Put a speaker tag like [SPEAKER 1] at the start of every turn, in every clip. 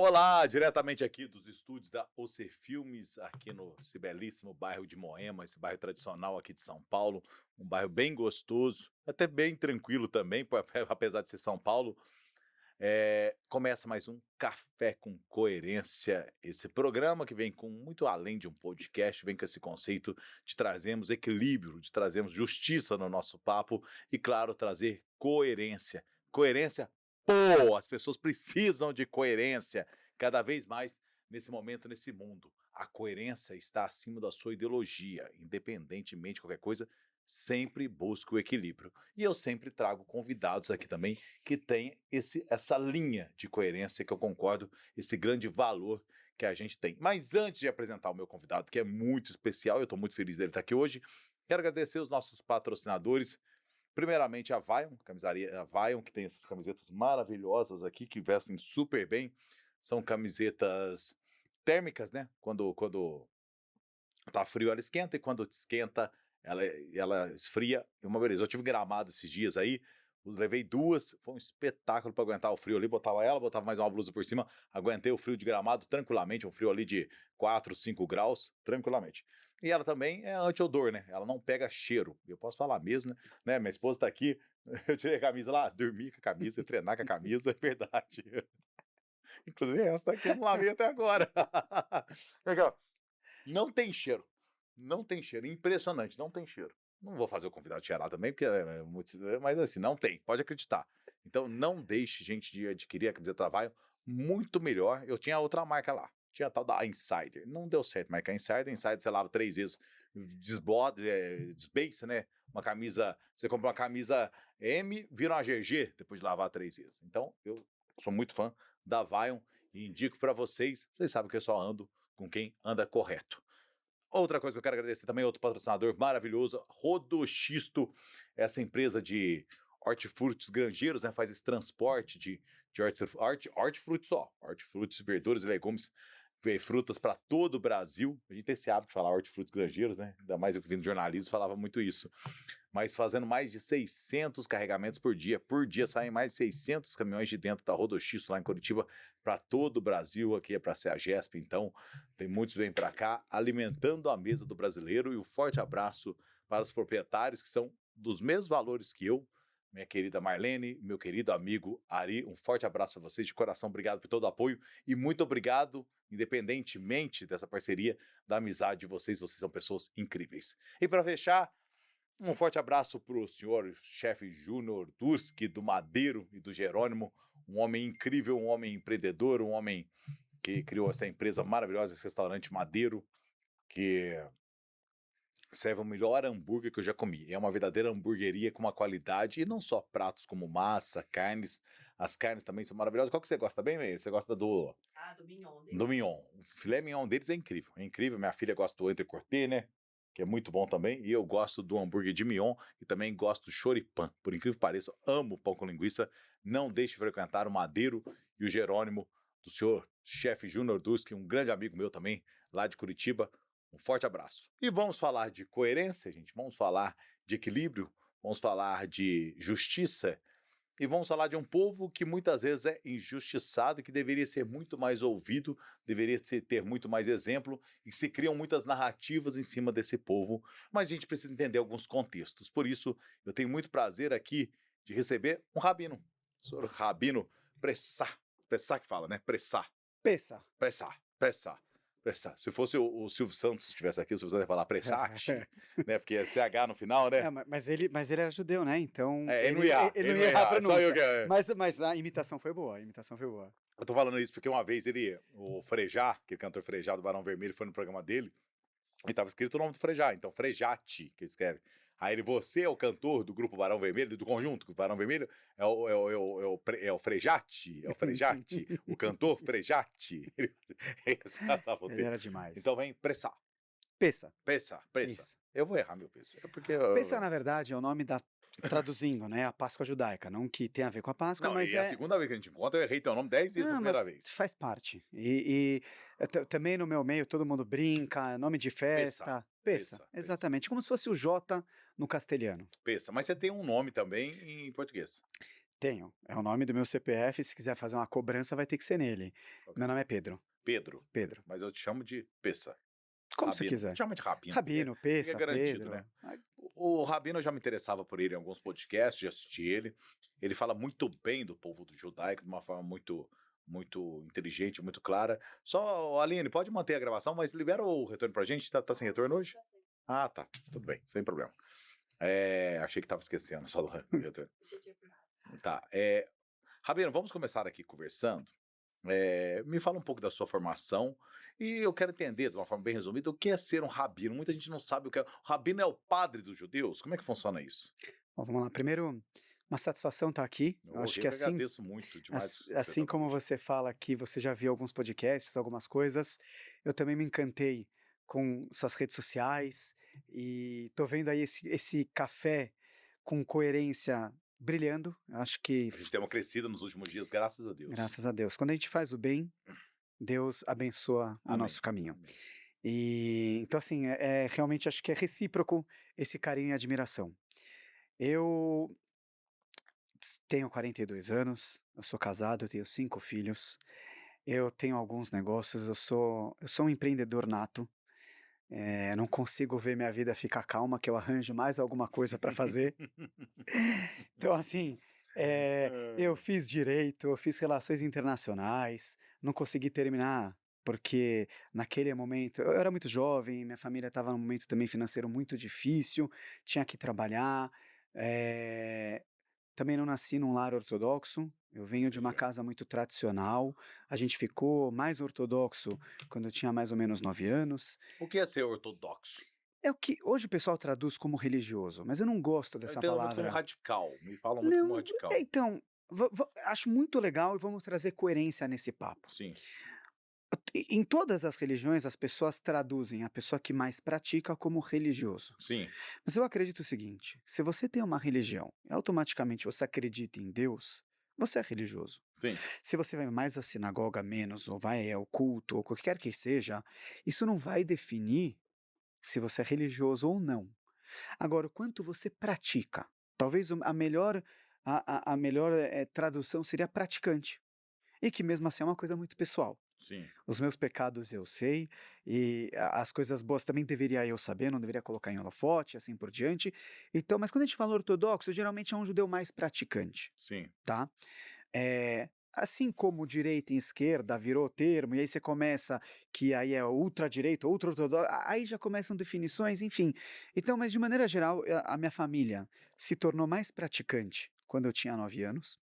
[SPEAKER 1] Olá, diretamente aqui dos estúdios da OC Filmes, aqui no esse belíssimo bairro de Moema, esse bairro tradicional aqui de São Paulo, um bairro bem gostoso, até bem tranquilo também, apesar de ser São Paulo. Começa mais um Café com Coerência, esse programa que vem com muito além de um podcast, vem com esse conceito de trazermos equilíbrio, de trazermos justiça no nosso papo e, claro, trazer coerência. Coerência, pô, as pessoas precisam de coerência cada vez mais nesse momento, nesse mundo. A coerência está acima da sua ideologia, independentemente de qualquer coisa, sempre busca o equilíbrio. E eu sempre trago convidados aqui também que têm essa linha de coerência que eu concordo, esse grande valor que a gente tem. Mas antes de apresentar o meu convidado, que é muito especial, eu estou muito feliz dele estar aqui hoje, quero agradecer os nossos patrocinadores. Primeiramente a Vion, camisaria a Vion, que tem essas camisetas maravilhosas aqui, que vestem super bem. São camisetas térmicas, né? Quando tá frio, ela esquenta, e quando esquenta, ela esfria. É uma beleza. Eu tive Gramado esses dias aí, levei duas, foi um espetáculo para aguentar o frio ali. Botava mais uma blusa por cima, aguentei o frio de Gramado tranquilamente, um frio ali de 4, 5 graus, tranquilamente. E ela também é anti-odor, né? Ela não pega cheiro. Eu posso falar mesmo, né? Minha esposa tá aqui, eu tirei a camisa lá, dormi com a camisa, treinar com a camisa, é verdade. Inclusive essa tá aqui, eu não lavei até agora. Aqui, ó. Não tem cheiro. Não tem cheiro. Impressionante, não tem cheiro. Não vou fazer o convidado cheirar também, porque mas assim, não tem, pode acreditar. Então não deixe, gente, de adquirir a camiseta da Vaio, muito melhor. Eu tinha outra marca lá, tinha a tal da Insider. Não deu certo, mas a Insider você lava 3 vezes, desbeiça, né? Uma camisa, você compra uma camisa M, vira uma GG depois de lavar 3 vezes. Então eu sou muito fã da Vion e indico para vocês sabem que eu só ando com quem anda correto. Outra coisa que eu quero agradecer também, outro patrocinador maravilhoso, Rodoxisto, essa empresa de hortifrutis granjeiros, né, faz esse transporte de hortifrutis, hortifrutis, verduras e legumes, frutas para todo o Brasil. A gente tem esse hábito de falar hortifrutis granjeiros, né, ainda mais eu que vim do jornalismo, falava muito isso. Mas fazendo mais de 600 carregamentos por dia. Por dia saem mais de 600 caminhões de dentro da Rodoxisto lá em Curitiba para todo o Brasil, aqui é para ser a GESP, então tem muitos que vêm para cá alimentando a mesa do brasileiro. E um forte abraço para os proprietários que são dos mesmos valores que eu, minha querida Marlene, meu querido amigo Ari, um forte abraço para vocês de coração, obrigado por todo o apoio e muito obrigado, independentemente dessa parceria, da amizade de vocês são pessoas incríveis. E para fechar, um forte abraço para o senhor chefe Júnior Durski, do Madeiro e do Jerônimo, um homem incrível, um homem empreendedor, um homem que criou essa empresa maravilhosa, esse restaurante Madeiro, que serve o melhor hambúrguer que eu já comi. É uma verdadeira hamburgueria com uma qualidade, e não só pratos como massa, carnes, as carnes também são maravilhosas. Qual que você gosta bem, May? Você gosta do...
[SPEAKER 2] Do mignon
[SPEAKER 1] Do mignon. O filé mignon deles é incrível, é incrível. Minha filha gosta do entrecote, né? Que é muito bom também, e eu gosto do hambúrguer de mignon e também gosto do choripan. Por incrível que pareça, amo pão com linguiça. Não deixe de frequentar o Madeiro e o Jerônimo do senhor chefe Júnior Duski, um grande amigo meu também, lá de Curitiba. Um forte abraço. E vamos falar de coerência, gente, vamos falar de equilíbrio, vamos falar de justiça, e vamos falar de um povo que muitas vezes é injustiçado e que deveria ser muito mais ouvido, ter muito mais exemplo, e se criam muitas narrativas em cima desse povo, mas a gente precisa entender alguns contextos. Por isso, eu tenho muito prazer aqui de receber um rabino, o senhor Rabino Pressá. Pressá que fala, né? Pressá.
[SPEAKER 3] Peça.
[SPEAKER 1] Pressá. Pressá. Pressá. Se fosse o Silvio Santos estivesse aqui, o Silvio Santos ia falar Pressati, né? Porque é CH no final, né?
[SPEAKER 3] Mas ele era judeu, né? Então
[SPEAKER 1] ele não ia
[SPEAKER 3] errar a pronúncia.
[SPEAKER 1] Só eu que...
[SPEAKER 3] Mas a imitação foi boa,
[SPEAKER 1] Eu tô falando isso porque uma vez o Frejá, aquele cantor Frejá do Barão Vermelho, foi no programa dele e tava escrito o nome do Frejá, então Frejati, que ele escreve. Aí você é o cantor do grupo Barão Vermelho, do conjunto Barão Vermelho, é o Frejati, o cantor Frejati.
[SPEAKER 3] Ele era demais.
[SPEAKER 1] Então vem Pressá.
[SPEAKER 3] Peça.
[SPEAKER 1] Isso. Eu vou errar meu peça.
[SPEAKER 3] Peça, na verdade, é o nome da... Traduzindo, né? A Páscoa judaica. Não que tem a ver com a Páscoa,
[SPEAKER 1] não,
[SPEAKER 3] mas
[SPEAKER 1] é... a segunda vez que a gente encontra, eu errei teu nome 10 vezes na primeira vez.
[SPEAKER 3] Faz parte. Também no meu meio, todo mundo brinca, nome de festa. Peça. Exatamente. Como se fosse o J no castelhano.
[SPEAKER 1] Peça. Mas você tem um nome também em português.
[SPEAKER 3] Tenho. É o nome do meu CPF, se quiser fazer uma cobrança vai ter que ser nele. Meu nome é Pedro.
[SPEAKER 1] Pedro,
[SPEAKER 3] Pedro.
[SPEAKER 1] mas eu te chamo de Pessa.
[SPEAKER 3] Como você
[SPEAKER 1] Rabino.
[SPEAKER 3] quiser.
[SPEAKER 1] Chama de Rabino, porque
[SPEAKER 3] Rabino,
[SPEAKER 1] fica
[SPEAKER 3] Pessa,
[SPEAKER 1] garantido, né?
[SPEAKER 3] Pedro. Ai,
[SPEAKER 1] O Rabino eu já me interessava por ele em alguns podcasts, já assisti ele. Ele fala muito bem do povo do judaico, de uma forma muito inteligente, muito clara. Só, Aline, pode manter a gravação, mas libera o retorno pra gente. Tá sem retorno hoje? Ah, tá. Tudo bem, sem problema. Achei que tava esquecendo só do retorno. Tá. Rabino, vamos começar aqui conversando. Me fala um pouco da sua formação e eu quero entender, de uma forma bem resumida, o que é ser um rabino. Muita gente não sabe o que é. O rabino é o padre dos judeus? Como é que funciona isso?
[SPEAKER 3] Bom, vamos lá. Primeiro, uma satisfação estar aqui. Eu acho
[SPEAKER 1] Eu
[SPEAKER 3] que
[SPEAKER 1] que agradeço muito demais.
[SPEAKER 3] assim como você fala aqui, você já viu alguns podcasts, algumas coisas, eu também me encantei com suas redes sociais e tô vendo aí esse café com coerência brilhando. Eu acho que,
[SPEAKER 1] A gente tem uma crescida nos últimos dias, graças a Deus.
[SPEAKER 3] graças a Deus, quando a gente faz o bem, Deus abençoa o
[SPEAKER 1] Amém.
[SPEAKER 3] nosso caminho.
[SPEAKER 1] Amém.
[SPEAKER 3] E então assim, realmente acho que é recíproco esse carinho e admiração. Eu tenho 42 anos, eu sou casado, eu tenho 5 filhos, eu tenho alguns negócios, eu sou um empreendedor nato, não consigo ver minha vida ficar calma, que eu arranjo mais alguma coisa para fazer. Então assim, eu fiz direito, eu fiz relações internacionais, não consegui terminar, porque naquele momento eu era muito jovem, minha família estava num momento também financeiro muito difícil, tinha que trabalhar, eh também não nasci num lar ortodoxo, eu venho de uma
[SPEAKER 1] Entendi.
[SPEAKER 3] casa muito tradicional, a gente ficou mais ortodoxo quando eu tinha mais ou menos 9 anos.
[SPEAKER 1] O que é ser ortodoxo?
[SPEAKER 3] É o que hoje o pessoal traduz como religioso, mas eu não gosto
[SPEAKER 1] Eu
[SPEAKER 3] dessa
[SPEAKER 1] entendo muito como
[SPEAKER 3] palavra.
[SPEAKER 1] radical. Me falam muito como
[SPEAKER 3] Não,
[SPEAKER 1] radical.
[SPEAKER 3] então, acho muito legal e vamos trazer coerência nesse papo.
[SPEAKER 1] Sim,
[SPEAKER 3] Em todas as religiões, as pessoas traduzem a pessoa que mais pratica como religioso.
[SPEAKER 1] sim,
[SPEAKER 3] Mas eu acredito o seguinte: se você tem uma religião e automaticamente você acredita em Deus, você é religioso.
[SPEAKER 1] sim.
[SPEAKER 3] Se você vai mais à sinagoga, menos, ou vai ao culto, ou qualquer que seja, isso não vai definir se você é religioso ou não. Agora, o quanto você pratica. Talvez a melhor tradução seria praticante. E que mesmo assim é uma coisa muito pessoal.
[SPEAKER 1] Sim.
[SPEAKER 3] Os meus pecados eu sei, e as coisas boas também deveria eu saber, não deveria colocar em holofote, assim por diante. Então, mas quando a gente fala ortodoxo, geralmente é um judeu mais praticante,
[SPEAKER 1] Sim.
[SPEAKER 3] tá? Assim como direita e esquerda virou termo, e aí você começa que aí é ultradireita, ultra-ortodoxo, aí já começam definições, enfim. Então, mas de maneira geral, a minha família se tornou mais praticante quando eu tinha 9 anos.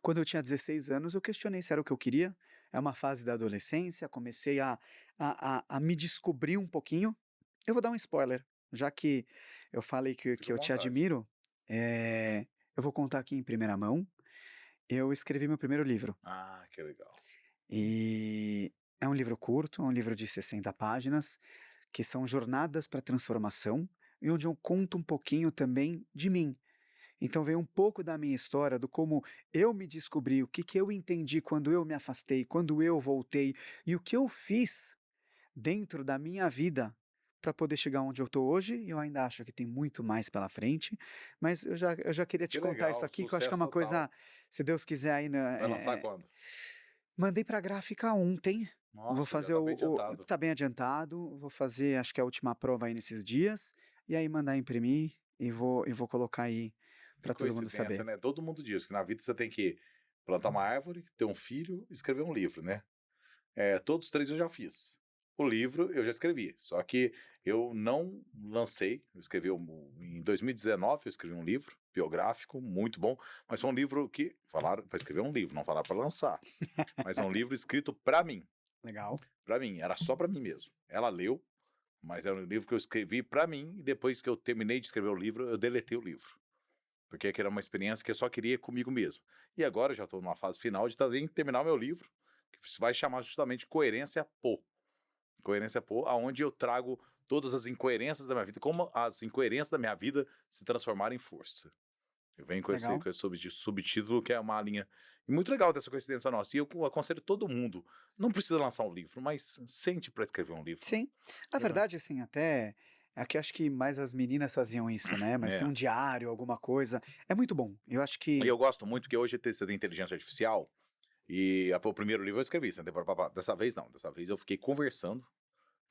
[SPEAKER 3] Quando eu tinha 16 anos, eu questionei se era o que eu queria. É uma fase da adolescência, comecei a me descobrir um pouquinho. Eu vou dar um spoiler, já que eu falei que,
[SPEAKER 1] Fica
[SPEAKER 3] que
[SPEAKER 1] à
[SPEAKER 3] eu te
[SPEAKER 1] vontade.
[SPEAKER 3] admiro, eu vou contar aqui em primeira mão. Eu escrevi meu primeiro livro.
[SPEAKER 1] Ah, que legal.
[SPEAKER 3] E é um livro curto, é um livro de 60 páginas, que são jornadas para transformação, e onde eu conto um pouquinho também de mim. Então veio um pouco da minha história, do como eu me descobri, o que que eu entendi quando eu me afastei, quando eu voltei, e o que eu fiz dentro da minha vida para poder chegar onde eu estou hoje. E eu ainda acho que tem muito mais pela frente, mas eu já queria te
[SPEAKER 1] Que
[SPEAKER 3] contar isso
[SPEAKER 1] legal,
[SPEAKER 3] aqui, que eu acho que é
[SPEAKER 1] sucesso
[SPEAKER 3] uma
[SPEAKER 1] total.
[SPEAKER 3] coisa, se Deus quiser aí, né,
[SPEAKER 1] Vai lançar quando?
[SPEAKER 3] mandei para a gráfica ontem. Vou
[SPEAKER 1] Nossa, já
[SPEAKER 3] fazer
[SPEAKER 1] tá bem adiantado.
[SPEAKER 3] tá bem adiantado, vou fazer acho que a última prova aí nesses dias, e aí mandar imprimir e vou colocar aí
[SPEAKER 1] Que
[SPEAKER 3] para todo mundo
[SPEAKER 1] coincidência,
[SPEAKER 3] saber.
[SPEAKER 1] né? Todo mundo diz que na vida você tem que plantar uma árvore, ter um filho e escrever um livro, né? Todos os três eu já fiz. O livro eu já escrevi, só que eu não lancei. Eu escrevi em 2019, eu escrevi um livro biográfico muito bom, mas foi um livro que falaram para escrever um livro, não falaram para lançar. Mas é um livro escrito para mim,
[SPEAKER 3] Legal.
[SPEAKER 1] era só para mim mesmo. Ela leu, mas era um livro que eu escrevi para mim e depois que eu terminei de escrever o livro, eu deletei o livro. Porque aquilo era uma experiência que eu só queria comigo mesmo. E agora eu já estou numa fase final de também terminar o meu livro, que vai chamar justamente Coerência Pô. Coerência Pô, aonde eu trago todas as incoerências da minha vida, como as incoerências da minha vida se transformaram em força. Eu venho
[SPEAKER 3] Legal.
[SPEAKER 1] com esse subtítulo, que é uma linha e muito legal dessa coincidência nossa. E eu aconselho todo mundo, não precisa lançar um livro, mas sente para escrever um livro.
[SPEAKER 3] Sim. Na
[SPEAKER 1] Verdade.
[SPEAKER 3] verdade, assim, até Aqui acho que mais as meninas faziam isso, né, mas tem
[SPEAKER 1] É.
[SPEAKER 3] um diário, alguma coisa. É muito bom. Eu acho
[SPEAKER 1] E
[SPEAKER 3] que
[SPEAKER 1] eu gosto muito porque hoje você tem inteligência artificial e o primeiro livro eu escrevi, você não tem dessa vez não, dessa vez eu fiquei conversando,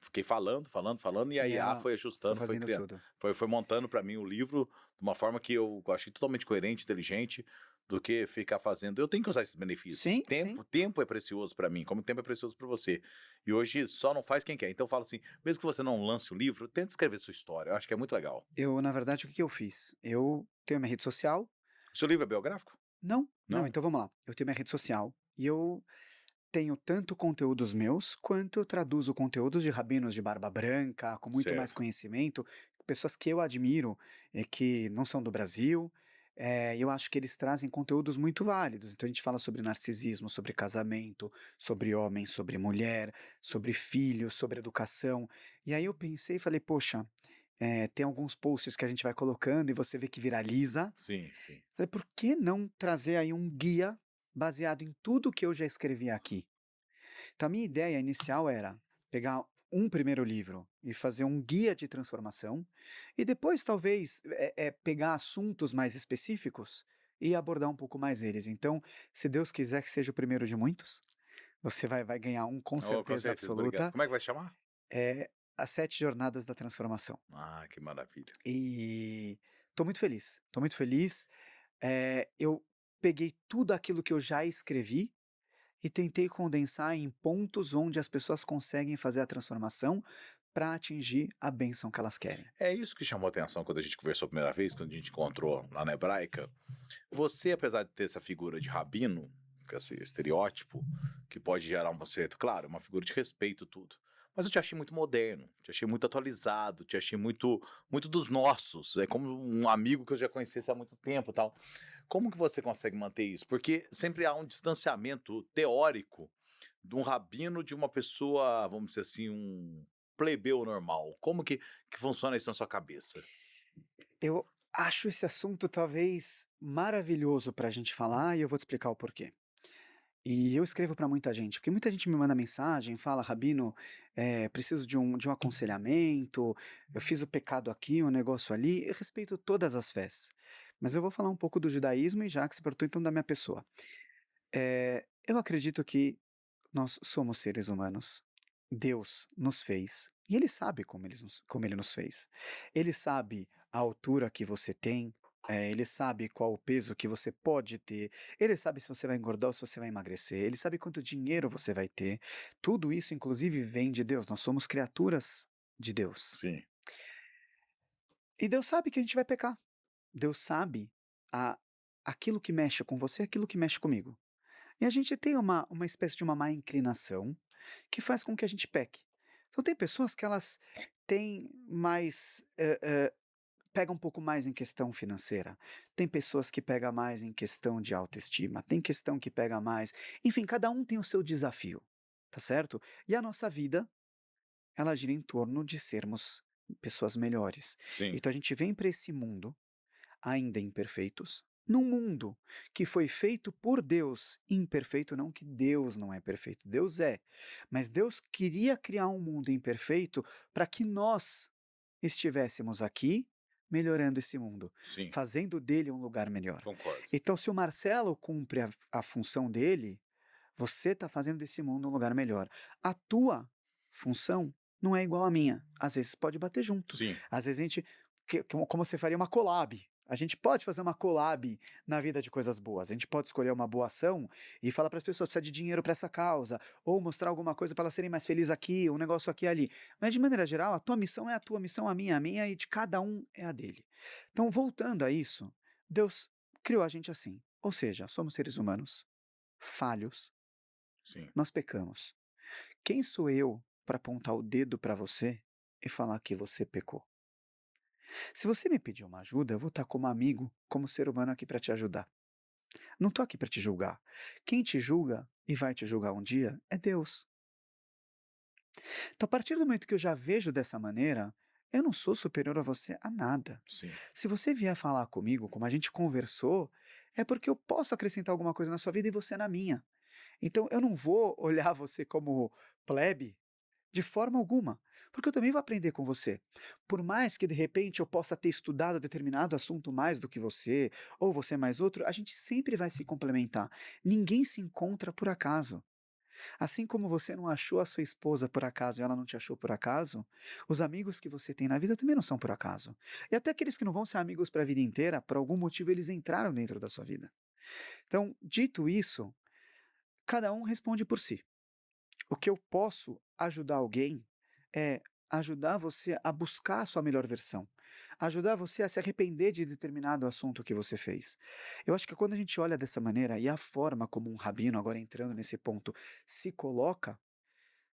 [SPEAKER 1] fiquei falando, falando, falando, e a
[SPEAKER 3] e
[SPEAKER 1] IA
[SPEAKER 3] ela
[SPEAKER 1] foi
[SPEAKER 3] foi
[SPEAKER 1] ajustando, foi
[SPEAKER 3] fazendo
[SPEAKER 1] criando.
[SPEAKER 3] tudo.
[SPEAKER 1] Foi montando pra mim o livro de uma forma que eu achei totalmente coerente, inteligente, do que ficar fazendo. Eu tenho que usar esses benefícios.
[SPEAKER 3] Sim, sim.
[SPEAKER 1] Tempo é precioso pra mim, como tempo é precioso pra você. E hoje só não faz quem quer. Então eu falo assim, mesmo que você não lance o livro, tenta escrever sua história. Eu acho que é muito legal.
[SPEAKER 3] Eu, na verdade, o que que eu fiz? Eu tenho minha rede social.
[SPEAKER 1] O seu livro é biográfico?
[SPEAKER 3] Não, não,
[SPEAKER 1] Não?
[SPEAKER 3] então vamos lá. Eu tenho minha rede social e eu tenho tanto conteúdos meus, quanto eu traduzo conteúdos de rabinos de barba branca, com muito mais
[SPEAKER 1] Certo.
[SPEAKER 3] conhecimento, pessoas que eu admiro, que não são do Brasil. Eu acho que eles trazem conteúdos muito válidos. Então a gente fala sobre narcisismo, sobre casamento, sobre homem, sobre mulher, sobre filhos, sobre educação. E aí eu pensei e falei, poxa, tem alguns posts que a gente vai colocando e você vê que viraliza.
[SPEAKER 1] Sim, sim.
[SPEAKER 3] Falei, por que não trazer aí um guia baseado em tudo que eu já escrevi aqui? Então, a minha ideia inicial era pegar um primeiro livro e fazer um guia de transformação, e depois, talvez, pegar assuntos mais específicos e abordar um pouco mais eles. Então, se Deus quiser que seja o primeiro de muitos, você vai ganhar um com
[SPEAKER 1] Oh, com
[SPEAKER 3] certeza
[SPEAKER 1] certeza, obrigado.
[SPEAKER 3] absoluta.
[SPEAKER 1] Como é que vai chamar?
[SPEAKER 3] É As Sete Jornadas da Transformação.
[SPEAKER 1] Ah, que maravilha.
[SPEAKER 3] E estou muito feliz, estou muito feliz. Eu peguei tudo aquilo que eu já escrevi e tentei condensar em pontos onde as pessoas conseguem fazer a transformação para atingir a bênção que elas querem.
[SPEAKER 1] É isso que chamou a atenção quando a gente conversou a primeira vez, quando a gente encontrou lá na Hebraica. Você, apesar de ter essa figura de rabino, que é esse estereótipo, que pode gerar um certo, claro, uma figura de respeito, tudo. Mas eu te achei muito moderno, te achei muito atualizado, te achei muito dos nossos. É como um amigo que eu já conhecesse há muito tempo, tal. Como que você consegue manter isso? Porque sempre há um distanciamento teórico de um rabino de uma pessoa, vamos dizer assim, um plebeu normal. Como que funciona isso na sua cabeça?
[SPEAKER 3] Eu acho esse assunto talvez maravilhoso para a gente falar e eu vou te explicar o porquê. E eu escrevo para muita gente, porque muita gente me manda mensagem, fala, Rabino, preciso de um aconselhamento, eu fiz o pecado aqui, um negócio ali, eu respeito todas as fés. Mas eu vou falar um pouco do judaísmo e já que se perguntou então da minha pessoa. Eu acredito que nós somos seres humanos. Deus nos fez e Ele sabe como Ele nos fez. Ele sabe a altura que você tem, Ele sabe qual o peso que você pode ter, Ele sabe se você vai engordar ou se você vai emagrecer, Ele sabe quanto dinheiro você vai ter. Tudo isso, inclusive, vem de Deus. Nós somos criaturas de Deus.
[SPEAKER 1] Sim,
[SPEAKER 3] E Deus sabe que a gente vai pecar. Deus sabe a, aquilo que mexe com você, aquilo que mexe comigo. E a gente tem uma espécie de uma má inclinação que faz com que a gente peque. Então tem pessoas que elas têm mais, pegam um pouco mais em questão financeira, tem pessoas que pegam mais em questão de autoestima, tem questão que pega mais, enfim, cada um tem o seu desafio, tá certo? E a nossa vida, ela gira em torno de sermos pessoas melhores.
[SPEAKER 1] sim,
[SPEAKER 3] Então a gente vem para esse mundo ainda imperfeitos, num mundo que foi feito por Deus, imperfeito, não que Deus não é perfeito, Deus é, mas Deus queria criar um mundo imperfeito para que nós estivéssemos aqui melhorando esse mundo,
[SPEAKER 1] sim,
[SPEAKER 3] fazendo dele um lugar melhor.
[SPEAKER 1] concordo.
[SPEAKER 3] Então, se o Marcelo cumpre a função dele, você está fazendo desse mundo um lugar melhor. A tua função não é igual à minha. Às vezes pode bater junto.
[SPEAKER 1] Sim,
[SPEAKER 3] Às vezes a gente, como você faria uma collab. A gente pode fazer uma collab na vida de coisas boas. A gente pode escolher uma boa ação e falar para as pessoas precisa de dinheiro para essa causa, ou mostrar alguma coisa para elas serem mais felizes aqui, um negócio aqui e ali. Mas de maneira geral, a tua missão é a tua missão, a minha e de cada um é a dele. Então, voltando a isso, Deus criou a gente assim. Ou seja, somos seres humanos, falhos,
[SPEAKER 1] sim.
[SPEAKER 3] nós pecamos. Quem sou eu para apontar o dedo para você e falar que você pecou? Se você me pedir uma ajuda, eu vou estar como amigo, como ser humano aqui para te ajudar. Não estou aqui para te julgar. Quem te julga e vai te julgar um dia é Deus. Então, a partir do momento que eu já vejo dessa maneira, eu não sou superior a você a nada.
[SPEAKER 1] Sim,
[SPEAKER 3] Se você vier falar comigo, como a gente conversou, é porque eu posso acrescentar alguma coisa na sua vida e você na minha. Então, eu não vou olhar você como plebe De forma alguma, porque eu também vou aprender com você. Por mais que de repente eu possa ter estudado determinado assunto mais do que você, ou você mais outro, a gente sempre vai se complementar. Ninguém se encontra por acaso. Assim como você não achou a sua esposa por acaso e ela não te achou por acaso, os amigos que você tem na vida também não são por acaso. E até aqueles que não vão ser amigos para a vida inteira, por algum motivo eles entraram dentro da sua vida. Então, dito isso, cada um responde por si. O que eu posso ajudar alguém é ajudar você a buscar a sua melhor versão, ajudar você a se arrepender de determinado assunto que você fez. Eu acho que quando a gente olha dessa maneira e a forma como um rabino, agora entrando nesse ponto, se coloca,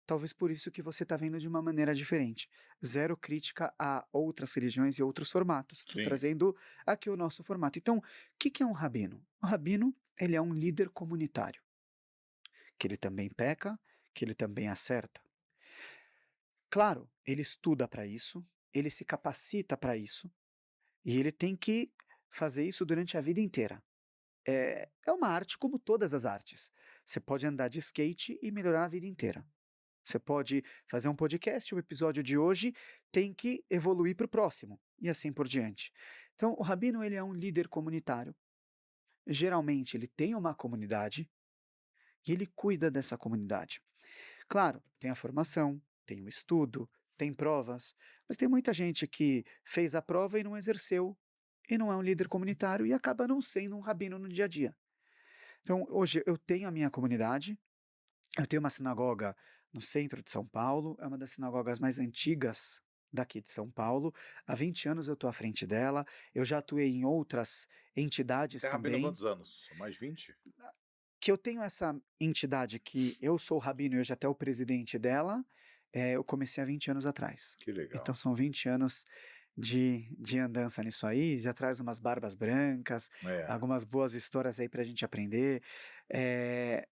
[SPEAKER 3] talvez por isso que você está vendo de uma maneira diferente. Zero crítica a outras religiões e outros formatos. Estou
[SPEAKER 1] Sim.
[SPEAKER 3] trazendo aqui o nosso formato. Então, o que que é um rabino? O rabino, ele é um líder comunitário, que ele também peca, que ele também acerta. Claro, ele estuda para isso, ele se capacita para isso, e ele tem que fazer isso durante a vida inteira. É uma arte como todas as artes. Você pode andar de skate e melhorar a vida inteira. Você pode fazer um podcast, o episódio de hoje tem que evoluir para o próximo, e assim por diante. Então, o rabino ele é um líder comunitário. Geralmente, ele tem uma comunidade e ele cuida dessa comunidade. Claro, tem a formação, tem o estudo, tem provas, mas tem muita gente que fez a prova e não exerceu, e não é um líder comunitário e acaba não sendo um rabino no dia a dia. Então, hoje eu tenho a minha comunidade, eu tenho uma sinagoga no centro de São Paulo, é uma das sinagogas mais antigas daqui de São Paulo. Há 20 anos eu estou à frente dela, eu já atuei em outras
[SPEAKER 1] Você
[SPEAKER 3] entidades
[SPEAKER 1] é rabino há
[SPEAKER 3] também.
[SPEAKER 1] quantos anos? Mais 20?
[SPEAKER 3] Que eu tenho essa entidade que eu sou o rabino e hoje até o presidente dela, eu comecei há 20 anos atrás.
[SPEAKER 1] Que legal.
[SPEAKER 3] Então são 20 anos de andança nisso aí, já traz umas barbas brancas,
[SPEAKER 1] É.
[SPEAKER 3] algumas boas histórias aí para a gente aprender. Eh,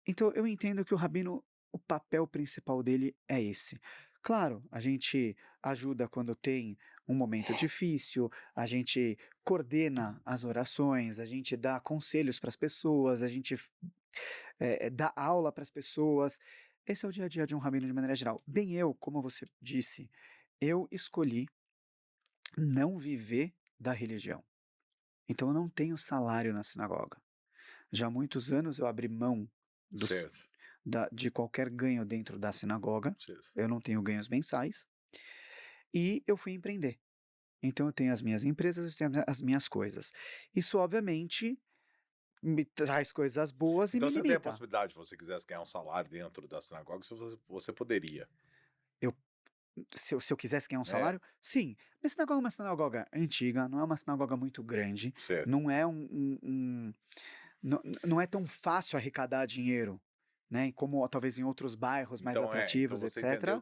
[SPEAKER 3] então eu entendo que o rabino, o papel principal dele é esse. Claro, a gente ajuda quando tem um momento difícil, a gente coordena as orações, a gente dá conselhos para as pessoas, a gente dá aula para as pessoas. Esse é o dia a dia de um rabino de maneira geral. Bem, eu, como você disse, eu escolhi não viver da religião. Então eu não tenho salário na sinagoga. Já há muitos anos eu abri mão dos,
[SPEAKER 1] Certo.
[SPEAKER 3] de qualquer ganho dentro da sinagoga.
[SPEAKER 1] Certo.
[SPEAKER 3] Eu não tenho ganhos mensais. E eu fui empreender. Então eu tenho as minhas empresas, eu tenho as minhas coisas. Isso, obviamente, me traz coisas boas e
[SPEAKER 1] Então
[SPEAKER 3] me
[SPEAKER 1] você tem a
[SPEAKER 3] limita.
[SPEAKER 1] possibilidade, se você quisesse ganhar um salário dentro da sinagoga, você poderia.
[SPEAKER 3] Eu se eu quisesse ganhar um
[SPEAKER 1] É,
[SPEAKER 3] salário, sim. Minha sinagoga é uma sinagoga antiga, não é uma sinagoga muito grande,
[SPEAKER 1] certo.
[SPEAKER 3] não é não é tão fácil arrecadar dinheiro, né, como talvez em outros bairros mais
[SPEAKER 1] Então
[SPEAKER 3] atrativos,
[SPEAKER 1] você entendeu
[SPEAKER 3] etcétera.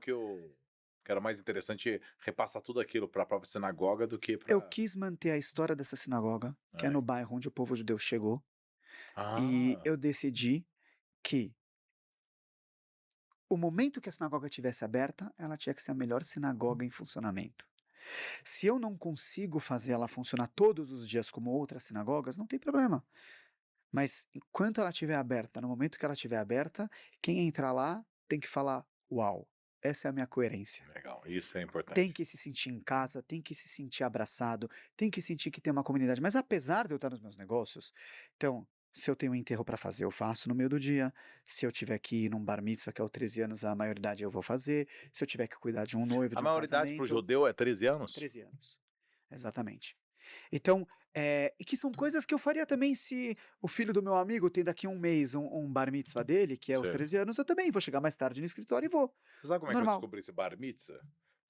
[SPEAKER 1] que era mais interessante repassar tudo aquilo para a própria sinagoga do que
[SPEAKER 3] Eu
[SPEAKER 1] para.
[SPEAKER 3] quis manter a história dessa sinagoga, que é no bairro onde o povo judeu chegou, e
[SPEAKER 1] Ah,
[SPEAKER 3] eu decidi que o momento que a sinagoga estivesse aberta, ela tinha que ser a melhor sinagoga em funcionamento. Se eu não consigo fazer ela funcionar todos os dias como outras sinagogas, não tem problema. Mas enquanto ela estiver aberta, no momento que ela estiver aberta, quem entrar lá tem que falar: "Uau, essa é a minha coerência".
[SPEAKER 1] legal. Isso é
[SPEAKER 3] Tem
[SPEAKER 1] importante.
[SPEAKER 3] que se sentir em casa, tem que se sentir abraçado, tem que sentir que tem uma comunidade. Mas apesar de eu estar nos meus negócios, então, se eu tenho um enterro para fazer, eu faço no meio do dia. Se eu tiver que ir num bar mitzvah, que é o 13 anos a maioridade, eu vou fazer. Se eu tiver que cuidar de um noivo,
[SPEAKER 1] A
[SPEAKER 3] de um
[SPEAKER 1] maioridade para o
[SPEAKER 3] casamento,
[SPEAKER 1] judeu é 13 anos?
[SPEAKER 3] 13 anos. Exatamente. Então, e que são coisas que eu faria também se o filho do meu amigo tem daqui um mês um bar mitzvah dele, que é os
[SPEAKER 1] Certo.
[SPEAKER 3] 13 anos, eu também vou chegar mais tarde no escritório e vou.
[SPEAKER 1] Você sabe como é que eu
[SPEAKER 3] Normal.
[SPEAKER 1] descobri esse bar mitzvah?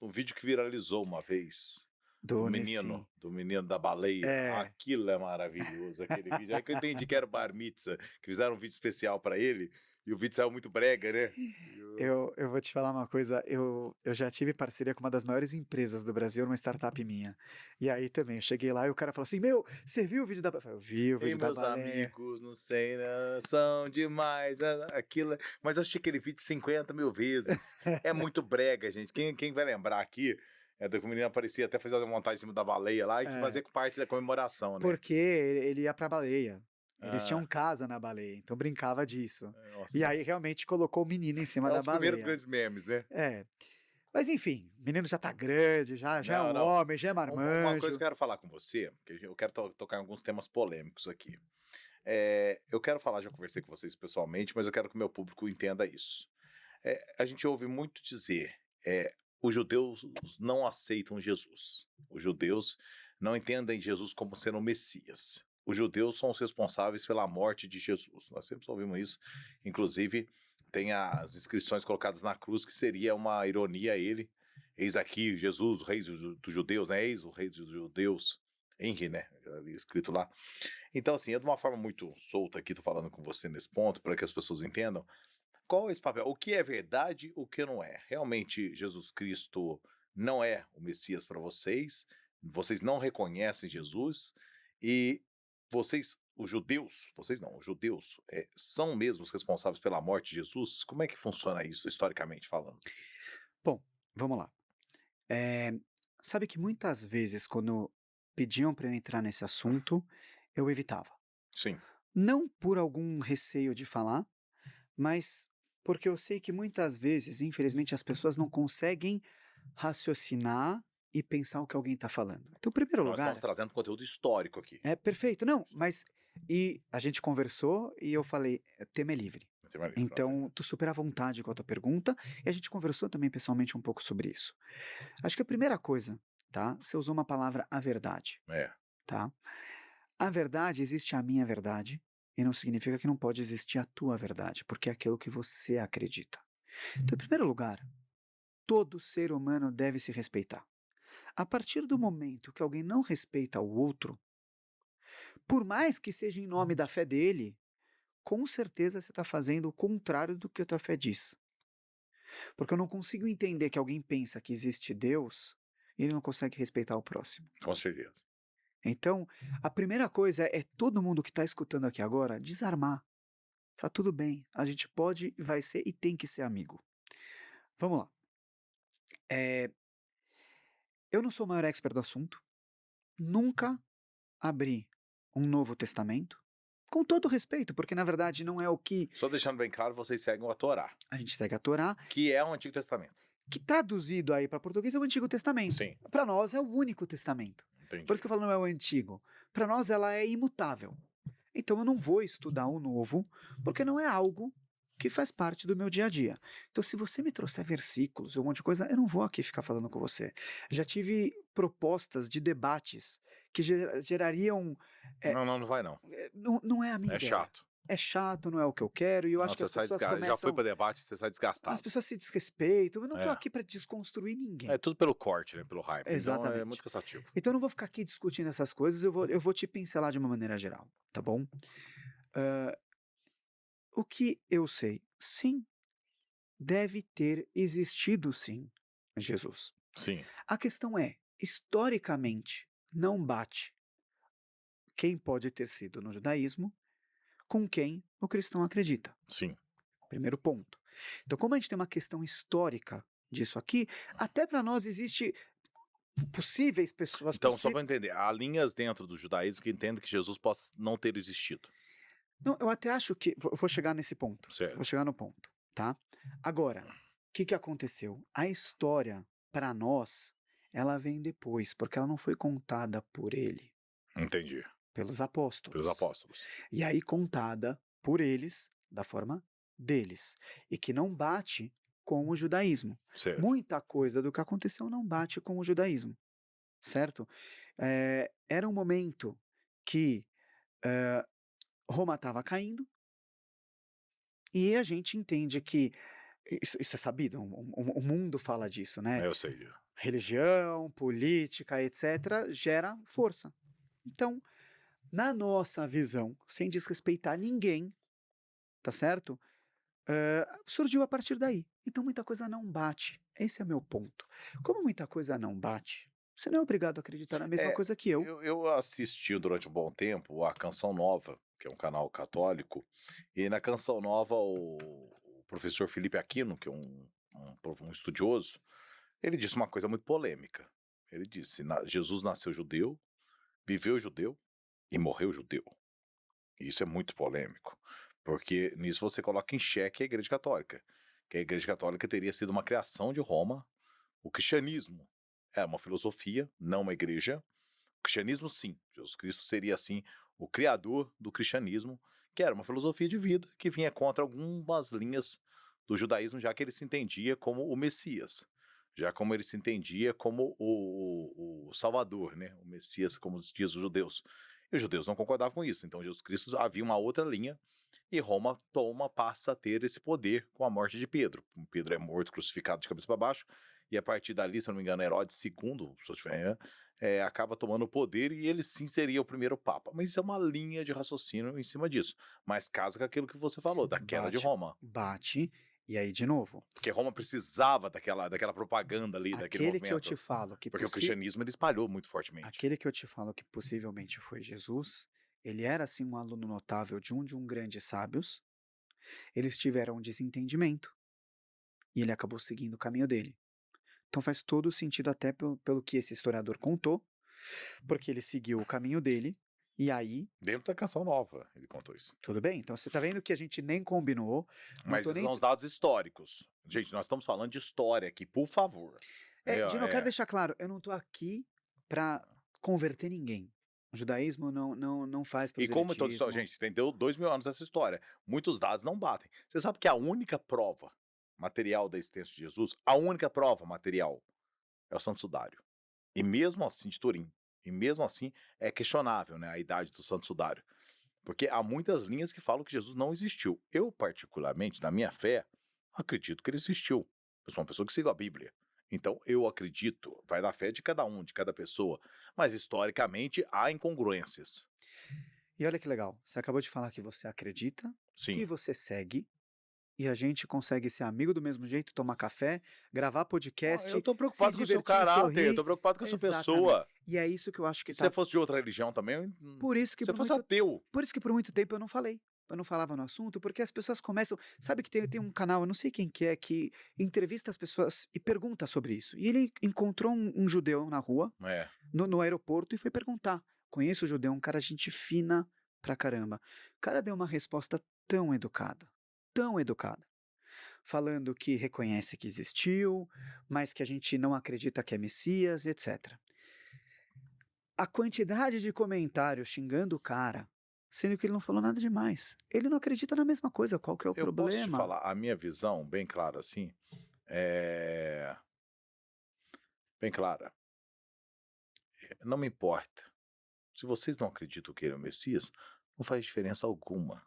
[SPEAKER 1] Um vídeo que viralizou uma vez.
[SPEAKER 3] Do Nessim.
[SPEAKER 1] Do menino da baleia.
[SPEAKER 3] É.
[SPEAKER 1] Aquilo é maravilhoso, aquele vídeo. Aí que eu entendi que era o bar mitzvah, que fizeram um vídeo especial pra ele, e o vídeo saiu muito brega, né? E
[SPEAKER 3] Eu vou te falar uma coisa, eu já tive parceria com uma das maiores empresas do Brasil, numa startup minha. E aí também, eu cheguei lá e o cara falou assim: "Meu, você viu o vídeo da ba", eu falei: "Eu vi o
[SPEAKER 1] Ei,
[SPEAKER 3] vídeo da
[SPEAKER 1] meus
[SPEAKER 3] baleia".
[SPEAKER 1] amigos, não sei, né? São demais, aquilo. Mas eu assisti aquele vídeo 50 mil vezes. É muito brega, gente. Quem vai lembrar aqui é do que o menino aparecia até fazer uma montagem em cima da baleia lá e que
[SPEAKER 3] É,
[SPEAKER 1] fazia parte da comemoração, né?
[SPEAKER 3] porque ele ia pra baleia. Eles
[SPEAKER 1] Ah,
[SPEAKER 3] tinham casa na baleia, então brincava disso.
[SPEAKER 1] nossa,
[SPEAKER 3] E aí realmente colocou o menino em cima
[SPEAKER 1] é um
[SPEAKER 3] da
[SPEAKER 1] dos primeiros
[SPEAKER 3] baleia.
[SPEAKER 1] grandes memes, né?
[SPEAKER 3] É. Mas enfim, o menino já tá grande, já é
[SPEAKER 1] Não,
[SPEAKER 3] um
[SPEAKER 1] não.
[SPEAKER 3] homem, já é
[SPEAKER 1] Uma coisa
[SPEAKER 3] marmanjo.
[SPEAKER 1] que eu quero falar com você, que eu quero tocar em alguns temas polêmicos aqui. Eu quero falar, já conversei com vocês pessoalmente, mas eu quero que o meu público entenda isso. A gente ouve muito dizer, os judeus não aceitam Jesus. Os judeus não entendem Jesus como sendo o Messias. Os judeus são os responsáveis pela morte de Jesus. Nós sempre ouvimos isso. Inclusive, tem as inscrições colocadas na cruz, que seria uma ironia a ele. Eis aqui Jesus, o rei dos judeus, né? Eis o rei dos judeus. Henry, né? Ali escrito lá. Então, assim, eu de uma forma muito solta aqui, tô falando com você nesse ponto, para que as pessoas entendam. Qual é esse papel? O que é verdade, o que não é? Realmente, Jesus Cristo não é o Messias para vocês, vocês não reconhecem Jesus, e os judeus, vocês não, os judeus, são mesmo os responsáveis pela morte de Jesus? Como é que funciona isso, historicamente falando?
[SPEAKER 3] Bom, vamos lá. Eh, sabe que muitas vezes quando pediam para eu entrar nesse assunto, eu evitava.
[SPEAKER 1] Sim,
[SPEAKER 3] Não por algum receio de falar, mas porque eu sei que muitas vezes, infelizmente, as pessoas não conseguem raciocinar e pensar o que alguém está falando. Então, em primeiro
[SPEAKER 1] nós estamos
[SPEAKER 3] lugar,
[SPEAKER 1] trazendo conteúdo histórico aqui.
[SPEAKER 3] é perfeito, não, mas e a gente conversou e eu falei, o tema é livre.
[SPEAKER 1] Você vai ler, pronto.
[SPEAKER 3] Então, tô super à vontade com a tua pergunta e a gente conversou também pessoalmente um pouco sobre isso. Acho que a primeira coisa, tá? Você usou uma palavra a verdade,
[SPEAKER 1] É,
[SPEAKER 3] tá? A verdade existe a minha verdade e não significa que não pode existir a tua verdade, porque é aquilo que você acredita. Então, em primeiro lugar, todo ser humano deve se respeitar. A partir do momento que alguém não respeita o outro, por mais que seja em nome da fé dele, com certeza você está fazendo o contrário do que a tua fé diz. Porque eu não consigo entender que alguém pensa que existe Deus e ele não consegue respeitar o próximo.
[SPEAKER 1] com certeza.
[SPEAKER 3] Então, a primeira coisa é todo mundo que está escutando aqui agora desarmar. Tá tudo bem, a gente pode, vai ser e tem que ser amigo. Vamos lá. Eh, eu não sou o maior expert do assunto, nunca abri um Novo Testamento, com todo respeito, porque na verdade não é o que
[SPEAKER 1] Só deixando bem claro, vocês seguem o Torá,
[SPEAKER 3] a gente segue a Torá,
[SPEAKER 1] que é o Antigo Testamento.
[SPEAKER 3] que traduzido aí para português é o Antigo Testamento.
[SPEAKER 1] Sim,
[SPEAKER 3] Para nós é o único testamento. Por
[SPEAKER 1] entendi.
[SPEAKER 3] isso que eu falo não é o antigo. Para nós ela é imutável. Então eu não vou estudar o novo, porque não é algo que faz parte do meu dia a dia. Então se você me trouxer versículos ou um monte de coisa, eu não vou aqui ficar falando com você. Já tive propostas de debates que gerariam. É,
[SPEAKER 1] Não, não, não vai não.
[SPEAKER 3] não é a minha
[SPEAKER 1] É
[SPEAKER 3] ideia.
[SPEAKER 1] chato.
[SPEAKER 3] É chato, não é o que eu quero, e eu
[SPEAKER 1] Não,
[SPEAKER 3] acho que
[SPEAKER 1] você
[SPEAKER 3] as
[SPEAKER 1] sai
[SPEAKER 3] pessoas
[SPEAKER 1] desgastado. Já fui
[SPEAKER 3] começam.
[SPEAKER 1] para debate, você sai
[SPEAKER 3] As
[SPEAKER 1] desgastado.
[SPEAKER 3] pessoas se desrespeitam. Eu não estou
[SPEAKER 1] É.
[SPEAKER 3] aqui para desconstruir ninguém.
[SPEAKER 1] É tudo pelo corte, né? Pelo hype. Então é
[SPEAKER 3] Exatamente.
[SPEAKER 1] muito cansativo.
[SPEAKER 3] Então eu não vou ficar aqui discutindo essas coisas, eu vou te pincelar de uma maneira geral, tá bom? Ah, o que eu sei? Sim, deve ter existido sim Jesus.
[SPEAKER 1] Sim,
[SPEAKER 3] A questão é, historicamente, não bate quem pode ter sido no judaísmo com quem o cristão acredita.
[SPEAKER 1] sim.
[SPEAKER 3] Primeiro ponto. Então, como a gente tem uma questão histórica disso aqui, até para nós existe possíveis pessoas
[SPEAKER 1] Então, só para entender, há linhas dentro do judaísmo que entendem que Jesus possa não ter existido.
[SPEAKER 3] Não, eu até acho que vou chegar nesse ponto.
[SPEAKER 1] Certo.
[SPEAKER 3] Vou chegar no ponto, tá? Agora, o que aconteceu? A história, para nós, ela vem depois, porque ela não foi contada por ele,
[SPEAKER 1] Entendi.
[SPEAKER 3] pelos
[SPEAKER 1] Pelos
[SPEAKER 3] apóstolos.
[SPEAKER 1] apóstolos.
[SPEAKER 3] E aí contada por eles, da forma deles. E que não bate com o judaísmo.
[SPEAKER 1] Certo.
[SPEAKER 3] Muita coisa do que aconteceu não bate com o judaísmo, certo? Era um momento que Roma estava caindo, e a gente entende que, isso é sabido, o mundo fala disso, né?
[SPEAKER 1] Eu sei.
[SPEAKER 3] Religião, política, etc., gera força. Então, na nossa visão, sem desrespeitar ninguém, tá certo? Surgiu a partir daí. Então muita coisa não bate. Esse é meu ponto. Como muita coisa não bate, você não é obrigado a acreditar na mesma
[SPEAKER 1] É,
[SPEAKER 3] coisa que eu.
[SPEAKER 1] eu assisti durante um bom tempo a Canção Nova, que é um canal católico, e na Canção Nova o professor Felipe Aquino, que é um estudioso, ele disse uma coisa muito polêmica. Ele disse: Jesus nasceu judeu, viveu judeu e morreu judeu. Isso é muito polêmico, porque nisso você coloca em xeque a Igreja Católica, que a Igreja Católica teria sido uma criação de Roma. O cristianismo é uma filosofia, não uma igreja. O cristianismo, sim. Jesus Cristo seria, assim, o criador do cristianismo, que era uma filosofia de vida que vinha contra algumas linhas do judaísmo, já que ele se entendia como o Messias, já como ele se entendia como o Salvador, né? O Messias, como diz os judeus. E os judeus não concordavam com isso. Então, Jesus Cristo havia uma outra linha e Roma passa a ter esse poder com a morte de Pedro. Pedro é morto, crucificado de cabeça para baixo, e a partir dali, se eu não me engano, Herodes II, se eu tiver engano, acaba tomando o poder e ele sim seria o primeiro papa. Mas isso é uma linha de raciocínio em cima disso. Mas casa com aquilo que você falou, da queda de
[SPEAKER 3] Bate,
[SPEAKER 1] Roma.
[SPEAKER 3] bate, e aí de novo,
[SPEAKER 1] Porque Roma precisava daquela propaganda ali, daquele
[SPEAKER 3] aquele que eu te
[SPEAKER 1] movimento.
[SPEAKER 3] falo que
[SPEAKER 1] Porque o cristianismo ele espalhou muito fortemente.
[SPEAKER 3] aquele que eu te falo que possivelmente foi Jesus, ele era assim um aluno notável de um grandes sábios. Eles tiveram um desentendimento e ele acabou seguindo o caminho dele. Então faz todo sentido até pelo que esse historiador contou, porque ele seguiu o caminho dele, e aí,
[SPEAKER 1] Dentro da Canção Nova, ele contou isso.
[SPEAKER 3] tudo bem. Então você tá vendo que a gente nem combinou, não
[SPEAKER 1] Mas
[SPEAKER 3] tô
[SPEAKER 1] esses
[SPEAKER 3] nem.
[SPEAKER 1] são os dados históricos. Gente, nós estamos falando de história aqui, por favor.
[SPEAKER 3] Dino, eu quero
[SPEAKER 1] É,
[SPEAKER 3] deixar claro, eu não tô aqui pra converter ninguém. O judaísmo não faz
[SPEAKER 1] E como toda história,
[SPEAKER 3] proselitismo.
[SPEAKER 1] gente, entendeu 2000 anos essa história. Muitos dados não batem. Você sabe que a única prova material da existência de Jesus, a única prova material é o Santo Sudário. E mesmo assim, de Turim. E mesmo assim, é questionável, né, a idade do Santo Sudário. Porque há muitas linhas que falam que Jesus não existiu. Eu, particularmente, na minha fé, acredito que ele existiu. Eu sou uma pessoa que sigo a Bíblia. Então, eu acredito, vai da fé de cada um, de cada pessoa. Mas, historicamente, há incongruências.
[SPEAKER 3] E olha que legal, você acabou de falar que você acredita, que
[SPEAKER 1] Sim.
[SPEAKER 3] você segue, e a gente consegue ser amigo do mesmo jeito, tomar café, gravar
[SPEAKER 1] Eu
[SPEAKER 3] podcast,
[SPEAKER 1] tô
[SPEAKER 3] se
[SPEAKER 1] preocupado com o seu
[SPEAKER 3] divertir,
[SPEAKER 1] caráter, eu
[SPEAKER 3] sorrir.
[SPEAKER 1] tô preocupado com a sua
[SPEAKER 3] Exatamente.
[SPEAKER 1] pessoa.
[SPEAKER 3] E é isso que eu acho que
[SPEAKER 1] Se você
[SPEAKER 3] tá.
[SPEAKER 1] fosse de outra religião também,
[SPEAKER 3] Por isso que
[SPEAKER 1] se você
[SPEAKER 3] por
[SPEAKER 1] fosse
[SPEAKER 3] muito
[SPEAKER 1] ateu,
[SPEAKER 3] por isso que por muito tempo eu não falei. Eu não falava no assunto, porque as pessoas começam, sabe que tem um canal, eu não sei quem que entrevista as pessoas e pergunta sobre isso. E ele encontrou um judeu na rua,
[SPEAKER 1] é.
[SPEAKER 3] no aeroporto, e foi perguntar. Conheço o judeu, um cara gente fina pra caramba. O cara deu uma resposta tão educada, falando que reconhece que existiu, mas que a gente não acredita que é Messias, etc. A quantidade de comentários xingando o cara, sendo que ele não falou nada demais. Ele não acredita na mesma coisa, qual que é o
[SPEAKER 1] Eu posso te
[SPEAKER 3] problema?
[SPEAKER 1] falar, a minha visão, bem clara assim, é bem clara. Não me importa. Se vocês não acreditam que ele é o Messias, não faz diferença alguma.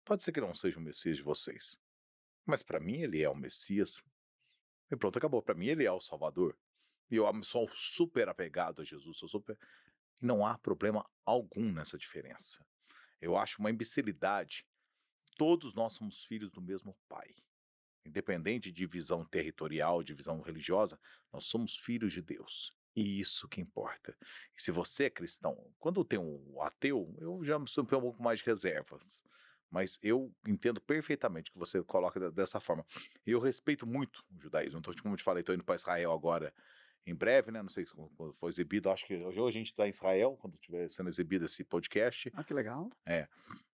[SPEAKER 1] Pode ser que ele não seja o Messias de vocês, mas para mim ele é o Messias. E pronto, acabou. Para mim ele é o Salvador. E eu sou super apegado a Jesus, sou super. E não há problema algum nessa diferença. Eu acho uma imbecilidade. Todos nós somos filhos do mesmo Pai. Independente de visão territorial, de visão religiosa, nós somos filhos de Deus. E isso que importa. E se você é cristão, quando tem um ateu, eu já estou um pouco mais de reservas. Mas eu entendo perfeitamente que você coloca dessa forma. E eu respeito muito o judaísmo. Então, como eu te falei, estou indo para Israel agora em breve, né? Não sei se quando for exibido, acho que hoje a gente está em Israel, quando estiver sendo exibido esse podcast.
[SPEAKER 3] Ah, que legal.
[SPEAKER 1] É.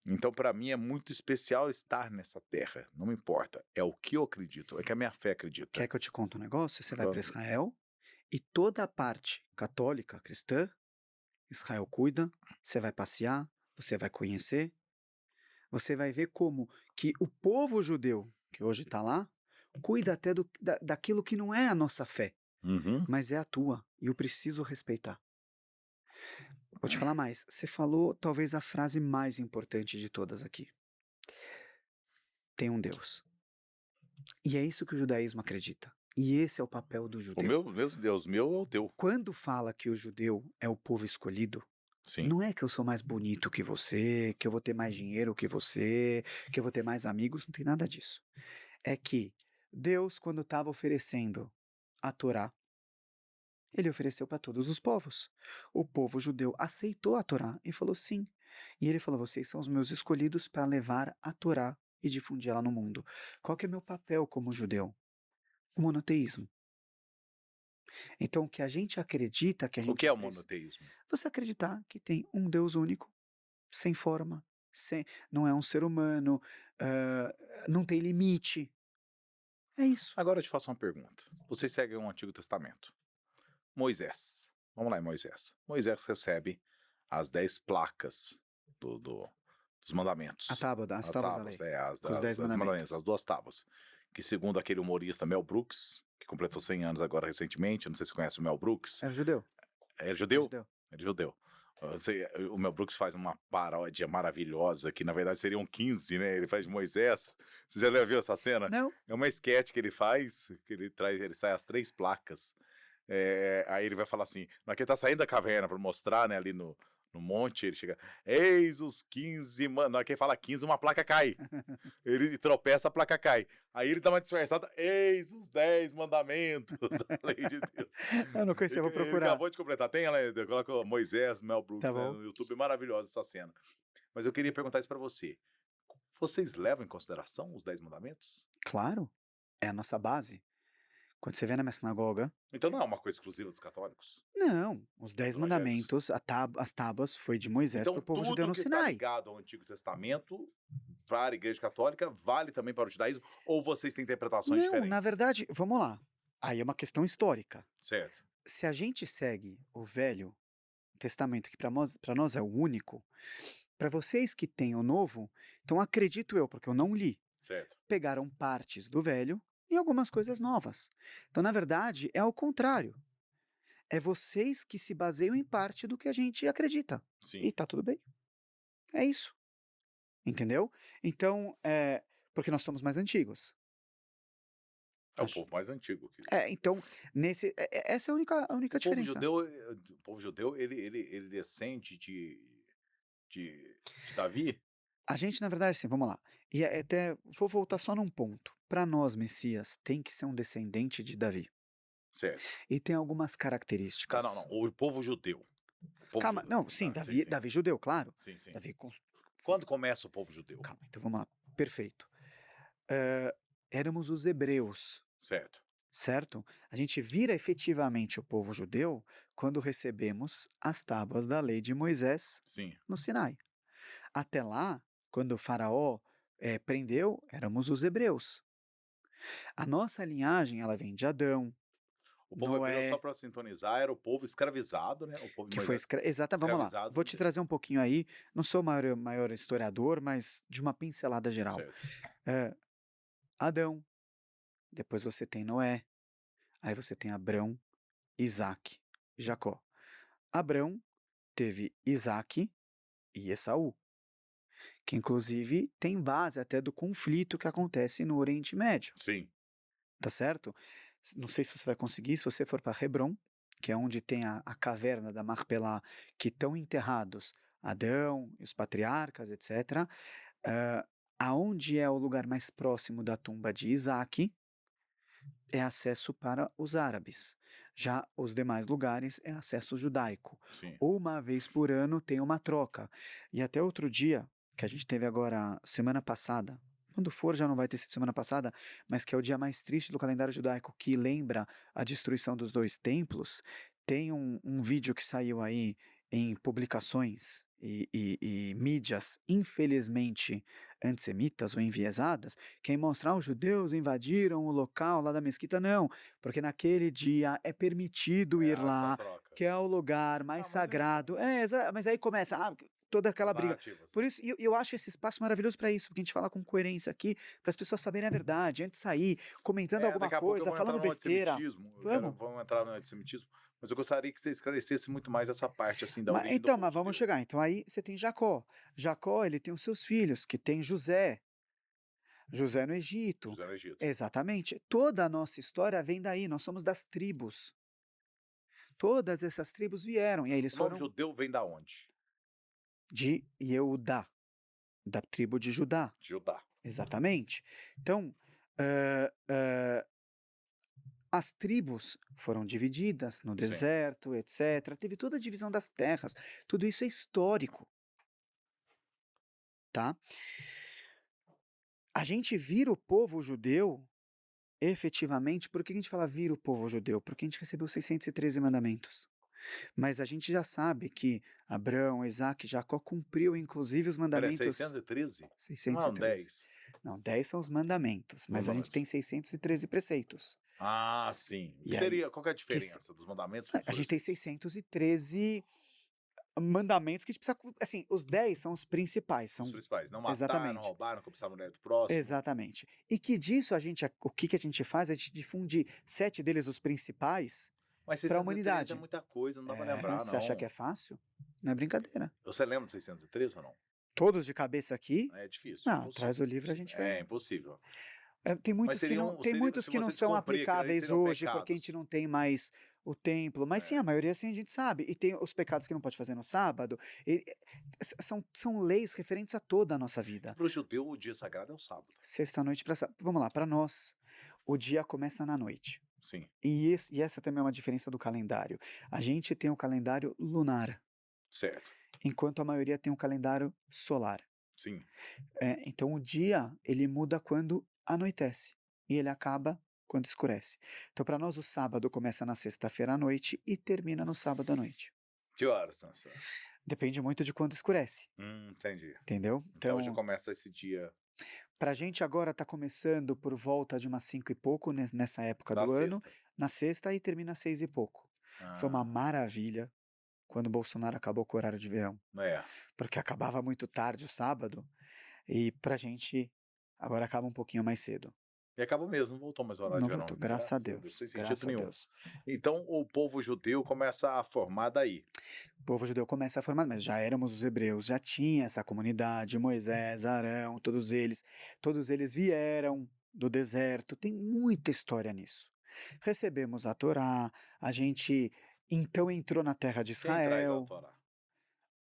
[SPEAKER 1] Então, para mim, é muito especial estar nessa terra. Não me importa. É o que eu acredito. É que a minha fé acredita.
[SPEAKER 3] Quer que eu te conte um negócio? Você vai para
[SPEAKER 1] Vamos.
[SPEAKER 3] Israel e toda a parte católica, cristã, Israel cuida, você vai passear, você vai conhecer, você vai ver como que o povo judeu, que hoje está lá, cuida até daquilo que não é a nossa fé,
[SPEAKER 1] Uhum.
[SPEAKER 3] mas é a tua, e eu preciso respeitar. Vou te falar mais, você falou talvez a frase mais importante de todas aqui. Tem um Deus. E é isso que o judaísmo acredita. E esse é o papel do
[SPEAKER 1] O
[SPEAKER 3] judeu.
[SPEAKER 1] meu Deus, meu é o teu.
[SPEAKER 3] Quando fala que o judeu é o povo escolhido,
[SPEAKER 1] Sim.
[SPEAKER 3] não é que eu sou mais bonito que você, que eu vou ter mais dinheiro que você, que eu vou ter mais amigos, não tem nada disso. É que Deus, quando estava oferecendo a Torá, ele ofereceu para todos os povos. O povo judeu aceitou a Torá e falou sim. E ele falou: vocês são os meus escolhidos para levar a Torá e difundir ela no mundo. Qual que é meu papel como judeu? O monoteísmo. Então, o que a gente acredita, que a
[SPEAKER 1] O
[SPEAKER 3] gente
[SPEAKER 1] que é o monoteísmo?
[SPEAKER 3] você acreditar que tem um Deus único, sem forma, não é um ser humano, hã, não tem limite. É isso.
[SPEAKER 1] Agora eu te faço uma pergunta. Vocês seguem o Antigo Testamento. Moisés. Vamos lá em Moisés. Moisés recebe as 10 placas dos
[SPEAKER 3] A
[SPEAKER 1] mandamentos.
[SPEAKER 3] tábua da as
[SPEAKER 1] As
[SPEAKER 3] tábuas da
[SPEAKER 1] tábuas,
[SPEAKER 3] lei,
[SPEAKER 1] as,
[SPEAKER 3] com os 10
[SPEAKER 1] as mandamentos,
[SPEAKER 3] mandamentos.
[SPEAKER 1] as 2 tábuas. Que segundo aquele humorista Mel Brooks, que completou 100 anos agora recentemente, não sei se você conhece o Mel Brooks.
[SPEAKER 3] Era judeu,
[SPEAKER 1] É
[SPEAKER 3] era
[SPEAKER 1] judeu?
[SPEAKER 3] judeu.
[SPEAKER 1] É judeu. O Mel Brooks faz uma paródia maravilhosa, que na verdade seriam 15, né? Ele faz de Moisés. Você já viu essa cena?
[SPEAKER 3] Não,
[SPEAKER 1] É uma sketch que ele faz, que ele sai as 3 placas. Aí ele vai falar assim, na hora que ele tá saindo da caverna pra mostrar, né, ali no monte, ele chega, eis os 15, na hora que ele fala 15, uma placa cai. Ele tropeça, a placa cai. Aí ele dá uma disfarçada, eis os 10 mandamentos da lei de Deus.
[SPEAKER 3] eu não conhecia, vou
[SPEAKER 1] Ele
[SPEAKER 3] procurar.
[SPEAKER 1] acabou de completar, tem ela, coloca Moisés, Mel Brooks,
[SPEAKER 3] Tá
[SPEAKER 1] né,
[SPEAKER 3] bom.
[SPEAKER 1] no YouTube, maravilhosa essa cena. Mas eu queria perguntar isso pra você. Vocês levam em consideração os 10 mandamentos?
[SPEAKER 3] Claro, é a nossa base. Quando você vê na minha sinagoga,
[SPEAKER 1] Então não é uma coisa exclusiva dos católicos,
[SPEAKER 3] não, os 10
[SPEAKER 1] dos evangélicos?
[SPEAKER 3] mandamentos, as tábuas foi de Moisés para
[SPEAKER 1] Então
[SPEAKER 3] o povo judeu
[SPEAKER 1] tudo
[SPEAKER 3] no
[SPEAKER 1] que está
[SPEAKER 3] Sinai.
[SPEAKER 1] ligado ao Antigo Testamento, para a Igreja Católica, vale também para o judaísmo? Ou vocês têm interpretações
[SPEAKER 3] Não, na
[SPEAKER 1] diferentes?
[SPEAKER 3] verdade, vamos lá, aí é uma questão histórica.
[SPEAKER 1] Certo.
[SPEAKER 3] Se a gente segue o Velho Testamento, que para nós é o único, para vocês que têm o Novo, então acredito eu, porque eu não li,
[SPEAKER 1] Certo.
[SPEAKER 3] pegaram partes do Velho e algumas coisas novas. Então, na verdade, é ao contrário. É vocês que se baseiam em parte do que a gente acredita.
[SPEAKER 1] Sim.
[SPEAKER 3] E tá tudo bem. É isso. Entendeu? Então, porque nós somos mais antigos.
[SPEAKER 1] É o
[SPEAKER 3] Acho.
[SPEAKER 1] povo mais antigo.
[SPEAKER 3] Então, essa é a única
[SPEAKER 1] O povo
[SPEAKER 3] diferença.
[SPEAKER 1] judeu, ele descende de Davi?
[SPEAKER 3] A gente, na verdade, assim, vamos lá. E até vou voltar só num ponto. Para nós, Messias tem que ser um descendente de Davi.
[SPEAKER 1] Certo.
[SPEAKER 3] E tem algumas
[SPEAKER 1] Tá,
[SPEAKER 3] características.
[SPEAKER 1] não. O povo judeu. O povo
[SPEAKER 3] Calma,
[SPEAKER 1] judeu.
[SPEAKER 3] não, sim,
[SPEAKER 1] Tá,
[SPEAKER 3] Davi,
[SPEAKER 1] sim.
[SPEAKER 3] Davi judeu, claro.
[SPEAKER 1] Sim, sim.
[SPEAKER 3] Davi,
[SPEAKER 1] Quando começa o povo judeu?
[SPEAKER 3] calma, então vamos lá. Perfeito. Éramos os hebreus,
[SPEAKER 1] Certo.
[SPEAKER 3] certo? A gente vira efetivamente o povo judeu quando recebemos as tábuas da lei de Moisés
[SPEAKER 1] Sim.
[SPEAKER 3] no Sinai. Até lá, quando o faraó prendeu, éramos os hebreus. A nossa linhagem, ela vem de Adão,
[SPEAKER 1] O povo hebreu, só
[SPEAKER 3] Noé,
[SPEAKER 1] para sintonizar, era o povo escravizado, né? O povo de
[SPEAKER 3] que foi
[SPEAKER 1] Moisés,
[SPEAKER 3] exata, vamos lá.
[SPEAKER 1] escravizado
[SPEAKER 3] Vou
[SPEAKER 1] no
[SPEAKER 3] te
[SPEAKER 1] Egito.
[SPEAKER 3] trazer um pouquinho aí. Não sou o maior historiador, mas de uma pincelada geral.
[SPEAKER 1] Certo.
[SPEAKER 3] Eh, Adão, depois você tem Noé, aí você tem Abrão, Isaac, Jacó. Abrão teve Isaac e Esaú, que inclusive tem base até do conflito que acontece no Oriente Médio,
[SPEAKER 1] Sim.
[SPEAKER 3] tá certo? Não sei se você vai conseguir, se você for para Hebron, que é onde tem a caverna da Marpelá, que estão enterrados Adão e os patriarcas, etc. Aonde é o lugar mais próximo da tumba de Isaac, é acesso para os árabes. Já os demais lugares é acesso judaico.
[SPEAKER 1] Sim.
[SPEAKER 3] Uma vez por ano tem uma troca. E até outro dia, que a gente teve agora semana passada, quando for já não vai ter sido semana passada, mas que é o dia mais triste do calendário judaico, que lembra a destruição dos 2 templos, tem um vídeo que saiu aí em publicações e mídias, infelizmente, antissemitas ou enviesadas, que mostrar os judeus invadiram o local lá da mesquita. Não, porque naquele dia é permitido ir
[SPEAKER 1] Essa
[SPEAKER 3] lá,
[SPEAKER 1] troca.
[SPEAKER 3] que é o lugar mais
[SPEAKER 1] mas
[SPEAKER 3] sagrado. Mas aí começa toda aquela
[SPEAKER 1] As
[SPEAKER 3] briga.
[SPEAKER 1] narrativas.
[SPEAKER 3] Por isso, eu acho esse espaço maravilhoso para isso, porque a gente fala com coerência aqui, para as pessoas saberem a verdade, antes de sair comentando alguma
[SPEAKER 1] Daqui a pouco eu
[SPEAKER 3] coisa,
[SPEAKER 1] vou entrar
[SPEAKER 3] falando
[SPEAKER 1] no
[SPEAKER 3] besteira.
[SPEAKER 1] antissemitismo.
[SPEAKER 3] Vamos.
[SPEAKER 1] Vamos entrar no antissemitismo. Mas eu gostaria que você esclarecesse muito mais essa parte, assim, da origem do
[SPEAKER 3] Então,
[SPEAKER 1] povo
[SPEAKER 3] mas vamos
[SPEAKER 1] judeu.
[SPEAKER 3] chegar. Então aí você tem Jacó. Jacó, ele tem os seus filhos, que tem José. José no Egito.
[SPEAKER 1] José no Egito.
[SPEAKER 3] Exatamente. Toda a nossa história vem daí, nós somos das tribos. Todas essas tribos vieram, e aí eles
[SPEAKER 1] O nome
[SPEAKER 3] foram
[SPEAKER 1] judeu vem da onde?
[SPEAKER 3] de Yeudá, da tribo de Judá.
[SPEAKER 1] Judá.
[SPEAKER 3] Exatamente. Então, as tribos foram divididas no
[SPEAKER 1] Sim.
[SPEAKER 3] deserto, etc. Teve toda a divisão das terras. Tudo isso é histórico. Tá? A gente vira o povo judeu, efetivamente, por que a gente fala vira o povo judeu? Porque a gente recebeu os 613 mandamentos. Mas a gente já sabe que Abraão, Isaac, Jacó cumpriu inclusive os
[SPEAKER 1] Pera, é
[SPEAKER 3] mandamentos
[SPEAKER 1] 613? Não é um
[SPEAKER 3] 613.
[SPEAKER 1] 10?
[SPEAKER 3] Não, 10 são os mandamentos, mas a gente
[SPEAKER 1] Mandamentos.
[SPEAKER 3] tem 613 preceitos.
[SPEAKER 1] Ah, sim.
[SPEAKER 3] E aí,
[SPEAKER 1] Qual que é a
[SPEAKER 3] que s-
[SPEAKER 1] diferença dos mandamentos para os
[SPEAKER 3] a gente tem
[SPEAKER 1] preceitos?
[SPEAKER 3] 613 mandamentos que a gente precisa, assim, os 10 são os principais,
[SPEAKER 1] Os
[SPEAKER 3] são
[SPEAKER 1] principais. Não matar, não
[SPEAKER 3] exatamente.
[SPEAKER 1] roubar, não cobiçar a mulher do próximo.
[SPEAKER 3] Exatamente. E que disso o que que a gente faz? A gente difunde 7 deles, os principais,
[SPEAKER 1] Mas
[SPEAKER 3] para a
[SPEAKER 1] 613 é
[SPEAKER 3] humanidade.
[SPEAKER 1] muita coisa, não dá para
[SPEAKER 3] É,
[SPEAKER 1] lembrar,
[SPEAKER 3] você acha que
[SPEAKER 1] não.
[SPEAKER 3] é fácil? Não é brincadeira.
[SPEAKER 1] Você lembra de 613 ou não?
[SPEAKER 3] Todos de cabeça aqui?
[SPEAKER 1] É difícil,
[SPEAKER 3] Não, traz o
[SPEAKER 1] impossível,
[SPEAKER 3] livro, a
[SPEAKER 1] impossível.
[SPEAKER 3] gente
[SPEAKER 1] É
[SPEAKER 3] vai.
[SPEAKER 1] impossível.
[SPEAKER 3] Tem
[SPEAKER 1] Mas
[SPEAKER 3] muitos que não, tem muitos
[SPEAKER 1] se
[SPEAKER 3] que não
[SPEAKER 1] você
[SPEAKER 3] são
[SPEAKER 1] descumprir aquilo ali,
[SPEAKER 3] aplicáveis
[SPEAKER 1] seriam
[SPEAKER 3] hoje, porque a
[SPEAKER 1] pecados.
[SPEAKER 3] gente não tem mais o templo, mas sim,
[SPEAKER 1] É.
[SPEAKER 3] a maioria sim a gente sabe. E tem os pecados que não pode fazer no sábado. São leis referentes a toda a nossa vida.
[SPEAKER 1] Para o judeu, o dia sagrado é o sábado.
[SPEAKER 3] Sexta-noite para sábado. Vamos lá, para nós, o dia começa na noite.
[SPEAKER 1] Sim,
[SPEAKER 3] E essa também é uma diferença do calendário. A gente tem o calendário lunar,
[SPEAKER 1] certo.
[SPEAKER 3] enquanto a maioria tem o calendário solar.
[SPEAKER 1] Sim,
[SPEAKER 3] Então o dia ele muda quando anoitece e ele acaba quando escurece. Então para nós o sábado começa na sexta-feira à noite e termina no sábado à noite.
[SPEAKER 1] que horas, Sansa?
[SPEAKER 3] Depende muito de quando escurece,
[SPEAKER 1] Entendi.
[SPEAKER 3] entendeu?
[SPEAKER 1] Então hoje
[SPEAKER 3] Então
[SPEAKER 1] começa esse dia
[SPEAKER 3] pra gente agora está começando por volta de umas 5 e pouco nessa época
[SPEAKER 1] da
[SPEAKER 3] do ano,
[SPEAKER 1] sexta.
[SPEAKER 3] na sexta e termina às 6 e pouco. Foi uma
[SPEAKER 1] Ah,
[SPEAKER 3] maravilha quando o Bolsonaro acabou com o horário de verão,
[SPEAKER 1] é.
[SPEAKER 3] porque acabava muito tarde o sábado e pra gente agora acaba um pouquinho mais cedo.
[SPEAKER 1] E acabou mesmo, não voltou mais o horário
[SPEAKER 3] Não
[SPEAKER 1] de verão.
[SPEAKER 3] voltou, graças a
[SPEAKER 1] Deus,
[SPEAKER 3] Deus,
[SPEAKER 1] sem sentido
[SPEAKER 3] graças a
[SPEAKER 1] nenhum.
[SPEAKER 3] Deus.
[SPEAKER 1] Então o povo judeu começa a formar daí.
[SPEAKER 3] O povo judeu começa a formar, mas já éramos os hebreus, já tinha essa comunidade, Moisés, Arão, todos eles vieram do deserto, tem muita história nisso. Recebemos a Torá, a gente então entrou na terra de
[SPEAKER 1] Quem traz a
[SPEAKER 3] Israel.
[SPEAKER 1] Torá?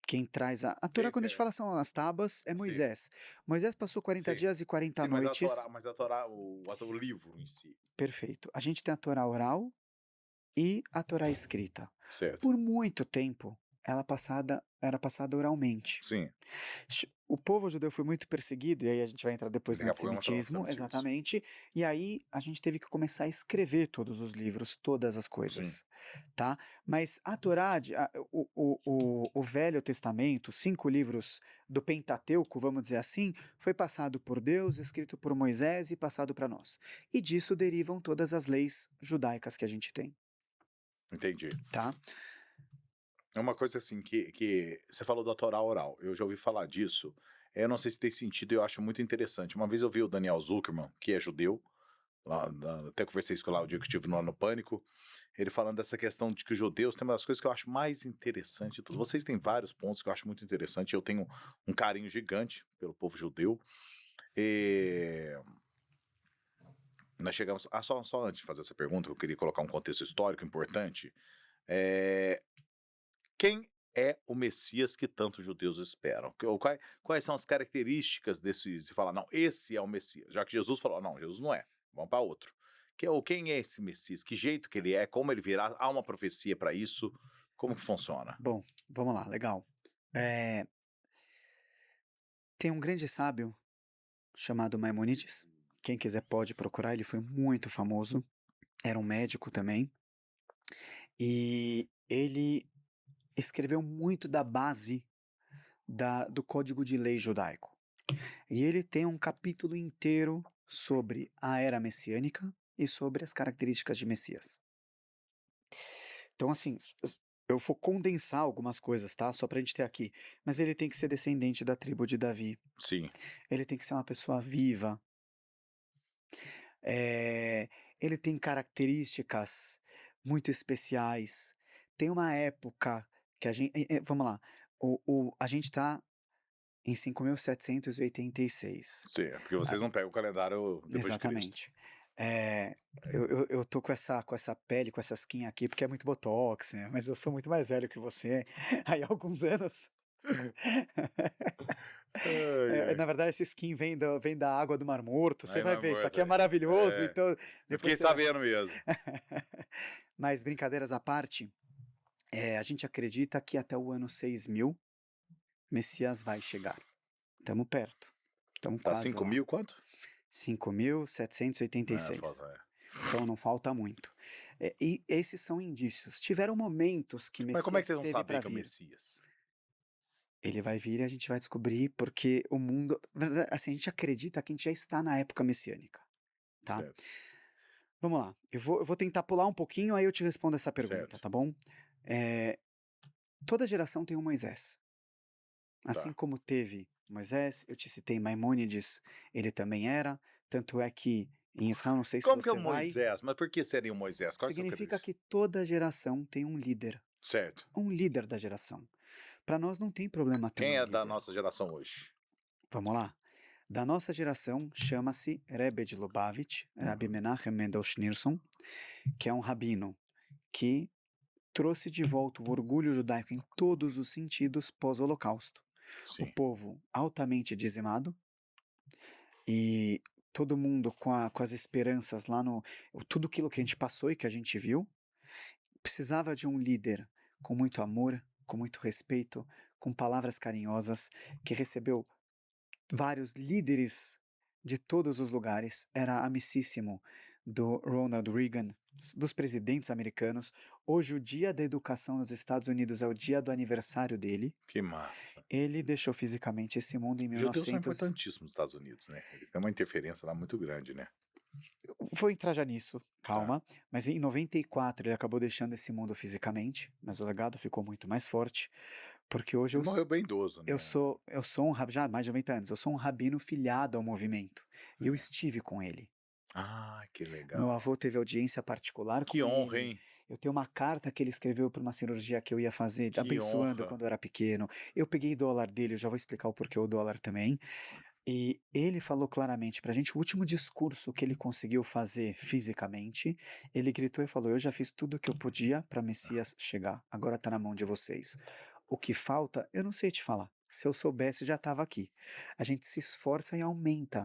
[SPEAKER 3] Quem traz a Torá,
[SPEAKER 1] Quem
[SPEAKER 3] quando a gente
[SPEAKER 1] fe-
[SPEAKER 3] fala são as tábuas, é
[SPEAKER 1] Sim,
[SPEAKER 3] Moisés. Moisés passou 40
[SPEAKER 1] sim.
[SPEAKER 3] dias e 40
[SPEAKER 1] Sim,
[SPEAKER 3] noites.
[SPEAKER 1] mas a Torá, o livro em si.
[SPEAKER 3] Perfeito. A gente tem a Torá oral e a Torá escrita.
[SPEAKER 1] Certo.
[SPEAKER 3] Por muito tempo, era passada oralmente.
[SPEAKER 1] Sim.
[SPEAKER 3] O povo judeu foi muito perseguido, e aí a gente vai entrar depois no
[SPEAKER 1] Daqui a pouco vamos falar
[SPEAKER 3] antissemitismo,
[SPEAKER 1] sobre isso.
[SPEAKER 3] exatamente, e aí a gente teve que começar a escrever todos os livros, todas as
[SPEAKER 1] Sim.
[SPEAKER 3] coisas, tá? Mas a Torá, o Velho Testamento, 5 livros do Pentateuco, vamos dizer assim, foi passado por Deus, escrito por Moisés e passado para nós. E disso derivam todas as leis judaicas que a gente tem,
[SPEAKER 1] Entendi.
[SPEAKER 3] tá?
[SPEAKER 1] É uma coisa assim que você falou da Torá oral. Eu já ouvi falar disso. Eu não sei se tem sentido, eu acho muito interessante. Uma vez eu vi o Daniel Zuckerman, que é judeu, até conversei isso com ele lá o dia que eu estive no Ano Pânico, ele falando dessa questão de que os judeus tem uma das coisas que eu acho mais interessante de tudo. Vocês têm vários pontos que eu acho muito interessante. Eu tenho um carinho gigante pelo povo judeu. E nós chegamos. Só antes de fazer essa pergunta, eu queria colocar um contexto histórico importante. É, Quem é o Messias que tantos judeus esperam? Quais são as características desse? Se falar, não, esse é o Messias. Já que Jesus falou, não, Jesus não é, vamos para outro. Quem é esse Messias? Que jeito que ele é? Como ele virá? Há uma profecia para isso? Como que funciona?
[SPEAKER 3] Bom, vamos lá, legal. Tem um grande sábio chamado Maimonides. Quem quiser pode procurar, ele foi muito famoso. Era um médico também. E ele escreveu muito da base do Código de Lei judaico. E ele tem um capítulo inteiro sobre a era messiânica e sobre as características de Messias. Então, assim, eu vou condensar algumas coisas, tá? Só pra gente ter aqui. Mas ele tem que ser descendente da tribo de Davi.
[SPEAKER 1] Sim,
[SPEAKER 3] Ele tem que ser uma pessoa viva. Ele tem características muito especiais. Tem uma época que a gente. Vamos lá. A gente está em 5.786.
[SPEAKER 1] sim, porque vocês não pegam o calendário depois de Cristo.
[SPEAKER 3] Exatamente. Eu tô com essa pele, com essa skin aqui, porque é muito botox, né? Mas eu sou muito mais velho que você. Aí há alguns anos.
[SPEAKER 1] Ai, ai.
[SPEAKER 3] Na verdade, essa skin vem da água do Mar Morto. Você
[SPEAKER 1] Aí
[SPEAKER 3] vai
[SPEAKER 1] não
[SPEAKER 3] ver, isso aqui é
[SPEAKER 1] aguenta.
[SPEAKER 3] maravilhoso.
[SPEAKER 1] É,
[SPEAKER 3] Então,
[SPEAKER 1] eu
[SPEAKER 3] depois
[SPEAKER 1] fiquei
[SPEAKER 3] você vai...
[SPEAKER 1] sabendo mesmo.
[SPEAKER 3] Mas brincadeiras à parte, a gente acredita que até o ano 6000, Messias vai chegar. Estamos perto. Estamos
[SPEAKER 1] Tá
[SPEAKER 3] quase
[SPEAKER 1] 5
[SPEAKER 3] lá.
[SPEAKER 1] mil quanto?
[SPEAKER 3] 5.786.
[SPEAKER 1] É.
[SPEAKER 3] então não falta muito. E esses são indícios. Tiveram momentos que
[SPEAKER 1] Mas como é que
[SPEAKER 3] Messias
[SPEAKER 1] vocês vão
[SPEAKER 3] teve
[SPEAKER 1] saber
[SPEAKER 3] para
[SPEAKER 1] que é o
[SPEAKER 3] vir.
[SPEAKER 1] Messias?
[SPEAKER 3] Ele vai vir e a gente vai descobrir, porque o mundo, assim, a gente acredita que a gente já está na época messiânica, tá?
[SPEAKER 1] Certo,
[SPEAKER 3] Vamos lá, eu vou tentar pular um pouquinho, aí eu te respondo essa pergunta,
[SPEAKER 1] certo,
[SPEAKER 3] tá bom? Eh, Toda geração tem um Moisés. Assim
[SPEAKER 1] tá.
[SPEAKER 3] como teve Moisés, eu te citei Maimônides, ele também era, tanto é que em Israel, não sei se
[SPEAKER 1] Como que é o
[SPEAKER 3] você vai,
[SPEAKER 1] Moisés? Mas por que seria o Moisés? Quais são as
[SPEAKER 3] significa
[SPEAKER 1] características?
[SPEAKER 3] que toda geração tem
[SPEAKER 1] Certo.
[SPEAKER 3] um líder da geração. Para nós não tem problema ter
[SPEAKER 1] Quem
[SPEAKER 3] um
[SPEAKER 1] é da
[SPEAKER 3] líder.
[SPEAKER 1] nossa geração hoje?
[SPEAKER 3] Vamos lá. Da nossa geração, chama-se Rebbe de Lubavitch, Rabbi
[SPEAKER 1] Uhum.
[SPEAKER 3] Menachem Mendel Schneerson, que é um rabino que trouxe de volta o orgulho judaico em todos os sentidos pós-Holocausto. O
[SPEAKER 1] Sim,
[SPEAKER 3] povo altamente dizimado e todo mundo com as esperanças lá no. Tudo aquilo que a gente passou e que a gente viu, precisava de um líder com muito amor, com muito respeito, com palavras carinhosas, que recebeu vários líderes de todos os lugares, era amicíssimo do Ronald Reagan, dos presidentes americanos. Hoje, o Dia da Educação nos Estados Unidos é o dia do aniversário dele.
[SPEAKER 1] que massa.
[SPEAKER 3] Ele deixou fisicamente esse mundo em
[SPEAKER 1] Os judeus são
[SPEAKER 3] 1900.
[SPEAKER 1] importantíssimos nos Estados Unidos, né? Eles têm uma interferência lá muito grande, né?
[SPEAKER 3] Vou entrar já nisso,
[SPEAKER 1] Tá.
[SPEAKER 3] calma. Mas em 94 ele acabou deixando esse mundo fisicamente, mas o legado ficou muito mais forte, porque hoje
[SPEAKER 1] Ele morreu bem idoso, né?
[SPEAKER 3] eu sou um já há mais de 90 anos, eu sou um rabino filiado ao movimento. E eu
[SPEAKER 1] É.
[SPEAKER 3] estive com ele.
[SPEAKER 1] Ah, que
[SPEAKER 3] Meu
[SPEAKER 1] legal.
[SPEAKER 3] avô teve audiência particular
[SPEAKER 1] Que
[SPEAKER 3] com
[SPEAKER 1] honra,
[SPEAKER 3] ele.
[SPEAKER 1] hein?
[SPEAKER 3] Eu tenho uma carta que ele escreveu para uma cirurgia que eu ia fazer,
[SPEAKER 1] Que
[SPEAKER 3] abençoando
[SPEAKER 1] honra.
[SPEAKER 3] quando eu era pequeno. Eu peguei dólar dele, eu já vou explicar o porquê o dólar também. E ele falou claramente pra gente, o último discurso que ele conseguiu fazer fisicamente, ele gritou e falou: "Eu já fiz tudo o que eu podia para Messias chegar. Agora tá na mão de vocês. O que falta, eu não sei te falar. Se eu soubesse, já estava aqui. A gente se esforça e aumenta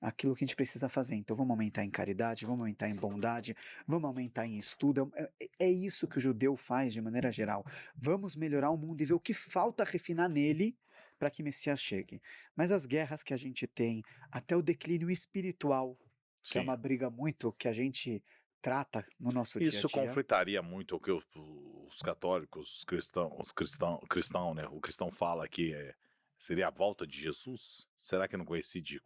[SPEAKER 3] aquilo que a gente precisa fazer. Então vamos aumentar em caridade, vamos aumentar em bondade, vamos aumentar em estudo. É isso que o judeu faz de maneira geral. Vamos melhorar o mundo e ver o que falta refinar nele para que Messias chegue. Mas as guerras que a gente tem, até o declínio espiritual, que é
[SPEAKER 1] Sim.
[SPEAKER 3] uma briga muito que a gente trata no nosso dia a
[SPEAKER 1] Isso
[SPEAKER 3] dia.
[SPEAKER 1] conflitaria muito o que os católicos, cristão, né? O cristão fala que seria a volta de Jesus. Será que não coincide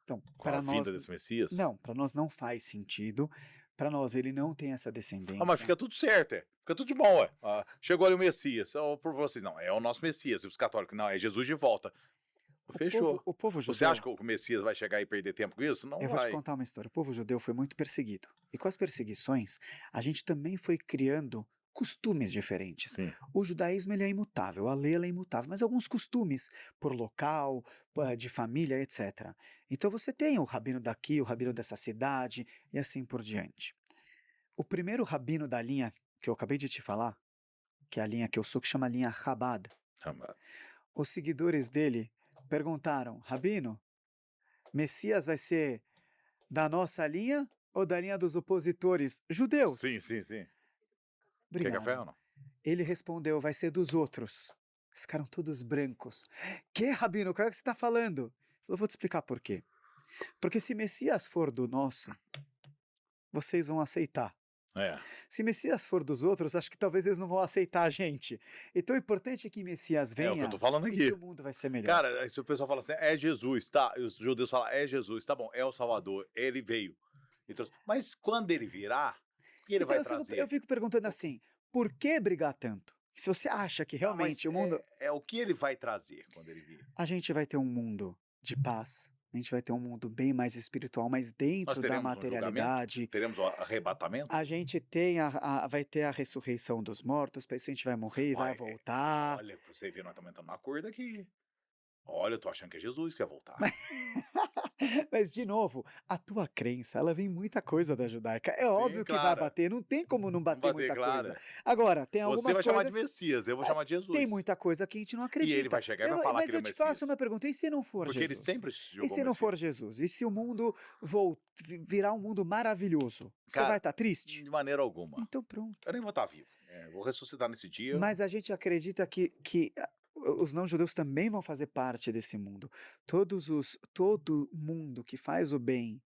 [SPEAKER 3] Então,
[SPEAKER 1] com a
[SPEAKER 3] para
[SPEAKER 1] vinda
[SPEAKER 3] nós,
[SPEAKER 1] desse Messias?
[SPEAKER 3] não, para nós não faz sentido. Para nós, ele não tem essa
[SPEAKER 1] Ah, mas
[SPEAKER 3] descendência.
[SPEAKER 1] fica tudo certo, é. Fica tudo de bom, ué. Ah, chegou ali o Messias. Ó, por vocês, não, é o nosso Messias. E os católicos, não, é Jesus de volta. Fechou.
[SPEAKER 3] O povo
[SPEAKER 1] Você acha
[SPEAKER 3] judeu.
[SPEAKER 1] que o Messias vai chegar e perder tempo com isso? Não
[SPEAKER 3] Eu vou te
[SPEAKER 1] vai.
[SPEAKER 3] contar uma história. O povo judeu foi muito perseguido. E com as perseguições, a gente também foi criando costumes diferentes.
[SPEAKER 1] Sim.
[SPEAKER 3] O judaísmo ele é imutável, a lei ela é imutável, mas alguns costumes, por local, de família, etc. Então você tem o rabino daqui, o rabino dessa cidade e assim por diante. O primeiro rabino da linha que eu acabei de te falar, que é a linha que eu sou, que chama linha Chabad,
[SPEAKER 1] Amado.
[SPEAKER 3] os seguidores dele perguntaram: Rabino, Messias vai ser da nossa linha ou da linha dos opositores
[SPEAKER 1] Sim,
[SPEAKER 3] judeus?
[SPEAKER 1] sim, sim. Quer café ou
[SPEAKER 3] Obrigado.
[SPEAKER 1] não?
[SPEAKER 3] Ele respondeu: vai ser dos outros. Eles ficaram todos brancos. Que, Rabino, o que é que você está falando? Ele falou: vou te explicar por quê. Porque se Messias for do nosso, vocês vão aceitar.
[SPEAKER 1] É.
[SPEAKER 3] Se Messias for dos outros, acho que talvez eles não vão aceitar a gente. Então o importante é que Messias
[SPEAKER 1] É o que eu tô
[SPEAKER 3] venha
[SPEAKER 1] falando
[SPEAKER 3] e que
[SPEAKER 1] aqui.
[SPEAKER 3] o mundo vai ser melhor.
[SPEAKER 1] Cara, aí se o pessoal fala assim, é Jesus, tá? E os judeus falam, é Jesus, tá bom, é o Salvador, ele veio. Então, mas quando ele virá, o que ele
[SPEAKER 3] Então
[SPEAKER 1] vai
[SPEAKER 3] eu
[SPEAKER 1] trazer?
[SPEAKER 3] fico perguntando assim: por que brigar tanto? Se você acha que
[SPEAKER 1] Não, mas
[SPEAKER 3] realmente o mundo.
[SPEAKER 1] é o que ele vai trazer quando ele vir.
[SPEAKER 3] A gente vai ter um mundo de paz, a gente vai ter um mundo bem mais espiritual, mas
[SPEAKER 1] Nós
[SPEAKER 3] dentro da
[SPEAKER 1] teremos um julgamento?
[SPEAKER 3] materialidade.
[SPEAKER 1] Teremos o arrebatamento?
[SPEAKER 3] A gente tem vai ter a ressurreição dos mortos, para isso a gente vai morrer e vai
[SPEAKER 1] Uai,
[SPEAKER 3] voltar.
[SPEAKER 1] olha, pra você ver, nós estamos entrando na corda aqui. Olha, eu tô achando que é Jesus que vai voltar.
[SPEAKER 3] Mas, de novo, a tua crença, ela vem muita coisa da judaica. É
[SPEAKER 1] Sim,
[SPEAKER 3] óbvio que vai
[SPEAKER 1] claro.
[SPEAKER 3] bater, não tem como não
[SPEAKER 1] Vamos
[SPEAKER 3] bater
[SPEAKER 1] bater,
[SPEAKER 3] muita coisa.
[SPEAKER 1] claro.
[SPEAKER 3] Agora, tem
[SPEAKER 1] Você
[SPEAKER 3] algumas
[SPEAKER 1] vai chamar de
[SPEAKER 3] coisas.
[SPEAKER 1] Messias, eu vou chamar de
[SPEAKER 3] Tem
[SPEAKER 1] Jesus.
[SPEAKER 3] muita coisa que a gente não
[SPEAKER 1] E ele
[SPEAKER 3] acredita.
[SPEAKER 1] vai chegar e vai falar que
[SPEAKER 3] Mas
[SPEAKER 1] ele é
[SPEAKER 3] eu
[SPEAKER 1] o
[SPEAKER 3] te faço
[SPEAKER 1] Messias.
[SPEAKER 3] uma pergunta: e se não for
[SPEAKER 1] Porque ele
[SPEAKER 3] Jesus?
[SPEAKER 1] sempre se
[SPEAKER 3] E
[SPEAKER 1] jogou
[SPEAKER 3] se não for
[SPEAKER 1] Messias.
[SPEAKER 3] Jesus? E se o mundo virar um mundo maravilhoso? Você vai
[SPEAKER 1] Cara,
[SPEAKER 3] estar triste?
[SPEAKER 1] de maneira alguma.
[SPEAKER 3] Então pronto.
[SPEAKER 1] Eu nem vou estar vivo. É, vou ressuscitar nesse dia.
[SPEAKER 3] Mas a gente acredita que os não-judeus também vão fazer parte desse mundo. Todo mundo que faz o bem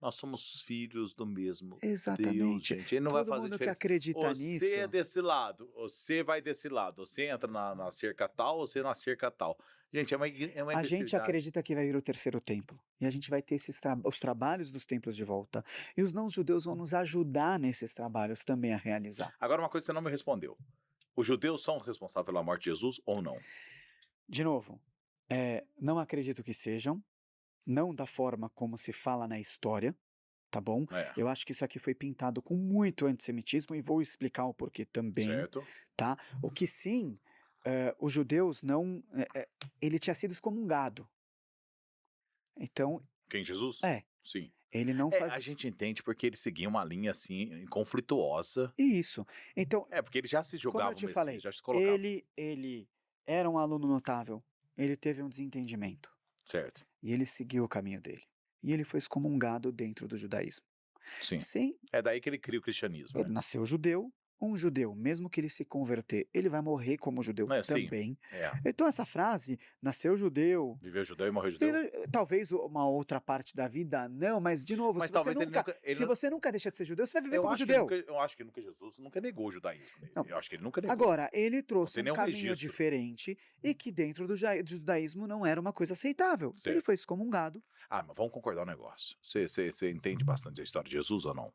[SPEAKER 1] Nós somos filhos do mesmo Deus,
[SPEAKER 3] Exatamente.
[SPEAKER 1] gente. Ele não vai
[SPEAKER 3] Todo
[SPEAKER 1] fazer
[SPEAKER 3] mundo que
[SPEAKER 1] diferença.
[SPEAKER 3] acredita
[SPEAKER 1] Você é
[SPEAKER 3] nisso.
[SPEAKER 1] desse lado, você vai desse lado. Você entra na cerca tal, você na cerca tal. Gente, é uma
[SPEAKER 3] A gente
[SPEAKER 1] imbecilidade.
[SPEAKER 3] acredita que vai vir o terceiro templo, e a gente vai ter os trabalhos dos templos de volta, e os não-judeus vão nos ajudar nesses trabalhos também a realizar.
[SPEAKER 1] Agora, uma coisa que você não me respondeu. Os judeus são responsáveis pela morte de Jesus ou não?
[SPEAKER 3] De novo, não acredito que sejam, não da forma como se fala na história, tá bom?
[SPEAKER 1] É,
[SPEAKER 3] Eu acho que isso aqui foi pintado com muito antissemitismo e vou explicar o porquê também,
[SPEAKER 1] certo?
[SPEAKER 3] tá? O que sim, os judeus não, ele tinha sido excomungado. Então,
[SPEAKER 1] Quem, Jesus?
[SPEAKER 3] é,
[SPEAKER 1] Sim.
[SPEAKER 3] ele não
[SPEAKER 1] A
[SPEAKER 3] faz
[SPEAKER 1] gente entende porque eles seguiam uma linha assim, conflituosa.
[SPEAKER 3] isso. Então,
[SPEAKER 1] Porque eles já se
[SPEAKER 3] como eu
[SPEAKER 1] julgavam
[SPEAKER 3] te
[SPEAKER 1] Messias,
[SPEAKER 3] falei,
[SPEAKER 1] já se colocavam,
[SPEAKER 3] ele era um aluno notável, ele teve um desentendimento,
[SPEAKER 1] certo?
[SPEAKER 3] e ele seguiu o caminho dele. E ele foi excomungado dentro do judaísmo.
[SPEAKER 1] Sim.
[SPEAKER 3] Sim,
[SPEAKER 1] É daí que ele cria o cristianismo,
[SPEAKER 3] ele
[SPEAKER 1] né?
[SPEAKER 3] nasceu judeu, um judeu, mesmo que ele se converter, ele vai morrer como judeu
[SPEAKER 1] É, sim.
[SPEAKER 3] também.
[SPEAKER 1] É.
[SPEAKER 3] Então essa frase, nasceu judeu,
[SPEAKER 1] Viveu judeu e morreu judeu.
[SPEAKER 3] talvez uma outra parte da vida não, mas de novo,
[SPEAKER 1] Mas talvez ele nunca. Ele
[SPEAKER 3] se
[SPEAKER 1] não-
[SPEAKER 3] você nunca deixa de ser judeu, você vai viver
[SPEAKER 1] eu,
[SPEAKER 3] como
[SPEAKER 1] acho que
[SPEAKER 3] judeu.
[SPEAKER 1] nunca, eu acho que nunca Jesus nunca negou o judaísmo.
[SPEAKER 3] Não.
[SPEAKER 1] Eu acho que ele nunca negou.
[SPEAKER 3] Agora, ele
[SPEAKER 1] Não
[SPEAKER 3] trouxe
[SPEAKER 1] tem
[SPEAKER 3] um
[SPEAKER 1] nenhum
[SPEAKER 3] caminho
[SPEAKER 1] registro.
[SPEAKER 3] diferente e que dentro do judaísmo não era uma coisa aceitável. Ele
[SPEAKER 1] Certo.
[SPEAKER 3] foi excomungado,
[SPEAKER 1] Mas vamos concordar um negócio. Você entende bastante a história de Jesus ou não?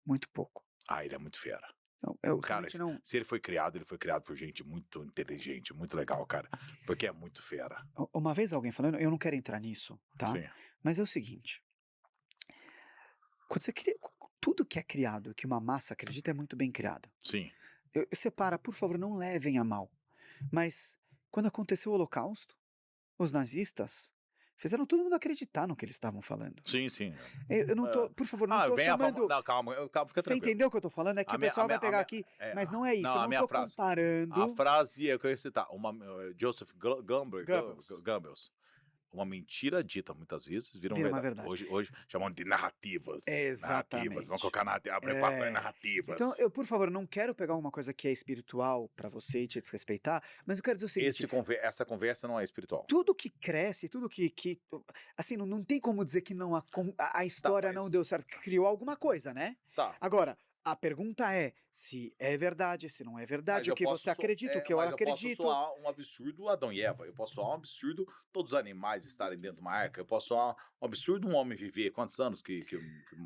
[SPEAKER 3] muito pouco.
[SPEAKER 1] Ele é muito fera.
[SPEAKER 3] Então, eu
[SPEAKER 1] Cara,
[SPEAKER 3] realmente não.
[SPEAKER 1] se ele foi criado por gente muito inteligente, muito legal, cara. Porque é muito fera.
[SPEAKER 3] Uma vez alguém falando, eu não quero entrar nisso, tá?
[SPEAKER 1] Sim.
[SPEAKER 3] Mas é o seguinte: quando você cria, tudo que é criado, que uma massa acredita, é muito bem criado.
[SPEAKER 1] Sim.
[SPEAKER 3] Separa, por favor, não levem a mal. Mas quando aconteceu o Holocausto, os nazistas fizeram todo mundo acreditar no que eles estavam falando.
[SPEAKER 1] Sim, sim.
[SPEAKER 3] Eu não tô, por favor, não tô chamando.
[SPEAKER 1] Não, calma, fica
[SPEAKER 3] Você
[SPEAKER 1] tranquilo.
[SPEAKER 3] entendeu o que eu tô falando? É que o pessoal vai pegar aqui, mas não é isso.
[SPEAKER 1] Não,
[SPEAKER 3] Eu
[SPEAKER 1] a
[SPEAKER 3] não
[SPEAKER 1] minha
[SPEAKER 3] tô
[SPEAKER 1] frase.
[SPEAKER 3] comparando.
[SPEAKER 1] A frase é que eu ia citar. Joseph
[SPEAKER 3] Goebbels.
[SPEAKER 1] Goebbels. Uma mentira dita muitas vezes vira
[SPEAKER 3] Vira uma
[SPEAKER 1] verdade.
[SPEAKER 3] verdade.
[SPEAKER 1] Hoje chamam de narrativas.
[SPEAKER 3] Exatamente.
[SPEAKER 1] Narrativas. Vamos colocar a preocupação em narrativas.
[SPEAKER 3] Então, eu, por favor, não quero pegar uma coisa que é espiritual pra você e te desrespeitar, mas eu quero dizer o seguinte:
[SPEAKER 1] essa conversa não é espiritual.
[SPEAKER 3] tudo que cresce, tudo que assim, não tem como dizer que não a história
[SPEAKER 1] mas-
[SPEAKER 3] não deu certo, que criou alguma coisa, né?
[SPEAKER 1] Tá.
[SPEAKER 3] Agora, a pergunta é se é verdade, se não é verdade,
[SPEAKER 1] Mas
[SPEAKER 3] o que você acredita, o que eu
[SPEAKER 1] mas
[SPEAKER 3] acredito.
[SPEAKER 1] Eu posso soar um absurdo Adão e Eva. Eu posso soar um absurdo todos os animais estarem dentro de uma arca. Eu posso soar um absurdo um homem viver. Quantos anos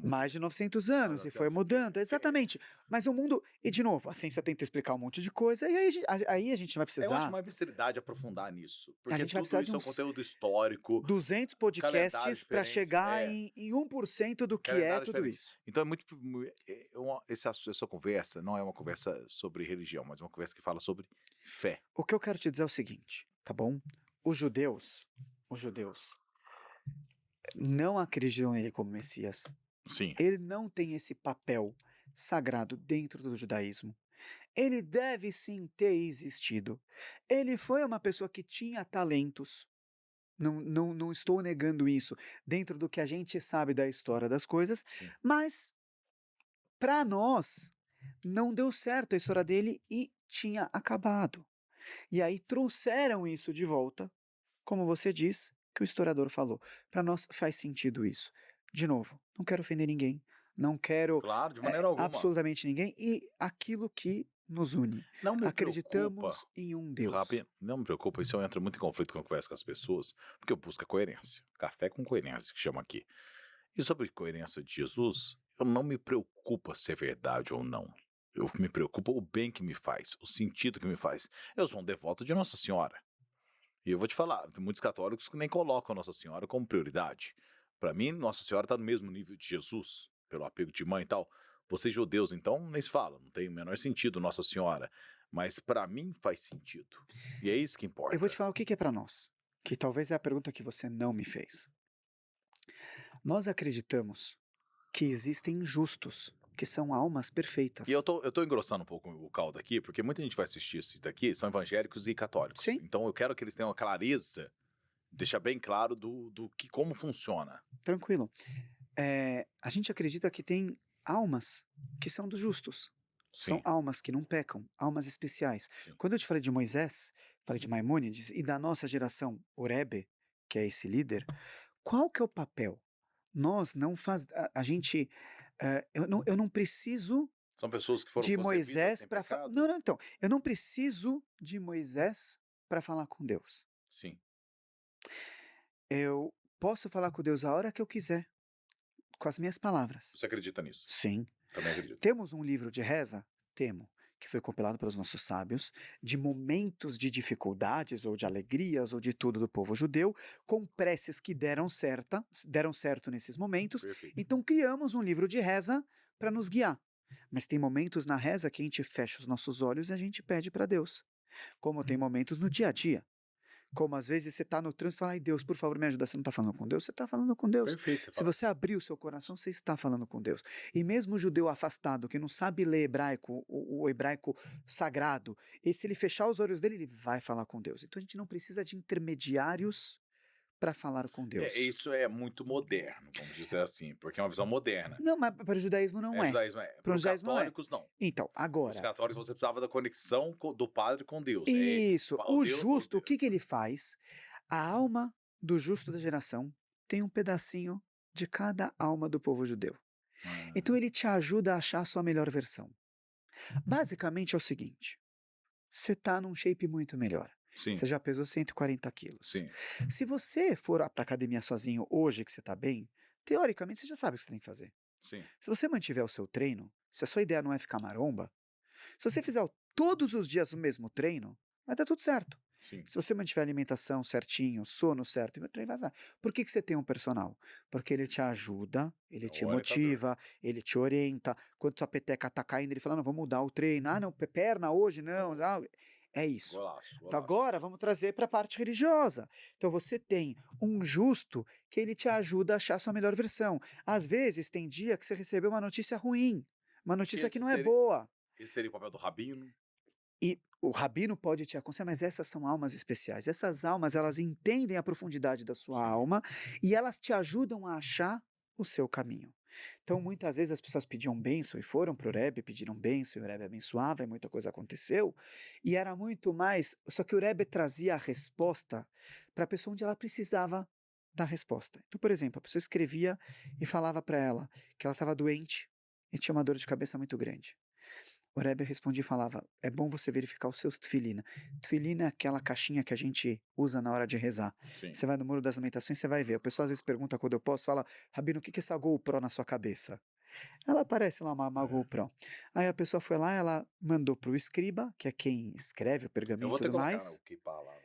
[SPEAKER 3] Mais de 900 anos, e foi
[SPEAKER 1] 900,
[SPEAKER 3] mudando, exatamente. Mas o mundo, e de novo, a ciência tenta explicar um monte de coisa, e aí a gente vai
[SPEAKER 1] Eu acho
[SPEAKER 3] precisar
[SPEAKER 1] uma imbecilidade aprofundar nisso. Porque
[SPEAKER 3] gente vai
[SPEAKER 1] tudo
[SPEAKER 3] precisar de
[SPEAKER 1] isso é um
[SPEAKER 3] uns
[SPEAKER 1] conteúdo histórico.
[SPEAKER 3] 200
[SPEAKER 1] calendários
[SPEAKER 3] podcasts para
[SPEAKER 1] diferentes,
[SPEAKER 3] chegar em 1% do que é
[SPEAKER 1] calendários
[SPEAKER 3] tudo
[SPEAKER 1] diferentes.
[SPEAKER 3] isso.
[SPEAKER 1] Então essa conversa não é uma conversa sobre religião, mas uma conversa que fala sobre fé.
[SPEAKER 3] O que eu quero te dizer é o seguinte, tá bom? Os judeus não acreditam nele como Messias.
[SPEAKER 1] Sim.
[SPEAKER 3] Ele não tem esse papel sagrado dentro do judaísmo. Ele deve sim ter existido. Ele foi uma pessoa que tinha talentos. Não estou negando isso dentro do que a gente sabe da história das coisas,
[SPEAKER 1] Sim.
[SPEAKER 3] mas para nós não deu certo a história dele e tinha acabado. E aí trouxeram isso de volta, como você diz, que o historiador falou. Para nós faz sentido isso. De novo, não quero ofender ninguém, não quero
[SPEAKER 1] Claro, de maneira alguma.
[SPEAKER 3] absolutamente ninguém, e aquilo que nos une.
[SPEAKER 1] Não me
[SPEAKER 3] Acreditamos em um Deus.
[SPEAKER 1] não me preocupa, isso eu entro muito em conflito quando eu converso com as pessoas, porque eu busco a coerência. Café com coerência, que chama aqui. E sobre coerência de Jesus, eu não me preocupo se é verdade ou não. Eu me preocupo o bem que me faz, o sentido que me faz. Eu sou um devoto de Nossa Senhora. E eu vou te falar, tem muitos católicos que nem colocam Nossa Senhora como prioridade. Para mim, Nossa Senhora está no mesmo nível de Jesus, pelo apego de mãe e tal. Vocês judeus, então, nem se fala, não tem o menor sentido Nossa Senhora. Mas para mim faz sentido. E é isso que importa.
[SPEAKER 3] Eu vou te falar o que é para nós, que talvez é a pergunta que você não me fez. Nós acreditamos que existem justos, que são almas perfeitas.
[SPEAKER 1] E eu tô engrossando um pouco o caldo aqui, porque muita gente vai assistir isso daqui, são evangélicos e católicos.
[SPEAKER 3] Sim.
[SPEAKER 1] Então eu quero que eles tenham a clareza, deixar bem claro como funciona.
[SPEAKER 3] Tranquilo. A gente acredita que tem almas que são dos justos. São
[SPEAKER 1] Sim.
[SPEAKER 3] almas que não pecam, almas especiais.
[SPEAKER 1] Sim.
[SPEAKER 3] Quando eu te falei de Moisés, falei de Maimônides, e da nossa geração, o Rebbe, que é esse líder, qual que é o papel Nós não faz a gente, eu não preciso
[SPEAKER 1] São pessoas que foram
[SPEAKER 3] de
[SPEAKER 1] concebidas
[SPEAKER 3] Moisés
[SPEAKER 1] sem
[SPEAKER 3] para
[SPEAKER 1] pecado?
[SPEAKER 3] não, não, então, eu não preciso de Moisés para falar com Deus.
[SPEAKER 1] Sim.
[SPEAKER 3] Eu posso falar com Deus a hora que eu quiser, com as minhas palavras.
[SPEAKER 1] Você acredita nisso?
[SPEAKER 3] Sim.
[SPEAKER 1] Também acredito.
[SPEAKER 3] Temos um livro de reza? Temos, que foi compilado pelos nossos sábios, de momentos de dificuldades ou de alegrias ou de tudo do povo judeu, com preces que deram certo nesses momentos.
[SPEAKER 1] Perfeito.
[SPEAKER 3] Então criamos um livro de reza para nos guiar. Mas tem momentos na reza que a gente fecha os nossos olhos e a gente pede para Deus. Como tem momentos no dia a dia. Como às vezes você está no trânsito e fala, ai Deus, por favor, me ajuda. Você não está falando com Deus? Você está falando com Deus.
[SPEAKER 1] Perfeito, você
[SPEAKER 3] Se
[SPEAKER 1] fala.
[SPEAKER 3] você abrir o seu coração, você está falando com Deus. E mesmo o judeu afastado, que não sabe ler hebraico, o hebraico sagrado, e se ele fechar os olhos dele, ele vai falar com Deus. Então a gente não precisa de intermediários para falar com Deus.
[SPEAKER 1] Isso é muito moderno, vamos dizer assim, porque é uma visão moderna.
[SPEAKER 3] Não, mas para o judaísmo não é.
[SPEAKER 1] Judaísmo é.
[SPEAKER 3] Para
[SPEAKER 1] Para
[SPEAKER 3] o
[SPEAKER 1] os
[SPEAKER 3] judaísmo não é.
[SPEAKER 1] católicos, não.
[SPEAKER 3] Então,
[SPEAKER 1] Os
[SPEAKER 3] agora,
[SPEAKER 1] católicos você precisava da conexão do padre com Deus.
[SPEAKER 3] isso, o
[SPEAKER 1] Deus,
[SPEAKER 3] justo, o que que ele faz? A alma do justo da geração tem um pedacinho de cada alma do povo judeu. Então ele te ajuda a achar a sua melhor versão. Basicamente é o seguinte: você está num shape muito melhor.
[SPEAKER 1] Sim,
[SPEAKER 3] Você já pesou 140 quilos.
[SPEAKER 1] sim,
[SPEAKER 3] Se você for para academia sozinho hoje que você está bem, teoricamente você já sabe o que você tem que fazer.
[SPEAKER 1] sim.
[SPEAKER 3] Se você mantiver o seu treino, se a sua ideia não é ficar maromba, se você fizer todos os dias o mesmo treino, vai dar tudo certo.
[SPEAKER 1] Sim.
[SPEAKER 3] Se você mantiver a alimentação certinho, sono certo, e o treino vai. Por que você tem um personal? Porque ele te ajuda, ele
[SPEAKER 1] É o
[SPEAKER 3] te
[SPEAKER 1] orientador.
[SPEAKER 3] motiva, ele te orienta. Quando sua peteca tá caindo, ele fala: não, vamos mudar o treino. Ah, não, perna hoje não. É isso.
[SPEAKER 1] Golaço,
[SPEAKER 3] Então
[SPEAKER 1] golaço.
[SPEAKER 3] agora vamos trazer para a parte religiosa. Então você tem um justo que ele te ajuda a achar a sua melhor versão. Às vezes tem dia que você recebeu uma notícia ruim, uma notícia que
[SPEAKER 1] esse
[SPEAKER 3] não é
[SPEAKER 1] seria-
[SPEAKER 3] boa.
[SPEAKER 1] Esse seria o papel do rabino?
[SPEAKER 3] E o rabino pode te aconselhar, mas essas são almas especiais. Essas almas, elas entendem a profundidade da sua
[SPEAKER 1] Sim.
[SPEAKER 3] alma e elas te ajudam a achar o seu caminho. Então, muitas vezes as pessoas pediam bênção e foram para o Rebbe, pediram bênção e o Rebbe abençoava e muita coisa aconteceu. E era muito mais, só que o Rebbe trazia a resposta para a pessoa onde ela precisava da resposta. Então, por exemplo, a pessoa escrevia e falava para ela que ela estava doente e tinha uma dor de cabeça muito grande. O Rebbe respondia e falava: é bom você verificar os seus tefilina. Tefilina é aquela caixinha que a gente usa na hora de rezar.
[SPEAKER 1] Sim.
[SPEAKER 3] Você vai no Muro das Lamentações, você vai ver. O pessoal às vezes pergunta quando eu posso, fala: Rabino, o que é essa GoPro na sua cabeça? Ela aparece lá, uma
[SPEAKER 1] É.
[SPEAKER 3] GoPro. Aí a pessoa foi lá, ela mandou para o escriba, que é quem escreve o
[SPEAKER 1] Eu
[SPEAKER 3] pergaminho
[SPEAKER 1] vou
[SPEAKER 3] e
[SPEAKER 1] ter que
[SPEAKER 3] tudo
[SPEAKER 1] colocar
[SPEAKER 3] mais.
[SPEAKER 1] o kippah lá.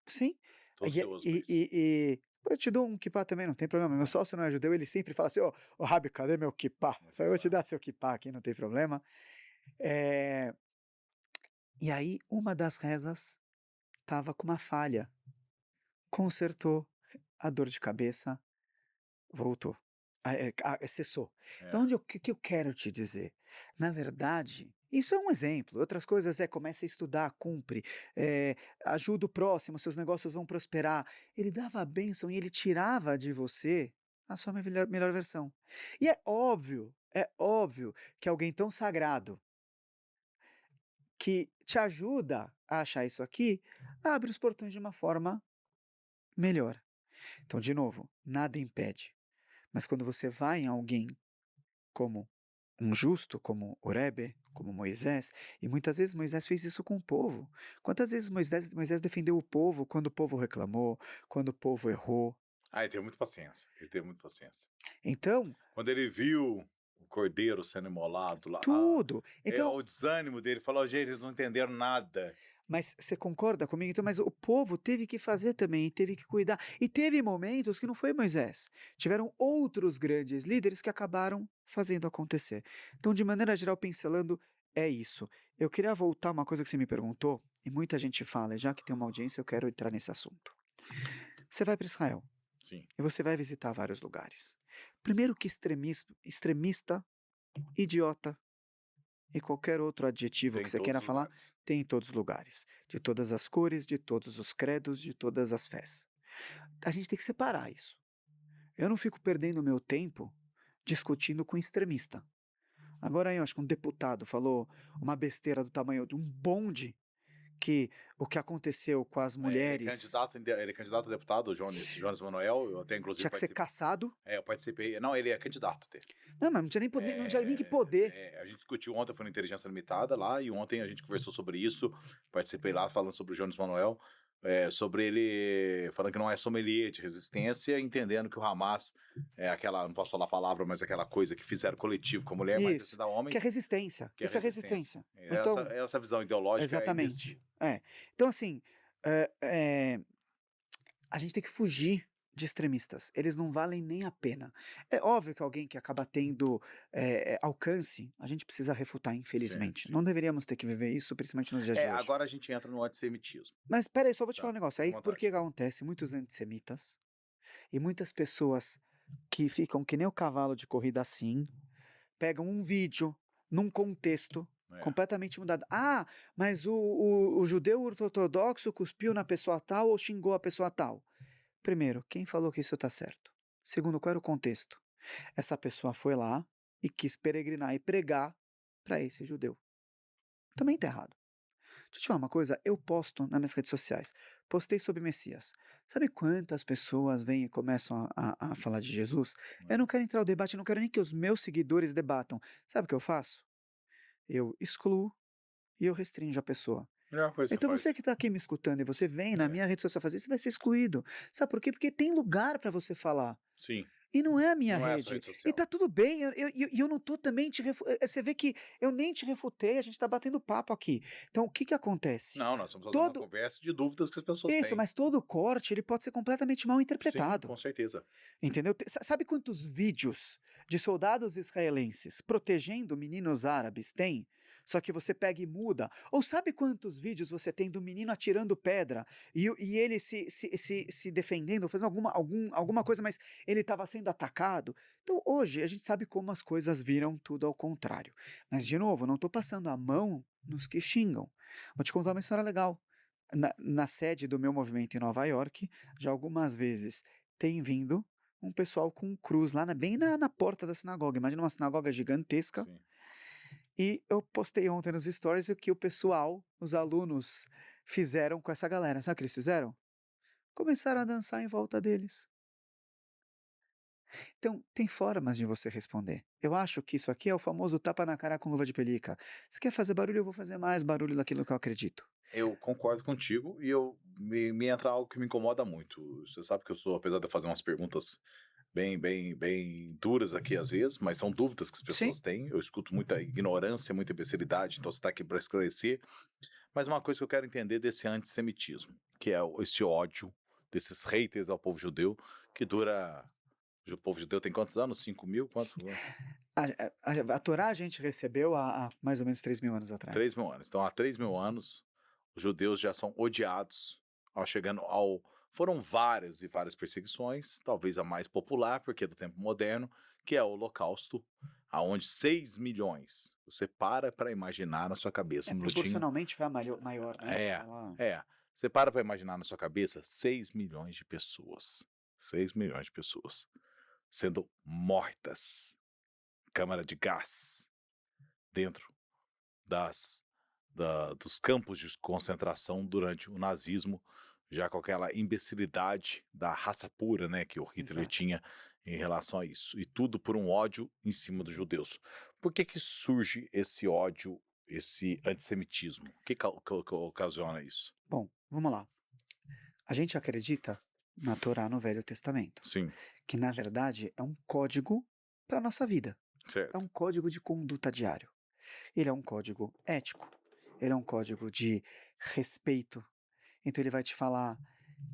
[SPEAKER 3] Sim.
[SPEAKER 1] Tô
[SPEAKER 3] E,
[SPEAKER 1] ansioso por isso.
[SPEAKER 3] eu te dou um kippah também, não tem problema. Meu sócio não é judeu, ele sempre fala assim: ô Rabi, cadê meu kippah? Eu falei, eu vou te dar seu kippah aqui, não tem problema. E aí, uma das rezas estava com uma falha. Consertou, a dor de cabeça voltou. Cessou. Então,
[SPEAKER 1] É.
[SPEAKER 3] o que eu quero te dizer? Na verdade, isso é um exemplo. Outras coisas comece a estudar, cumpre, ajuda o próximo, seus negócios vão prosperar. Ele dava a bênção e ele tirava de você a sua melhor versão. E é óbvio que alguém tão sagrado que te ajuda a achar isso aqui, abre os portões de uma forma melhor. Então, de novo, nada impede. Mas quando você vai em alguém como um justo, como o Rebbe, como Moisés, e muitas vezes Moisés fez isso com o povo. Quantas vezes Moisés defendeu o povo quando o povo reclamou, quando o povo errou?
[SPEAKER 1] Ele teve muita paciência. Ele teve muita paciência.
[SPEAKER 3] Então,
[SPEAKER 1] Quando ele viu o cordeiro sendo imolado lá,
[SPEAKER 3] tudo. Então,
[SPEAKER 1] o desânimo dele, falou, gente, eles não entenderam nada.
[SPEAKER 3] mas você concorda comigo? Então, mas o povo teve que fazer também, teve que cuidar. E teve momentos que não foi Moisés. Tiveram outros grandes líderes que acabaram fazendo acontecer. Então, de maneira geral, pincelando, é isso. Eu queria voltar a uma coisa que você me perguntou, e muita gente fala, e já que tem uma audiência, eu quero entrar nesse assunto. Você vai para Israel
[SPEAKER 1] Sim.
[SPEAKER 3] e você vai visitar vários lugares. Primeiro que extremista, idiota, e qualquer outro adjetivo
[SPEAKER 1] Tem
[SPEAKER 3] que
[SPEAKER 1] em
[SPEAKER 3] você
[SPEAKER 1] todos
[SPEAKER 3] queira
[SPEAKER 1] os
[SPEAKER 3] falar,
[SPEAKER 1] lugares.
[SPEAKER 3] tem em todos os lugares, de todas as cores, de todos os credos, de todas as fés. A gente tem que separar isso. Eu não fico perdendo meu tempo discutindo com extremista. Agora eu acho que um deputado falou uma besteira do tamanho de um bonde o que aconteceu com as
[SPEAKER 1] Ele é
[SPEAKER 3] mulheres
[SPEAKER 1] ele é candidato a deputado, o Jones Manuel, eu até inclusive
[SPEAKER 3] tinha que ser
[SPEAKER 1] participei.
[SPEAKER 3] caçado.
[SPEAKER 1] Eu participei. Não, ele é candidato até.
[SPEAKER 3] Não, mas não tinha nem poder, não tinha nem que poder.
[SPEAKER 1] A gente discutiu ontem, foi no Inteligência Limitada lá, e ontem a gente conversou sobre isso. Participei lá falando sobre o Jones Manuel, sobre ele falando que não é sommelier de resistência, entendendo que o Hamas é aquela, não posso falar a palavra, mas aquela coisa que fizeram coletivo com a mulher, mas esse
[SPEAKER 3] Isso,
[SPEAKER 1] da
[SPEAKER 3] que é
[SPEAKER 1] homens,
[SPEAKER 3] resistência.
[SPEAKER 1] que é
[SPEAKER 3] Isso é
[SPEAKER 1] resistência.
[SPEAKER 3] resistência.
[SPEAKER 1] Essa,
[SPEAKER 3] Então,
[SPEAKER 1] essa visão ideológica é
[SPEAKER 3] exatamente.
[SPEAKER 1] imbecil.
[SPEAKER 3] Então, assim, a gente tem que fugir de extremistas. Eles não valem nem a pena. É óbvio que alguém que acaba tendo alcance, a gente precisa refutar,
[SPEAKER 1] Sim,
[SPEAKER 3] infelizmente.
[SPEAKER 1] sim.
[SPEAKER 3] Não deveríamos ter que viver isso, principalmente nos dias de hoje.
[SPEAKER 1] Agora a gente entra no antissemitismo.
[SPEAKER 3] Mas espera aí, só vou te
[SPEAKER 1] Tá,
[SPEAKER 3] falar um negócio.
[SPEAKER 1] fica à
[SPEAKER 3] Aí, por
[SPEAKER 1] vontade.
[SPEAKER 3] que que acontece? Muitos antissemitas e muitas pessoas que ficam que nem o cavalo de corrida assim, pegam um vídeo num contexto
[SPEAKER 1] É.
[SPEAKER 3] completamente mudado. Ah, mas o judeu ortodoxo cuspiu na pessoa tal ou xingou a pessoa tal. Primeiro, quem falou que isso está certo? Segundo, qual era o contexto? Essa pessoa foi lá e quis peregrinar e pregar para esse judeu. Também está errado. Deixa eu te falar uma coisa, eu posto nas minhas redes sociais, postei sobre Messias. Sabe quantas pessoas vêm e começam a falar de Jesus? Eu não quero entrar no debate, não quero nem que os meus seguidores debatam. Sabe o que eu faço? Eu excluo e eu restringo a pessoa.
[SPEAKER 1] Melhor coisa que
[SPEAKER 3] Então
[SPEAKER 1] você
[SPEAKER 3] você
[SPEAKER 1] faz.
[SPEAKER 3] que está aqui me escutando e você vem na
[SPEAKER 1] É.
[SPEAKER 3] minha rede social fazer, você vai ser excluído. Sabe por quê? Porque tem lugar para você falar.
[SPEAKER 1] Sim.
[SPEAKER 3] E não é a minha
[SPEAKER 1] Não é a sua
[SPEAKER 3] rede.
[SPEAKER 1] rede
[SPEAKER 3] E
[SPEAKER 1] social.
[SPEAKER 3] tá tudo bem, eu não tô também te Você vê que eu nem te refutei, a gente tá batendo papo aqui. Então o que que acontece?
[SPEAKER 1] Não, nós estamos fazendo uma
[SPEAKER 3] Todo
[SPEAKER 1] conversa de dúvidas que as pessoas
[SPEAKER 3] Isso,
[SPEAKER 1] têm.
[SPEAKER 3] mas todo corte ele pode ser completamente mal
[SPEAKER 1] Sim,
[SPEAKER 3] interpretado.
[SPEAKER 1] com certeza.
[SPEAKER 3] Entendeu? Sabe quantos vídeos de soldados israelenses protegendo meninos árabes tem? Só que você pega e muda. Ou sabe quantos vídeos você tem do menino atirando pedra e ele se defendendo, fazendo alguma coisa, mas ele estava sendo atacado? Então hoje a gente sabe como as coisas viram tudo ao contrário. Mas, de novo, não estou passando a mão nos que xingam. Vou te contar uma história legal. Na sede do meu movimento em Nova York, já algumas vezes tem vindo um pessoal com cruz lá bem na porta da sinagoga. Imagina uma sinagoga gigantesca.
[SPEAKER 1] Sim.
[SPEAKER 3] E eu postei ontem nos stories o que o pessoal, os alunos, fizeram com essa galera. Sabe o que eles fizeram? Começaram a dançar em volta deles. Então, tem formas de você responder. Eu acho que isso aqui é o famoso tapa na cara com luva de pelica. Se quer fazer barulho, eu vou fazer mais barulho daquilo que eu acredito.
[SPEAKER 1] Eu concordo contigo e me entra algo que me incomoda muito. Você sabe que eu sou, apesar de eu fazer umas perguntas bem duras aqui às vezes, mas são dúvidas que as pessoas
[SPEAKER 3] Sim.
[SPEAKER 1] têm. Eu escuto muita ignorância, muita imbecilidade, então você está aqui para esclarecer. Mas uma coisa que eu quero entender desse antissemitismo, que é esse ódio desses haters ao povo judeu, que dura. O povo judeu tem quantos anos? 5.000? Quantos?
[SPEAKER 3] A Torá a gente recebeu há mais ou menos 3.000 anos atrás.
[SPEAKER 1] 3.000 anos. Então, há 3.000 anos, os judeus já são odiados, foram várias e várias perseguições, talvez a mais popular, porque é do tempo moderno, que é o Holocausto, aonde 6 milhões, você para imaginar na sua cabeça, um minutinho.
[SPEAKER 3] Proporcionalmente foi a maior, né?
[SPEAKER 1] Você para imaginar na sua cabeça 6 milhões de pessoas, 6 milhões de pessoas sendo mortas, câmara de gás, dentro dos campos de concentração durante o nazismo, já com aquela imbecilidade da raça pura, né, que o Hitler
[SPEAKER 3] Exato.
[SPEAKER 1] tinha em relação a isso. E tudo por um ódio em cima dos judeus. Por que surge esse ódio, esse antissemitismo? O que ocasiona isso?
[SPEAKER 3] Bom, vamos lá. A gente acredita na Torá no Velho Testamento,
[SPEAKER 1] Sim,
[SPEAKER 3] que na verdade é um código para a nossa vida. É
[SPEAKER 1] certo.
[SPEAKER 3] um código de conduta diário. Ele é um código ético, ele é um código de respeito. Então ele vai te falar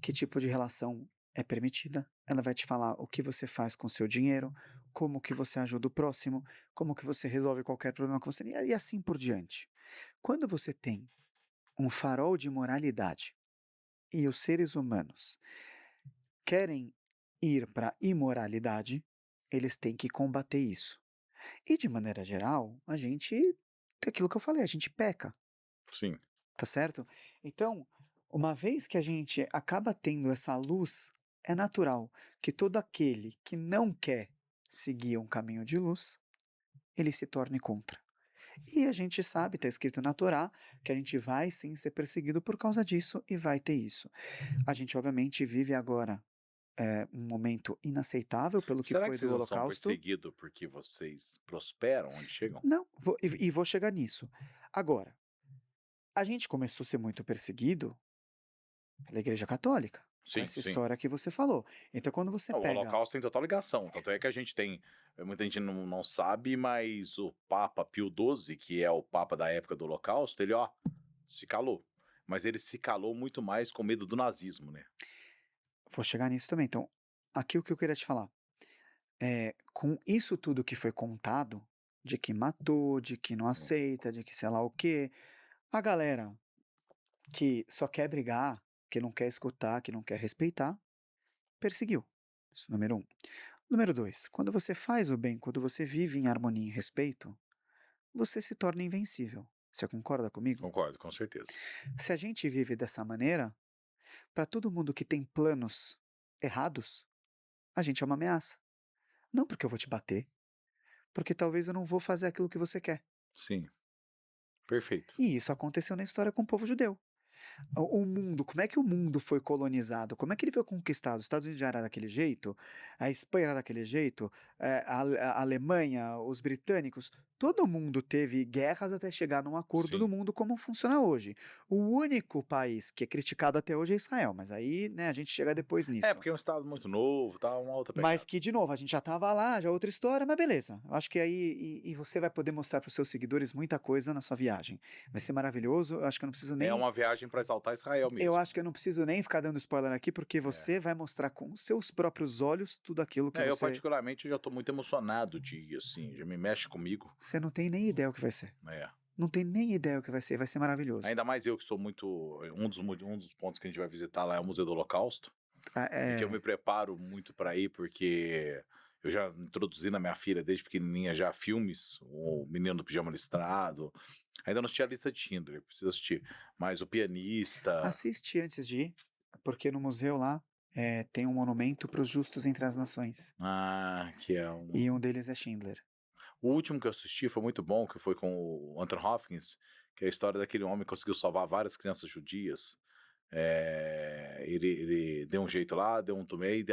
[SPEAKER 3] que tipo de relação é permitida, ela vai te falar o que você faz com o seu dinheiro, como que você ajuda o próximo, como que você resolve qualquer problema com você, e assim por diante. Quando você tem um farol de moralidade e os seres humanos querem ir para a imoralidade, eles têm que combater isso. E de maneira geral, aquilo que eu falei, a gente peca,
[SPEAKER 1] Sim,
[SPEAKER 3] tá certo? Então, uma vez que a gente acaba tendo essa luz, é natural que todo aquele que não quer seguir um caminho de luz, ele se torne contra. E a gente sabe, está escrito na Torá, que a gente vai sim ser perseguido por causa disso e vai ter isso. A gente obviamente vive agora um momento inaceitável pelo que
[SPEAKER 1] Será que
[SPEAKER 3] foi
[SPEAKER 1] vocês
[SPEAKER 3] do
[SPEAKER 1] não são
[SPEAKER 3] Holocausto.
[SPEAKER 1] perseguidos porque vocês prosperam onde chegam?
[SPEAKER 3] Não, e vou chegar nisso. Agora, a gente começou a ser muito perseguido pela Igreja Católica, com
[SPEAKER 1] Sim,
[SPEAKER 3] essa
[SPEAKER 1] sim.
[SPEAKER 3] história que você falou. Então, quando você
[SPEAKER 1] Ah, o
[SPEAKER 3] pega.
[SPEAKER 1] Holocausto tem total ligação, tanto é que a gente tem muita gente não sabe, mas o Papa Pio XII, que é o Papa da época do Holocausto, ele, ó, se calou. Mas ele se calou muito mais com medo do nazismo, né.
[SPEAKER 3] Vou chegar nisso também. Então, aqui o que eu queria te falar. Com isso tudo que foi contado, de que matou, de que não
[SPEAKER 1] Hum,
[SPEAKER 3] aceita, de que sei lá o quê, a galera que só quer brigar, que não quer escutar, que não quer respeitar, perseguiu. Isso, número um. Número dois, quando você faz o bem, quando você vive em harmonia e respeito, você se torna invencível. Você concorda comigo?
[SPEAKER 1] concordo, com certeza.
[SPEAKER 3] Se a gente vive dessa maneira, para todo mundo que tem planos errados, a gente é uma ameaça. Não porque eu vou te bater, porque talvez eu não vou fazer aquilo que você quer.
[SPEAKER 1] Sim, perfeito.
[SPEAKER 3] E isso aconteceu na história com o povo judeu. O mundo, como é que o mundo foi colonizado? Como é que ele foi conquistado? Os Estados Unidos já era daquele jeito, a Espanha era daquele jeito, a Alemanha, os britânicos, todo mundo teve guerras até chegar num acordo do
[SPEAKER 1] Sim.
[SPEAKER 3] mundo como funciona hoje. O único país que é criticado até hoje é Israel, mas aí, né, a gente chega depois
[SPEAKER 1] É,
[SPEAKER 3] nisso.
[SPEAKER 1] porque é um estado muito novo, tá uma outra
[SPEAKER 3] Mas
[SPEAKER 1] pegada.
[SPEAKER 3] que, de novo, a gente já estava lá, já é outra história, mas beleza. Eu acho que aí e você vai poder mostrar para os seus seguidores muita coisa na sua viagem. Vai ser maravilhoso. Eu acho que eu não preciso
[SPEAKER 1] É
[SPEAKER 3] nem
[SPEAKER 1] uma viagem para exaltar Israel
[SPEAKER 3] eu
[SPEAKER 1] mesmo.
[SPEAKER 3] acho que eu não preciso nem ficar dando spoiler aqui, porque
[SPEAKER 1] É.
[SPEAKER 3] você vai mostrar com os seus próprios olhos tudo aquilo que
[SPEAKER 1] É, eu
[SPEAKER 3] você
[SPEAKER 1] particularmente já tô muito emocionado de ir, assim, já me mexe comigo.
[SPEAKER 3] você não tem nem ideia o que vai ser.
[SPEAKER 1] É.
[SPEAKER 3] Não tem nem ideia o que vai ser maravilhoso.
[SPEAKER 1] Ainda mais eu que sou muito um dos pontos que a gente vai visitar lá é o Museu do Holocausto,
[SPEAKER 3] Ah,
[SPEAKER 1] e que eu me preparo muito para ir, porque eu já introduzi na minha filha desde pequenininha já filmes, o Menino do Pijama Listrado, ainda não assisti a Lista de Schindler, preciso assistir, mas O Pianista.
[SPEAKER 3] assiste antes de ir, porque no museu lá, tem um monumento para os justos entre as nações,
[SPEAKER 1] Que é um.
[SPEAKER 3] e um deles é Schindler.
[SPEAKER 1] O último que eu assisti foi muito bom, que foi com o Anthony Hopkins, que é a história daquele homem que conseguiu salvar várias crianças judias. Ele deu um jeito lá, deu um tomei,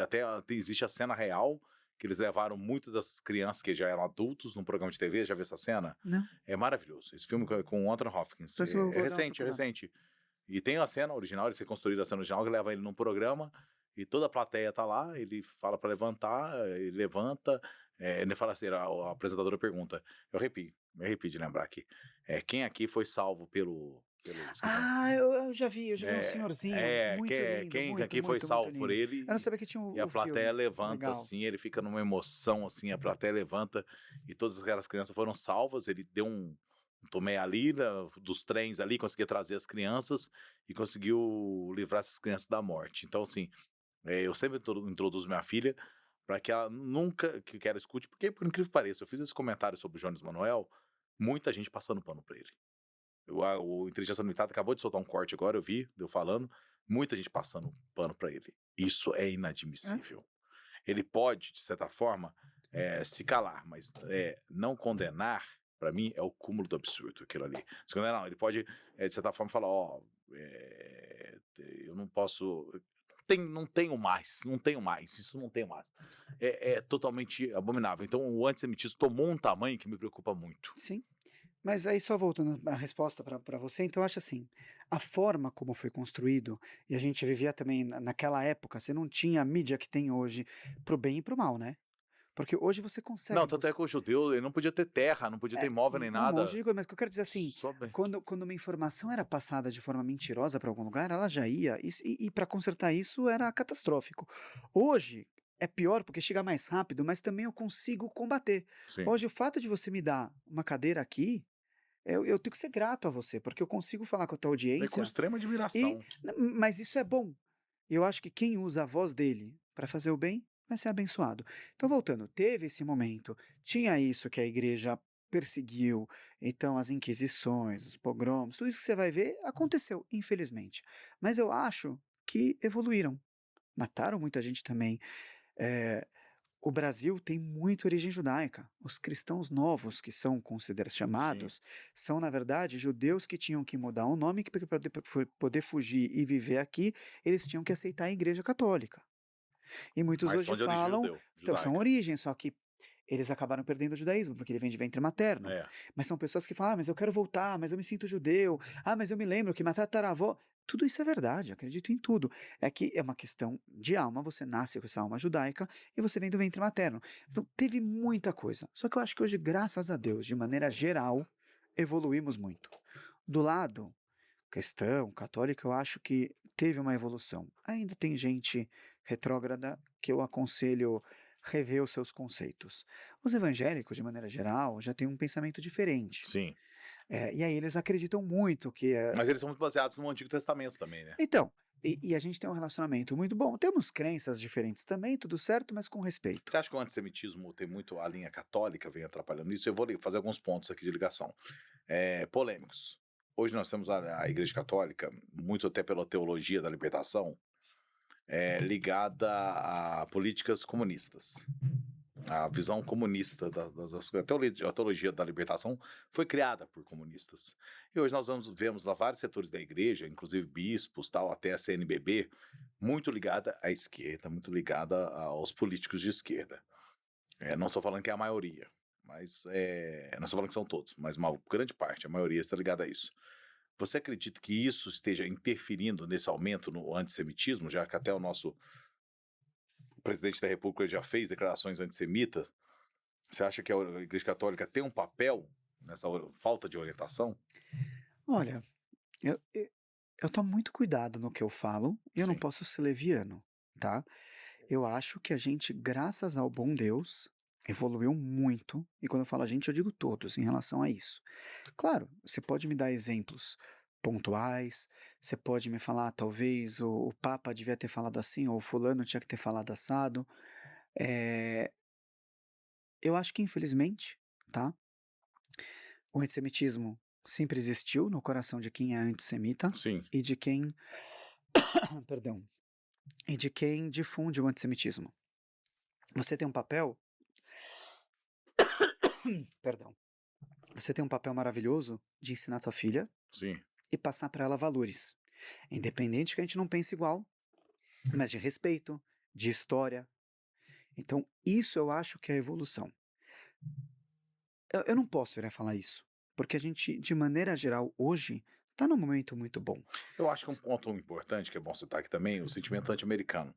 [SPEAKER 1] existe a cena real que eles levaram muitas dessas crianças que já eram adultos num programa de TV, já viu essa cena?
[SPEAKER 3] Não,
[SPEAKER 1] É maravilhoso. Esse filme com o Anthony Hopkins.
[SPEAKER 3] depois eu
[SPEAKER 1] É
[SPEAKER 3] vou dar uma
[SPEAKER 1] recente, é
[SPEAKER 3] procurada.
[SPEAKER 1] recente. E tem a cena original, eles reconstruíram a cena original, que leva ele num programa e toda a plateia tá lá, ele fala para levantar, ele levanta, ele fala assim, a apresentadora pergunta, me arrepio de lembrar aqui, quem aqui foi salvo esqueci o nome.
[SPEAKER 3] Ah, eu já vi um senhorzinho muito lindo,
[SPEAKER 1] Quem
[SPEAKER 3] muito,
[SPEAKER 1] aqui foi
[SPEAKER 3] muito, muito
[SPEAKER 1] salvo por
[SPEAKER 3] lindo.
[SPEAKER 1] ele
[SPEAKER 3] Eu não sabia que tinha
[SPEAKER 1] e a
[SPEAKER 3] o
[SPEAKER 1] plateia
[SPEAKER 3] filme.
[SPEAKER 1] levanta
[SPEAKER 3] Legal.
[SPEAKER 1] assim, ele fica numa emoção assim, a plateia levanta e todas aquelas crianças foram salvas, ele deu um tomé ali, dos trens ali, conseguia trazer as crianças e conseguiu livrar essas crianças da morte. Então, assim, eu sempre introduzo minha filha para que ela nunca, que ela escute, porque por incrível que pareça, eu fiz esse comentário sobre o Jones Manuel, muita gente passando pano para ele. O Inteligência Limitada acabou de soltar um corte agora, eu vi, deu falando, muita gente passando pano para ele. Isso é
[SPEAKER 3] É?
[SPEAKER 1] inadmissível. Ele pode, de certa forma, se calar, mas não condenar, para mim, é o cúmulo do absurdo, aquilo ali. Se condenar, não, ele pode, de certa forma, falar, eu não posso... Não tenho mais, isso não tenho mais. É totalmente abominável. Então, o antissemitismo tomou um tamanho que me preocupa muito.
[SPEAKER 3] Sim. Mas aí só voltando à resposta para você, então eu acho assim, a forma como foi construído, e a gente vivia também naquela época, você não tinha a mídia que tem hoje, pro bem e pro mal, né? Porque hoje você consegue
[SPEAKER 1] Não, tanto é que o judeu ele não podia ter terra, não podia ter imóvel nem
[SPEAKER 3] um monte
[SPEAKER 1] nada.
[SPEAKER 3] de coisa, mas o que eu quero dizer assim,
[SPEAKER 1] Só bem.
[SPEAKER 3] quando uma informação era passada de forma mentirosa para algum lugar, ela já ia, e para consertar isso era catastrófico. Hoje é pior porque chega mais rápido, mas também eu consigo combater.
[SPEAKER 1] Sim.
[SPEAKER 3] Hoje o fato de você me dar uma cadeira aqui, eu tenho que ser grato a você, porque eu consigo falar com a tua
[SPEAKER 1] É com
[SPEAKER 3] audiência,
[SPEAKER 1] extrema admiração.
[SPEAKER 3] mas isso é bom. Eu acho que quem usa a voz dele para fazer o bem vai ser abençoado. Então, voltando, teve esse momento, tinha isso que a igreja perseguiu, então as inquisições, os pogroms, tudo isso que você vai ver aconteceu, infelizmente. Mas eu acho que evoluíram. Mataram muita gente também. eh, o Brasil tem muita origem judaica. Os cristãos novos, que são considerados
[SPEAKER 1] Sim.
[SPEAKER 3] chamados, são, na verdade, judeus que tinham que mudar o nome, que para poder fugir e viver aqui, eles tinham que aceitar a Igreja Católica. E muitos
[SPEAKER 1] Mas
[SPEAKER 3] hoje
[SPEAKER 1] são de origem
[SPEAKER 3] falam, então, são
[SPEAKER 1] judaica.
[SPEAKER 3] origens, só que eles acabaram perdendo o judaísmo, porque ele vem de ventre materno.
[SPEAKER 1] É.
[SPEAKER 3] Mas são pessoas que falam: "Ah, mas eu quero voltar, mas eu me sinto judeu. Ah, mas eu me lembro que minha tataravó". Tudo isso é verdade, eu acredito em tudo. É que é uma questão de alma, você nasce com essa alma judaica e você vem do ventre materno. Então teve muita coisa. Só que eu acho que hoje, graças a Deus, de maneira geral, evoluímos muito. Do lado cristão, católico, eu acho que teve uma evolução. Ainda tem gente retrógrada que eu aconselho rever os seus conceitos. Os evangélicos, de maneira geral, já têm um pensamento diferente.
[SPEAKER 1] Sim.
[SPEAKER 3] E aí eles acreditam muito que.
[SPEAKER 1] Mas eles são muito baseados no Antigo Testamento também, né?
[SPEAKER 3] Então, e a gente tem um relacionamento muito bom. Temos crenças diferentes também, tudo certo, mas com respeito.
[SPEAKER 1] Você acha que o antissemitismo tem muito a linha católica vem atrapalhando isso? Eu vou fazer alguns pontos aqui de ligação. Polêmicos. Hoje nós temos a Igreja Católica, muito até pela teologia da libertação, ligada a políticas comunistas. A visão comunista a teologia da libertação foi criada por comunistas. E hoje nós vemos lá vários setores da igreja, inclusive bispos, tal, até a CNBB, muito ligada à esquerda, muito ligada aos políticos de esquerda. Não estou falando que é a maioria, mas não estou falando que são todos, mas uma grande parte, a maioria está ligada a isso. Você acredita que isso esteja interferindo nesse aumento no antissemitismo, já que até o nosso presidente da República já fez declarações antissemitas? Você acha que a Igreja Católica tem um papel nessa falta de orientação?
[SPEAKER 3] Olha, eu tomo muito cuidado no que eu falo e eu não
[SPEAKER 1] Sim,
[SPEAKER 3] posso ser leviano, tá? Eu acho que a gente, graças ao bom Deus, evoluiu muito, e quando eu falo a gente, eu digo todos em relação a isso. Claro, você pode me dar exemplos pontuais, você pode me falar, talvez o Papa devia ter falado assim, ou o fulano tinha que ter falado assado. Eh, eu acho que infelizmente, tá, o antissemitismo sempre existiu no coração de quem é antissemita
[SPEAKER 1] sim.
[SPEAKER 3] e de quem, perdão, e de quem difunde o antissemitismo. Você tem um papel, perdão, você tem um papel maravilhoso de ensinar tua filha
[SPEAKER 1] Sim.
[SPEAKER 3] e passar para ela valores. Independente que a gente não pense igual, mas de respeito, de história. Então, isso eu acho que é a evolução. Eu não posso virar falar isso, porque a gente, de maneira geral, hoje, está num momento muito bom.
[SPEAKER 1] Eu acho que um ponto importante que é bom citar aqui também, o sentimento anti-americano.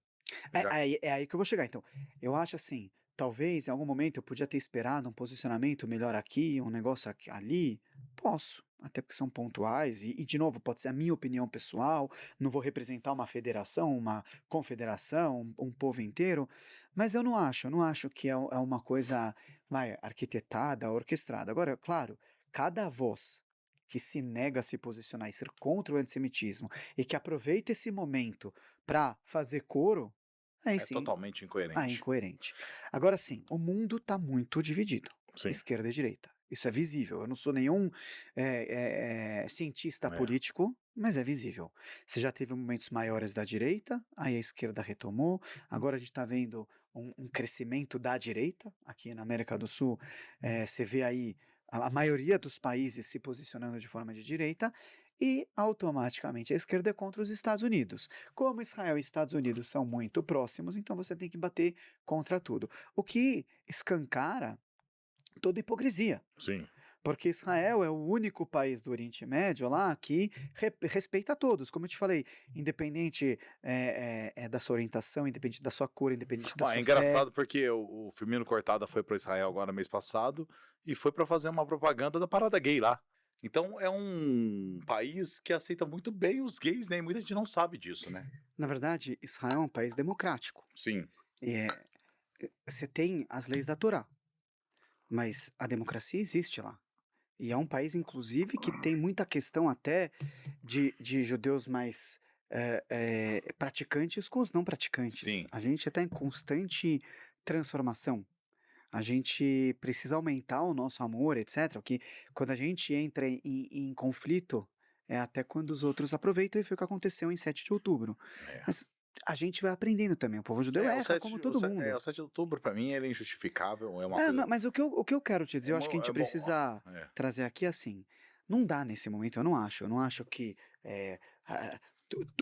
[SPEAKER 1] Já
[SPEAKER 3] É aí que eu vou chegar. Então, eu acho assim, talvez em algum momento eu podia ter esperado um posicionamento melhor aqui, um negócio aqui, ali. Posso, até porque são pontuais, de novo, pode ser a minha opinião pessoal, não vou representar uma federação, uma confederação, um povo inteiro, mas eu não acho que é uma coisa, vai, arquitetada, orquestrada. Agora, claro, cada voz que se nega a se posicionar e ser contra o antissemitismo e que aproveita esse momento para fazer coro, aí
[SPEAKER 1] é
[SPEAKER 3] sim,
[SPEAKER 1] totalmente
[SPEAKER 3] é
[SPEAKER 1] incoerente.
[SPEAKER 3] incoerente. Agora sim, o mundo está muito dividido,
[SPEAKER 1] Sim.
[SPEAKER 3] esquerda e direita. Isso é visível. Eu não sou nenhum cientista
[SPEAKER 1] É.
[SPEAKER 3] político, mas é visível. Você já teve momentos maiores da direita, aí a esquerda retomou. Agora a gente está vendo um crescimento da direita. Aqui na América do Sul, você vê aí a maioria dos países se posicionando de forma de direita. E automaticamente a esquerda é contra os Estados Unidos. Como Israel e Estados Unidos são muito próximos, então você tem que bater contra tudo. O que escancara toda hipocrisia.
[SPEAKER 1] Sim.
[SPEAKER 3] Porque Israel é o único país do Oriente Médio lá que respeita todos, como eu te falei, independente da sua orientação, independente da sua cor, independente da
[SPEAKER 1] É
[SPEAKER 3] sua fé.
[SPEAKER 1] engraçado porque o Firmino Cortada foi para Israel agora mês passado e foi para fazer uma propaganda da parada gay lá. Então é um país que aceita muito bem os gays, né? E muita gente não sabe disso, né?
[SPEAKER 3] Na verdade, Israel é um país democrático.
[SPEAKER 1] Sim,
[SPEAKER 3] É, você tem as leis da Torá, mas a democracia existe lá. E é um país, inclusive, que tem muita questão até de judeus mais praticantes com os não praticantes.
[SPEAKER 1] sim.
[SPEAKER 3] A gente está em constante transformação. A gente precisa aumentar o nosso amor, etc. Porque quando a gente entra em conflito, é até quando os outros aproveitam e foi o que aconteceu em 7 de outubro.
[SPEAKER 1] É.
[SPEAKER 3] Mas A gente vai aprendendo também, o povo judeu
[SPEAKER 1] É, o
[SPEAKER 3] erra
[SPEAKER 1] 7
[SPEAKER 3] como
[SPEAKER 1] o
[SPEAKER 3] todo
[SPEAKER 1] se é,
[SPEAKER 3] mundo.
[SPEAKER 1] o 7 de outubro pra mim ele é injustificável, é uma
[SPEAKER 3] É,
[SPEAKER 1] coisa
[SPEAKER 3] mas o que eu quero te dizer,
[SPEAKER 1] é
[SPEAKER 3] eu acho que a gente
[SPEAKER 1] bom
[SPEAKER 3] precisa
[SPEAKER 1] é.
[SPEAKER 3] trazer aqui, assim, não dá nesse momento, eu não acho que,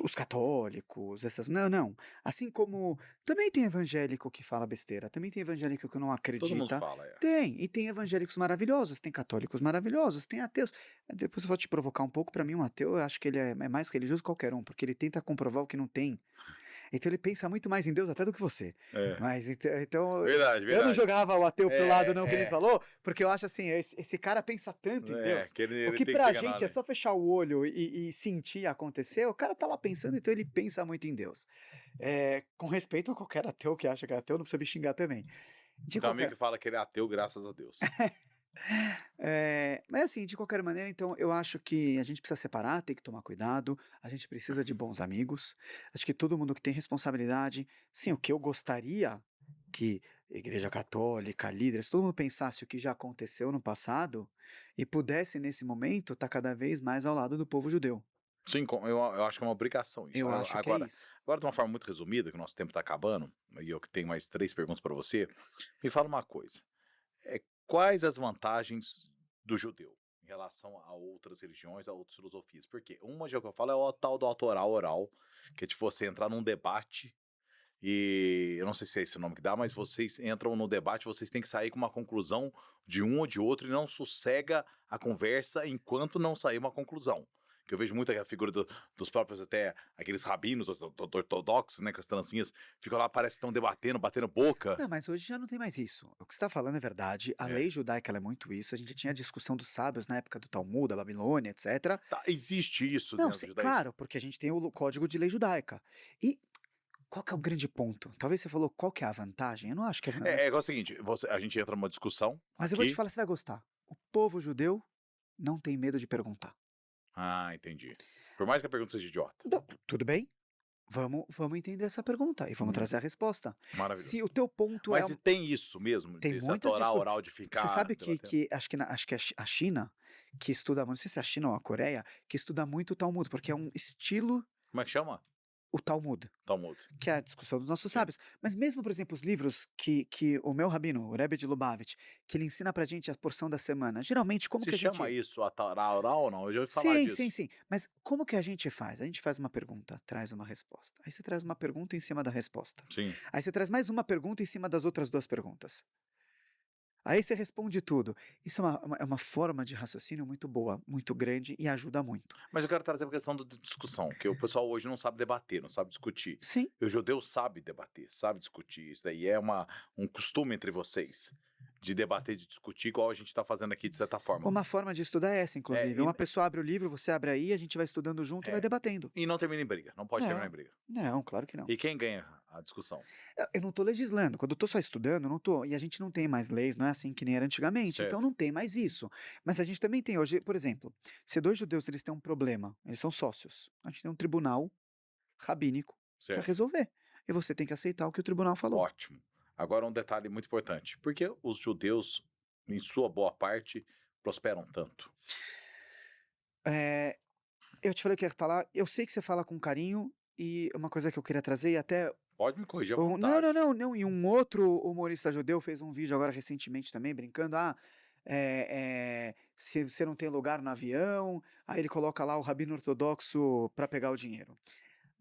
[SPEAKER 3] os católicos, essas não, não. Assim como também tem evangélico que fala besteira, também tem evangélico que não
[SPEAKER 1] Todo mundo
[SPEAKER 3] acredita,
[SPEAKER 1] fala, é.
[SPEAKER 3] tem, e tem evangélicos maravilhosos, tem católicos maravilhosos, tem ateus. Depois eu vou te provocar um pouco, pra mim um ateu, eu acho que ele é mais religioso que qualquer um, porque ele tenta comprovar o que não tem. Então ele pensa muito mais em Deus até do que você.
[SPEAKER 1] É.
[SPEAKER 3] Mas então
[SPEAKER 1] Verdade,
[SPEAKER 3] eu não
[SPEAKER 1] verdade.
[SPEAKER 3] jogava o ateu pro lado não que ele
[SPEAKER 1] É,
[SPEAKER 3] falou, porque eu acho assim, esse cara pensa tanto em
[SPEAKER 1] é,
[SPEAKER 3] Deus,
[SPEAKER 1] que
[SPEAKER 3] o
[SPEAKER 1] ele
[SPEAKER 3] que
[SPEAKER 1] tem que
[SPEAKER 3] pra
[SPEAKER 1] chegar
[SPEAKER 3] gente é
[SPEAKER 1] nada.
[SPEAKER 3] só fechar o olho e sentir acontecer, o cara tá lá pensando, então ele pensa muito em Deus. Com respeito a qualquer ateu que acha que é ateu, não precisa me xingar também. De
[SPEAKER 1] Eu tenho um amigo
[SPEAKER 3] qualquer
[SPEAKER 1] que fala que ele é ateu, graças a Deus.
[SPEAKER 3] mas assim, de qualquer maneira, então, eu acho que a gente precisa separar, tem que tomar cuidado, a gente precisa de bons amigos. Acho que todo mundo que tem responsabilidade, sim, o que eu gostaria que Igreja Católica, líderes, todo mundo pensasse o que já aconteceu no passado e pudesse, nesse momento, estar cada vez mais ao lado do povo judeu.
[SPEAKER 1] Sim, eu acho que é uma obrigação isso.
[SPEAKER 3] Eu acho que é
[SPEAKER 1] Agora,
[SPEAKER 3] isso.
[SPEAKER 1] agora de uma forma muito resumida, que o nosso tempo está acabando, e eu que tenho mais 3 perguntas para você, me fala uma coisa, quais as vantagens do judeu em relação a outras religiões, a outras filosofias? Porque uma já que eu falo é o tal do autoral oral, que é de você entrar num debate e eu não sei se é esse o nome que dá, mas vocês entram no debate, vocês têm que sair com uma conclusão de um ou de outro e não sossega a conversa enquanto não sair uma conclusão. Que eu vejo muito aquela figura dos próprios, até aqueles rabinos ortodoxos, né, com as trancinhas, ficam lá, parece que estão debatendo, batendo boca.
[SPEAKER 3] Não, mas hoje já não tem mais isso. O que você está falando é verdade. A
[SPEAKER 1] É.
[SPEAKER 3] lei judaica ela é muito isso. A gente tinha a discussão dos sábios na época do Talmud, da Babilônia, etc.
[SPEAKER 1] Tá, existe isso
[SPEAKER 3] Não,
[SPEAKER 1] dentro do judaísmo?
[SPEAKER 3] claro, porque a gente tem o código de lei judaica. E qual que é o grande ponto? Talvez você falou qual que é a vantagem. Eu não acho que é
[SPEAKER 1] É
[SPEAKER 3] vantagem.
[SPEAKER 1] igual o seguinte, a gente entra numa discussão
[SPEAKER 3] Mas eu vou te
[SPEAKER 1] aqui.
[SPEAKER 3] falar, você vai gostar. O povo judeu não tem medo de perguntar.
[SPEAKER 1] Ah, entendi. Por mais que a pergunta seja idiota.
[SPEAKER 3] Não, tudo bem? Vamos entender essa pergunta e vamos
[SPEAKER 1] Hum,
[SPEAKER 3] trazer a resposta.
[SPEAKER 1] maravilhoso.
[SPEAKER 3] Se o teu ponto é.
[SPEAKER 1] Mas e tem isso mesmo,
[SPEAKER 3] Tem
[SPEAKER 1] desse
[SPEAKER 3] muitas
[SPEAKER 1] atorar
[SPEAKER 3] discussões.
[SPEAKER 1] oral de
[SPEAKER 3] Você
[SPEAKER 1] ficar
[SPEAKER 3] sabe
[SPEAKER 1] debatendo?
[SPEAKER 3] que acho que a China, que estuda muito, não sei se é a China ou a Coreia, que estuda muito o Talmud, porque é um estilo,
[SPEAKER 1] Como é que chama?
[SPEAKER 3] o Talmud.
[SPEAKER 1] Talmud.
[SPEAKER 3] Que é a discussão dos nossos
[SPEAKER 1] Sim.
[SPEAKER 3] sábios. Mas mesmo, por exemplo, os livros que o meu rabino, o Rebbe de Lubavitch, que ele ensina pra gente a porção da semana, geralmente como
[SPEAKER 1] Se
[SPEAKER 3] que a
[SPEAKER 1] chama
[SPEAKER 3] gente.
[SPEAKER 1] isso atorar oral ou não? Eu já ouvi falar
[SPEAKER 3] Sim, sim,
[SPEAKER 1] disso.
[SPEAKER 3] sim. Mas como que a gente faz? A gente faz uma pergunta, traz uma resposta. Aí você traz uma pergunta em cima da resposta.
[SPEAKER 1] Sim.
[SPEAKER 3] Aí você traz mais uma pergunta em cima das outras duas perguntas. Aí você responde tudo. Isso é uma forma de raciocínio muito boa, muito grande e ajuda muito.
[SPEAKER 1] Mas eu quero trazer a questão da discussão, que o pessoal hoje não sabe debater, não sabe discutir.
[SPEAKER 3] Sim.
[SPEAKER 1] E o judeu sabe debater, sabe discutir. Isso daí é um costume entre vocês, de debater, de discutir, igual a gente está fazendo aqui, de certa forma.
[SPEAKER 3] Uma forma de estudar é essa, inclusive.
[SPEAKER 1] É,
[SPEAKER 3] Uma pessoa abre o livro, você abre aí, a gente vai estudando junto e vai
[SPEAKER 1] é,
[SPEAKER 3] debatendo.
[SPEAKER 1] e não termina em briga, não pode terminar em
[SPEAKER 3] Não,
[SPEAKER 1] briga.
[SPEAKER 3] não, claro que não.
[SPEAKER 1] E quem ganha a discussão?
[SPEAKER 3] Eu não estou legislando. Quando eu estou só estudando, eu não estou. E a gente não tem mais leis, não é assim que nem era antigamente. Então
[SPEAKER 1] Certo.
[SPEAKER 3] não tem mais isso. Mas a gente também tem hoje, por exemplo, se dois judeus eles têm um problema, eles são sócios. A gente tem um tribunal rabínico para
[SPEAKER 1] Certo.
[SPEAKER 3] resolver. E você tem que aceitar o que o tribunal falou.
[SPEAKER 1] Ótimo. Agora um detalhe muito importante. Por que os judeus, em sua boa parte, prosperam tanto?
[SPEAKER 3] É, eu te falei que ia falar, eu sei que você fala com carinho, e uma coisa que eu queria trazer, e até.
[SPEAKER 1] Pode me corrigir à
[SPEAKER 3] Não, não,
[SPEAKER 1] vontade.
[SPEAKER 3] não, não. E um outro humorista judeu fez um vídeo agora recentemente também, brincando. Se você não tem lugar no avião, aí ele coloca lá o rabino ortodoxo para pegar o dinheiro.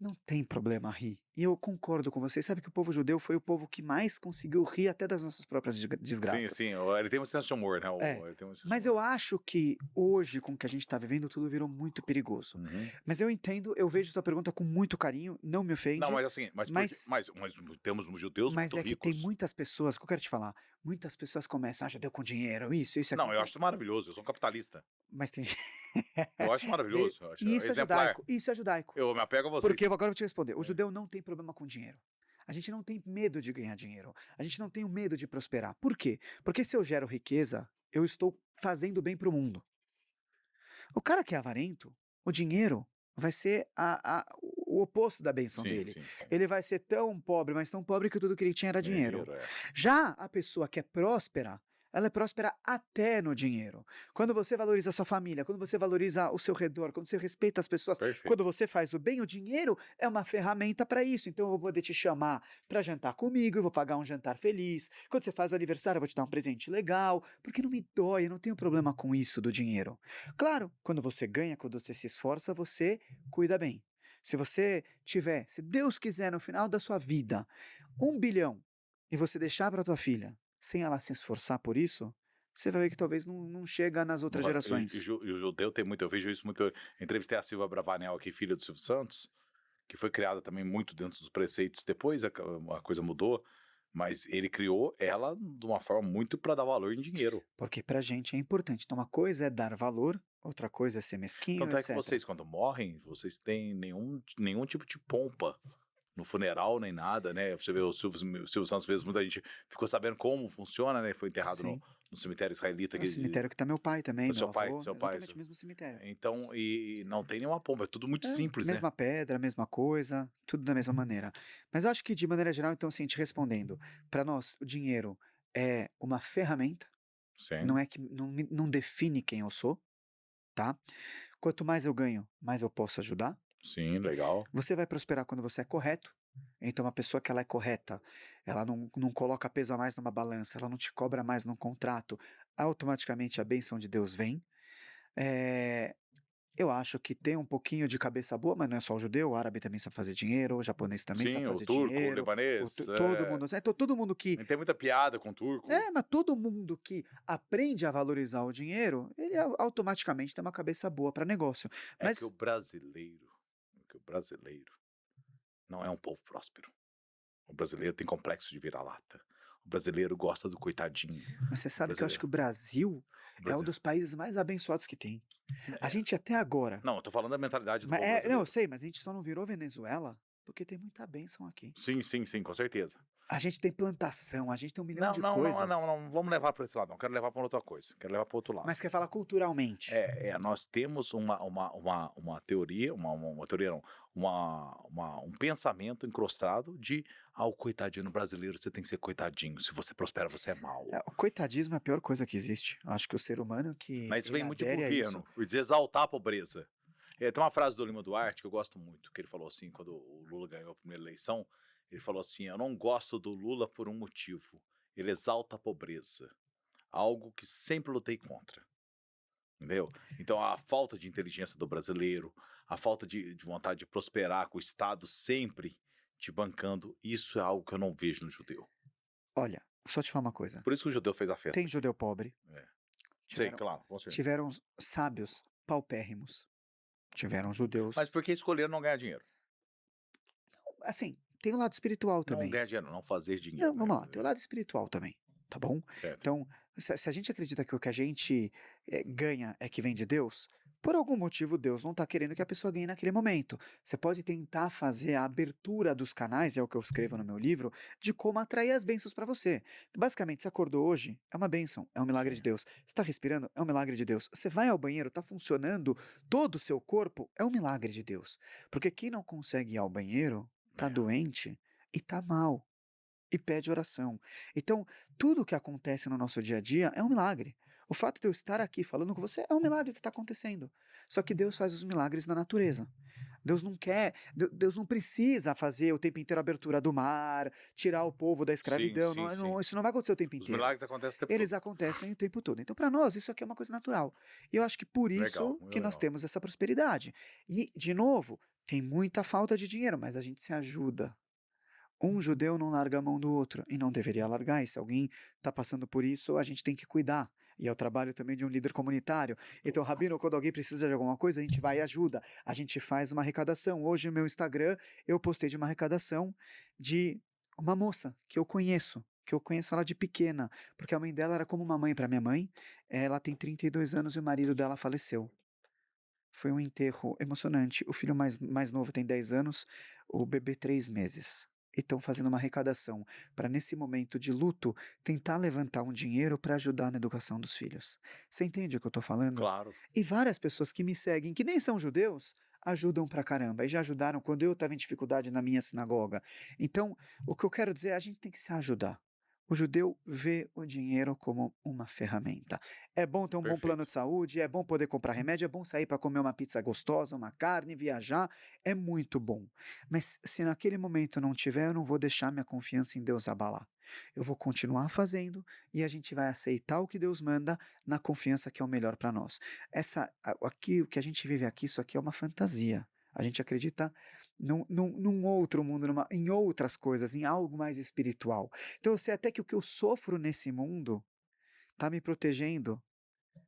[SPEAKER 3] Não tem problema rir. E eu concordo com você. Sabe que o povo judeu foi o povo que mais conseguiu rir até das nossas próprias
[SPEAKER 1] Sim,
[SPEAKER 3] desgraças.
[SPEAKER 1] sim. Ele tem um senso de humor, né?
[SPEAKER 3] É,
[SPEAKER 1] Ele tem um senso de
[SPEAKER 3] mas
[SPEAKER 1] humor.
[SPEAKER 3] eu acho que hoje, com o que a gente está vivendo, tudo virou muito perigoso.
[SPEAKER 1] Uhum.
[SPEAKER 3] Mas eu entendo, eu vejo sua pergunta com muito carinho, não me ofende.
[SPEAKER 1] Não, mas assim,
[SPEAKER 3] mas-
[SPEAKER 1] mas temos judeus
[SPEAKER 3] Mas
[SPEAKER 1] muito
[SPEAKER 3] é que tem
[SPEAKER 1] ricos.
[SPEAKER 3] muitas pessoas, que eu quero te falar, muitas pessoas começam, judeu com dinheiro, isso,
[SPEAKER 1] Não,
[SPEAKER 3] aquilo.
[SPEAKER 1] eu acho isso maravilhoso. Eu sou um capitalista.
[SPEAKER 3] Mas tem.
[SPEAKER 1] Eu acho maravilhoso. Eu acho
[SPEAKER 3] E isso é
[SPEAKER 1] exemplar.
[SPEAKER 3] judaico, isso é judaico.
[SPEAKER 1] Eu me apego a vocês.
[SPEAKER 3] Porque agora eu vou te responder. O
[SPEAKER 1] É.
[SPEAKER 3] judeu não tem problema com dinheiro. A gente não tem medo de ganhar dinheiro. A gente não tem o medo de prosperar. Por quê? Porque se eu gero riqueza, eu estou fazendo bem para o mundo. O cara que é avarento, o dinheiro vai ser o oposto da benção
[SPEAKER 1] Sim,
[SPEAKER 3] dele.
[SPEAKER 1] sim, sim.
[SPEAKER 3] Ele vai ser tão pobre, mas tão pobre que tudo que ele tinha era dinheiro.
[SPEAKER 1] É.
[SPEAKER 3] Já a pessoa que é próspera, ela é próspera até no dinheiro. Quando você valoriza a sua família, quando você valoriza o seu redor, quando você respeita as pessoas,
[SPEAKER 1] Perfeito.
[SPEAKER 3] quando você faz o bem, o dinheiro é uma ferramenta para isso. Então eu vou poder te chamar para jantar comigo, eu vou pagar um jantar feliz. Quando você faz o aniversário, eu vou te dar um presente legal, porque não me dói, eu não tenho problema com isso do dinheiro. Claro, quando você ganha, quando você se esforça, você cuida bem. Se você tiver, se Deus quiser, no final da sua vida, 1 bilhão, e você deixar para tua filha, sem ela se esforçar por isso, você vai ver que talvez não chega nas
[SPEAKER 1] Não
[SPEAKER 3] outras
[SPEAKER 1] vai
[SPEAKER 3] gerações.
[SPEAKER 1] e o judeu tem muito, eu vejo isso muito, eu entrevistei a Silvia Bravanel aqui, filha do Silvio Santos, que foi criada também muito dentro dos preceitos, depois a coisa mudou, mas ele criou ela de uma forma muito para dar valor em dinheiro.
[SPEAKER 3] Porque pra gente é importante. Então, uma coisa é dar valor, outra coisa é ser mesquinho,
[SPEAKER 1] Tanto é que
[SPEAKER 3] etc.
[SPEAKER 1] vocês, quando morrem, vocês têm nenhum tipo de pompa no funeral, nem nada, né? Você vê o Silvio Santos mesmo, muita gente ficou sabendo como funciona, né? Foi enterrado no,
[SPEAKER 3] Sim.
[SPEAKER 1] no cemitério israelita
[SPEAKER 3] É o
[SPEAKER 1] aqui.
[SPEAKER 3] cemitério que tá meu pai também, meu
[SPEAKER 1] Seu pai,
[SPEAKER 3] avô,
[SPEAKER 1] seu pai.
[SPEAKER 3] exatamente o mesmo cemitério.
[SPEAKER 1] Então, e não tem nenhuma pompa, é tudo muito
[SPEAKER 3] É,
[SPEAKER 1] simples, né?
[SPEAKER 3] mesma pedra, mesma coisa, tudo da mesma maneira. Mas eu acho que, de maneira geral, então, assim, te respondendo, para nós, o dinheiro é uma ferramenta,
[SPEAKER 1] Sim,
[SPEAKER 3] não é que não define quem eu sou, tá? Quanto mais eu ganho, mais eu posso ajudar.
[SPEAKER 1] sim, legal.
[SPEAKER 3] Você vai prosperar quando você é correto. Então, uma pessoa que ela é correta, ela não coloca peso a mais numa balança, ela não te cobra mais num contrato, automaticamente a bênção de Deus vem. Eh, eu acho que tem um pouquinho de cabeça boa, mas não é só o judeu, o árabe também sabe fazer dinheiro, o japonês também sabe
[SPEAKER 1] Sim, o
[SPEAKER 3] fazer
[SPEAKER 1] turco, o
[SPEAKER 3] dinheiro,
[SPEAKER 1] libanês,
[SPEAKER 3] todo mundo, então todo mundo que,
[SPEAKER 1] não tem muita piada com o turco.
[SPEAKER 3] mas todo mundo que aprende a valorizar o dinheiro, ele automaticamente tem uma cabeça boa para negócio.
[SPEAKER 1] É que
[SPEAKER 3] Mas
[SPEAKER 1] o brasileiro não é um povo próspero. O brasileiro tem complexo de vira-lata. O brasileiro gosta do coitadinho.
[SPEAKER 3] Mas você
[SPEAKER 1] O
[SPEAKER 3] sabe que eu acho que
[SPEAKER 1] brasileiro,
[SPEAKER 3] o Brasil
[SPEAKER 1] o
[SPEAKER 3] é um
[SPEAKER 1] brasileiro,
[SPEAKER 3] dos países mais abençoados que tem. A gente até agora.
[SPEAKER 1] não, eu tô falando da mentalidade do povo
[SPEAKER 3] Não, eu
[SPEAKER 1] brasileiro.
[SPEAKER 3] sei, mas a gente só não virou Venezuela porque tem muita bênção aqui.
[SPEAKER 1] Sim, sim, sim, com certeza.
[SPEAKER 3] A gente tem plantação, a gente tem 1 milhão
[SPEAKER 1] Não,
[SPEAKER 3] de
[SPEAKER 1] não, não, não,
[SPEAKER 3] coisas.
[SPEAKER 1] não, vamos levar para esse lado, não. Quero levar para outra coisa. Quero levar para outro lado.
[SPEAKER 3] Mas quer falar culturalmente.
[SPEAKER 1] Nós temos uma teoria, uma teoria não, um pensamento encrostado de o coitadinho brasileiro, você tem que ser coitadinho. Se você prospera, você é mau.
[SPEAKER 3] O coitadismo é a pior coisa que existe. Eu acho que o ser humano que
[SPEAKER 1] Mas isso
[SPEAKER 3] ele
[SPEAKER 1] vem muito de
[SPEAKER 3] adere a isso.
[SPEAKER 1] governo, de exaltar a pobreza. Tem uma frase do Lima Duarte que eu gosto muito, que ele falou assim, quando o Lula ganhou a primeira eleição, ele falou assim, eu não gosto do Lula por um motivo, ele exalta a pobreza, algo que sempre lutei contra, entendeu? Então a falta de inteligência do brasileiro, a falta de vontade de prosperar com o Estado sempre te bancando, isso é algo que eu não vejo no judeu.
[SPEAKER 3] Olha, só te falar uma coisa.
[SPEAKER 1] Por isso que o judeu fez a festa.
[SPEAKER 3] Tem judeu pobre,
[SPEAKER 1] É. Sim,
[SPEAKER 3] tiveram,
[SPEAKER 1] claro, com certeza.
[SPEAKER 3] tiveram sábios paupérrimos, tiveram judeus.
[SPEAKER 1] Mas por que escolheram não ganhar dinheiro?
[SPEAKER 3] Assim, tem o lado espiritual
[SPEAKER 1] Não
[SPEAKER 3] também.
[SPEAKER 1] ganhar dinheiro, não fazer
[SPEAKER 3] Não,
[SPEAKER 1] dinheiro.
[SPEAKER 3] vamos lá, tem o lado espiritual também, tá bom?
[SPEAKER 1] Certo.
[SPEAKER 3] Então, se a gente acredita que o que a gente ganha é que vem de Deus, por algum motivo Deus não está querendo que a pessoa ganhe naquele momento. Você pode tentar fazer a abertura dos canais, é o que eu escrevo no meu livro, de como atrair as bênçãos para você. Basicamente, você acordou hoje, é uma bênção, é um milagre de
[SPEAKER 1] Sim.
[SPEAKER 3] Deus. Você está respirando, é um milagre de Deus. Você vai ao banheiro, está funcionando, todo o seu corpo, é um milagre de Deus. Porque quem não consegue ir ao banheiro, está
[SPEAKER 1] É.
[SPEAKER 3] doente e está mal e pede oração. Então, tudo que acontece no nosso dia a dia é um milagre. O fato de eu estar aqui falando com você é um milagre que está acontecendo. Só que Deus faz os milagres na natureza. Deus não quer, Deus não precisa fazer o tempo inteiro a abertura do mar, tirar o povo da escravidão.
[SPEAKER 1] Sim, sim.
[SPEAKER 3] Isso não vai acontecer o tempo
[SPEAKER 1] Os
[SPEAKER 3] inteiro.
[SPEAKER 1] milagres acontecem o tempo
[SPEAKER 3] Eles
[SPEAKER 1] todo.
[SPEAKER 3] acontecem o tempo todo. Então, para nós, isso aqui é uma coisa natural. E eu acho que por
[SPEAKER 1] Legal,
[SPEAKER 3] isso
[SPEAKER 1] muito
[SPEAKER 3] que nós
[SPEAKER 1] legal.
[SPEAKER 3] temos essa prosperidade. E, de novo, tem muita falta de dinheiro, mas a gente se ajuda. Um judeu não larga a mão do outro e não deveria largar. E se alguém está passando por isso, a gente tem que cuidar. E é o trabalho também de um líder comunitário. Então, Rabino, quando alguém precisa de alguma coisa, a gente vai e ajuda. A gente faz uma arrecadação. Hoje, no meu Instagram, eu postei de uma arrecadação de uma moça que eu conheço ela de pequena, porque a mãe dela era como uma mãe para minha mãe. Ela tem 32 anos e o marido dela faleceu. Foi um enterro emocionante. O filho mais novo tem 10 anos, o bebê 3 meses. E estão fazendo uma arrecadação para, nesse momento de luto, tentar levantar um dinheiro para ajudar na educação dos filhos. Você entende o que eu estou falando?
[SPEAKER 1] Claro.
[SPEAKER 3] E várias pessoas que me seguem, que nem são judeus, ajudam pra caramba. E já ajudaram quando eu estava em dificuldade na minha sinagoga. Então, o que eu quero dizer é a gente tem que se ajudar. O judeu vê o dinheiro como uma ferramenta. É bom ter um bom plano
[SPEAKER 1] Perfeito.
[SPEAKER 3] de saúde, é bom poder comprar remédio, é bom sair para comer uma pizza gostosa, uma carne, viajar, é muito bom. Mas se naquele momento não tiver, eu não vou deixar minha confiança em Deus abalar. Eu vou continuar fazendo e a gente vai aceitar o que Deus manda na confiança que é o melhor para nós. Aqui, o que a gente vive aqui, isso aqui é uma fantasia. A gente acredita num outro mundo, em outras coisas, em algo mais espiritual. Então eu sei até que o que eu sofro nesse mundo está me protegendo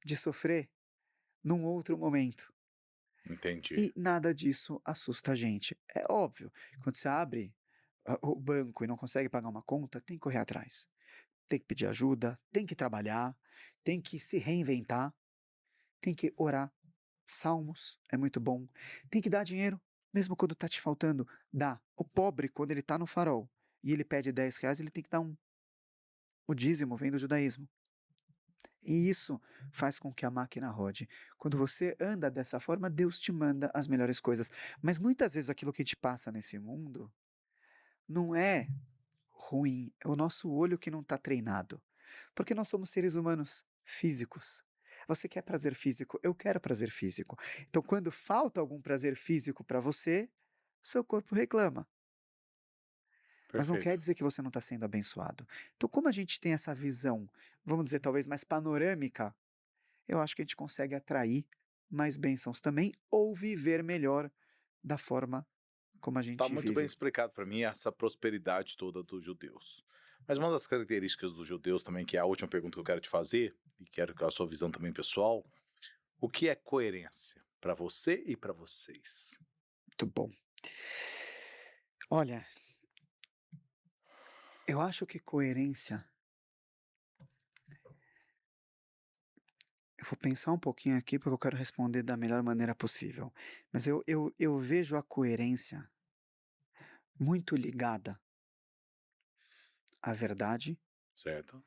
[SPEAKER 3] de sofrer num outro momento.
[SPEAKER 1] Entendi.
[SPEAKER 3] E nada disso assusta a gente. É óbvio, quando você abre o banco e não consegue pagar uma conta, tem que correr atrás. Tem que pedir ajuda, tem que trabalhar, tem que se reinventar, tem que orar. Salmos é muito bom. Tem que dar dinheiro, mesmo quando está te faltando. Dá. O pobre, quando ele está no farol e ele pede R$ 10, ele tem que dar um. O dízimo vem do judaísmo. E isso faz com que a máquina rode. Quando você anda dessa forma, Deus te manda as melhores coisas. Mas muitas vezes aquilo que te passa nesse mundo não é ruim, é o nosso olho que não está treinado. Porque nós somos seres humanos físicos. Você quer prazer físico? Eu quero prazer físico. Então, quando falta algum prazer físico para você, seu corpo reclama. Mas não quer
[SPEAKER 1] Perfeito.
[SPEAKER 3] dizer que você não está sendo abençoado. Então, como a gente tem essa visão, vamos dizer, talvez mais panorâmica, eu acho que a gente consegue atrair mais bênçãos também ou viver melhor da forma como a
[SPEAKER 1] Tá
[SPEAKER 3] gente
[SPEAKER 1] muito bem
[SPEAKER 3] vive.
[SPEAKER 1] explicado para mim essa prosperidade toda dos judeus. Mas uma das características dos judeus também, que é a última pergunta que eu quero te fazer, e quero que a sua visão também pessoal, o que é coerência para você e para vocês?
[SPEAKER 3] Muito bom. Olha, eu acho que coerência. Eu vou pensar um pouquinho aqui porque eu quero responder da melhor maneira possível. Mas eu vejo a coerência muito ligada à verdade,
[SPEAKER 1] Certo?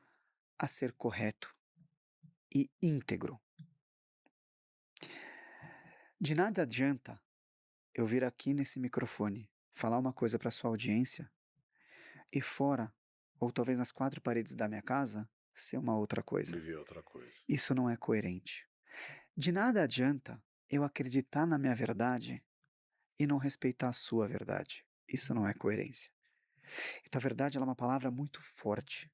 [SPEAKER 3] a ser correto e íntegro. De nada adianta eu vir aqui nesse microfone falar uma coisa para sua audiência e fora, ou talvez nas quatro paredes da minha casa, ser uma outra coisa.
[SPEAKER 1] Viver outra coisa.
[SPEAKER 3] Isso não é coerente. De nada adianta eu acreditar na minha verdade e não respeitar a sua verdade. Isso não é coerência. Então a verdade ela é uma palavra muito forte.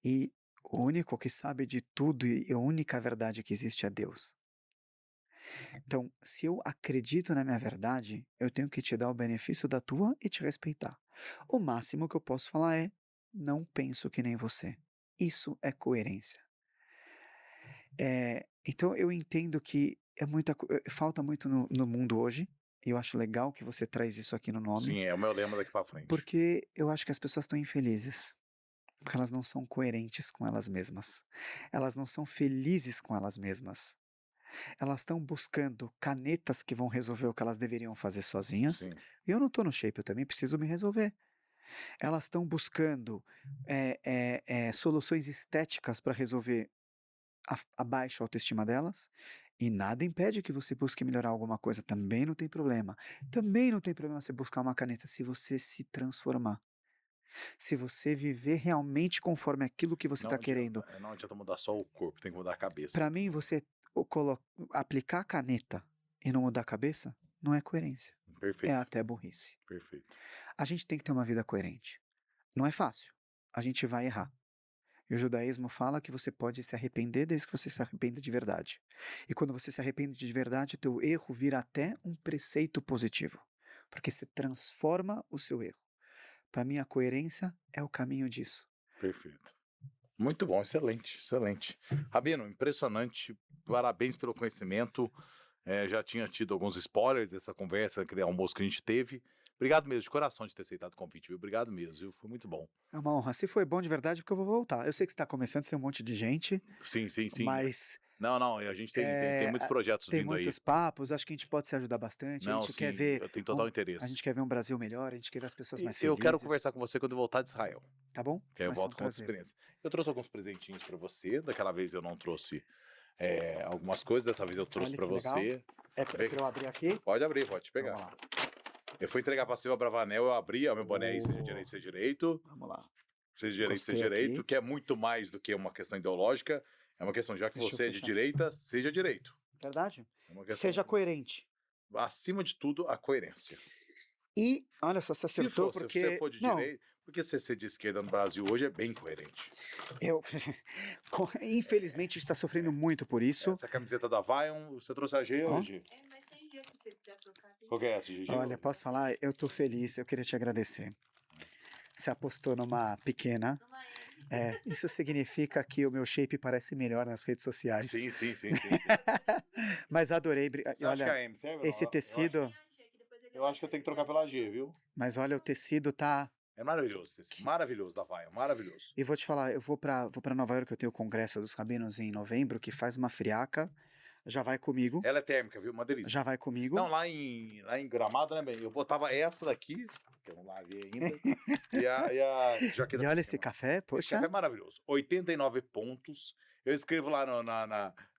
[SPEAKER 3] E o único que sabe de tudo e a única verdade que existe é Deus. Então, se eu acredito na minha verdade, eu tenho que te dar o benefício da tua e te respeitar. O máximo que eu posso falar é: não penso que nem você. Isso é coerência. Então eu entendo que falta muito no mundo hoje, e eu acho legal que você traz isso aqui no nome,
[SPEAKER 1] Sim, é o meu lema daqui para frente.
[SPEAKER 3] porque eu acho que as pessoas estão infelizes. Porque elas não são coerentes com elas mesmas. Elas não são felizes com elas mesmas. Elas estão buscando canetas que vão resolver o que elas deveriam fazer sozinhas.
[SPEAKER 1] Sim.
[SPEAKER 3] E eu não estou no shape, eu também preciso me resolver. Elas estão buscando soluções estéticas para resolver a baixa autoestima delas. E nada impede que você busque melhorar alguma coisa. Também não tem problema. Também não tem problema você buscar uma caneta se você se transformar. Se você viver realmente conforme aquilo que você está querendo.
[SPEAKER 1] Não adianta mudar só o corpo, tem que mudar a cabeça.
[SPEAKER 3] Para mim, você aplicar a caneta e não mudar a cabeça, não é coerência. É
[SPEAKER 1] Perfeito,
[SPEAKER 3] até burrice.
[SPEAKER 1] perfeito.
[SPEAKER 3] A gente tem que ter uma vida coerente. Não é fácil. A gente vai errar. E o judaísmo fala que você pode se arrepender desde que você se arrependa de verdade. E quando você se arrepende de verdade, teu erro vira até um preceito positivo. Porque você transforma o seu erro. Para mim, a coerência é o caminho disso.
[SPEAKER 1] Perfeito. Muito bom, excelente, excelente. Rabino, impressionante. Parabéns pelo conhecimento. Já tinha tido alguns spoilers dessa conversa, aquele almoço que a gente teve. Obrigado mesmo, de coração, de ter aceitado o convite, viu? Obrigado mesmo, viu? Foi muito bom.
[SPEAKER 3] É uma honra. Se foi bom de verdade, porque eu vou voltar. Eu sei que você está começando, tem um monte de gente,
[SPEAKER 1] Sim, sim, sim.
[SPEAKER 3] mas
[SPEAKER 1] Não, a gente tem muitos projetos
[SPEAKER 3] tem
[SPEAKER 1] vindo aí.
[SPEAKER 3] muitos papos, acho que a gente pode se ajudar bastante. A
[SPEAKER 1] Não,
[SPEAKER 3] gente quer
[SPEAKER 1] sim,
[SPEAKER 3] ver
[SPEAKER 1] eu tenho total
[SPEAKER 3] a
[SPEAKER 1] interesse.
[SPEAKER 3] gente quer ver um Brasil melhor, a gente quer ver as pessoas mais
[SPEAKER 1] Eu quero
[SPEAKER 3] felizes.
[SPEAKER 1] conversar com você quando eu voltar de Israel,
[SPEAKER 3] Tá bom?
[SPEAKER 1] que aí eu
[SPEAKER 3] Vai ser um
[SPEAKER 1] volto com outra
[SPEAKER 3] prazer.
[SPEAKER 1] experiência. Eu trouxe alguns presentinhos pra você, daquela vez eu não trouxe algumas coisas, dessa vez eu trouxe
[SPEAKER 3] Olha
[SPEAKER 1] pra
[SPEAKER 3] que legal.
[SPEAKER 1] você.
[SPEAKER 3] É pra eu abrir aqui?
[SPEAKER 1] Pode abrir, pode
[SPEAKER 3] Então,
[SPEAKER 1] pegar.
[SPEAKER 3] vamos lá.
[SPEAKER 1] Eu fui entregar pra Silva Bravanel, eu abri, ó, meu boné aí, seja
[SPEAKER 3] Oh.
[SPEAKER 1] direito, seja direito.
[SPEAKER 3] Vamos lá.
[SPEAKER 1] Seja
[SPEAKER 3] Gostei
[SPEAKER 1] direito,
[SPEAKER 3] aqui.
[SPEAKER 1] que é muito mais do que uma questão ideológica, é uma questão, já que
[SPEAKER 3] Deixa eu
[SPEAKER 1] você é de
[SPEAKER 3] fechar.
[SPEAKER 1] direita, seja direito.
[SPEAKER 3] Verdade?
[SPEAKER 1] É uma
[SPEAKER 3] Seja
[SPEAKER 1] questão,
[SPEAKER 3] coerente.
[SPEAKER 1] acima de tudo, a coerência.
[SPEAKER 3] E, olha só, você acertou
[SPEAKER 1] Se você
[SPEAKER 3] porque
[SPEAKER 1] for de
[SPEAKER 3] não,
[SPEAKER 1] direita, porque você ser de esquerda no Brasil hoje é bem coerente.
[SPEAKER 3] eu infelizmente está sofrendo muito por isso.
[SPEAKER 1] Essa camiseta da Vion, você trouxe a G
[SPEAKER 3] Ó.
[SPEAKER 1] hoje?
[SPEAKER 2] Mas tem dia que você quiser trocar.
[SPEAKER 1] Qual que é essa, GG?
[SPEAKER 3] Olha, posso falar? Eu tô feliz, eu queria te agradecer. Você apostou numa pequena.
[SPEAKER 2] Numa M.
[SPEAKER 3] Isso significa que o meu shape parece melhor nas redes sociais.
[SPEAKER 1] Sim.
[SPEAKER 3] Mas adorei.
[SPEAKER 1] Você acha que
[SPEAKER 3] Olha,
[SPEAKER 1] a M serve ou não?
[SPEAKER 3] esse tecido.
[SPEAKER 2] Tem a G, que depois ele
[SPEAKER 1] Eu acho que eu tenho que trocar pela G, viu?
[SPEAKER 3] Mas olha, o tecido tá.
[SPEAKER 1] É maravilhoso esse. Maravilhoso da Vion, maravilhoso.
[SPEAKER 3] E vou te falar, eu vou pra Nova York, eu tenho o Congresso dos Rabinos em novembro, que faz uma friaca. Já vai comigo.
[SPEAKER 1] Ela é térmica, viu? Uma delícia.
[SPEAKER 3] Já vai comigo.
[SPEAKER 1] Não, lá em Gramado, né, bem? Eu botava essa daqui, que eu não lavei ainda, e a jaqueta.
[SPEAKER 3] E olha
[SPEAKER 1] por
[SPEAKER 3] esse
[SPEAKER 1] cima.
[SPEAKER 3] café,
[SPEAKER 1] Esse
[SPEAKER 3] poxa.
[SPEAKER 1] café é maravilhoso. 89 pontos. Eu escrevo lá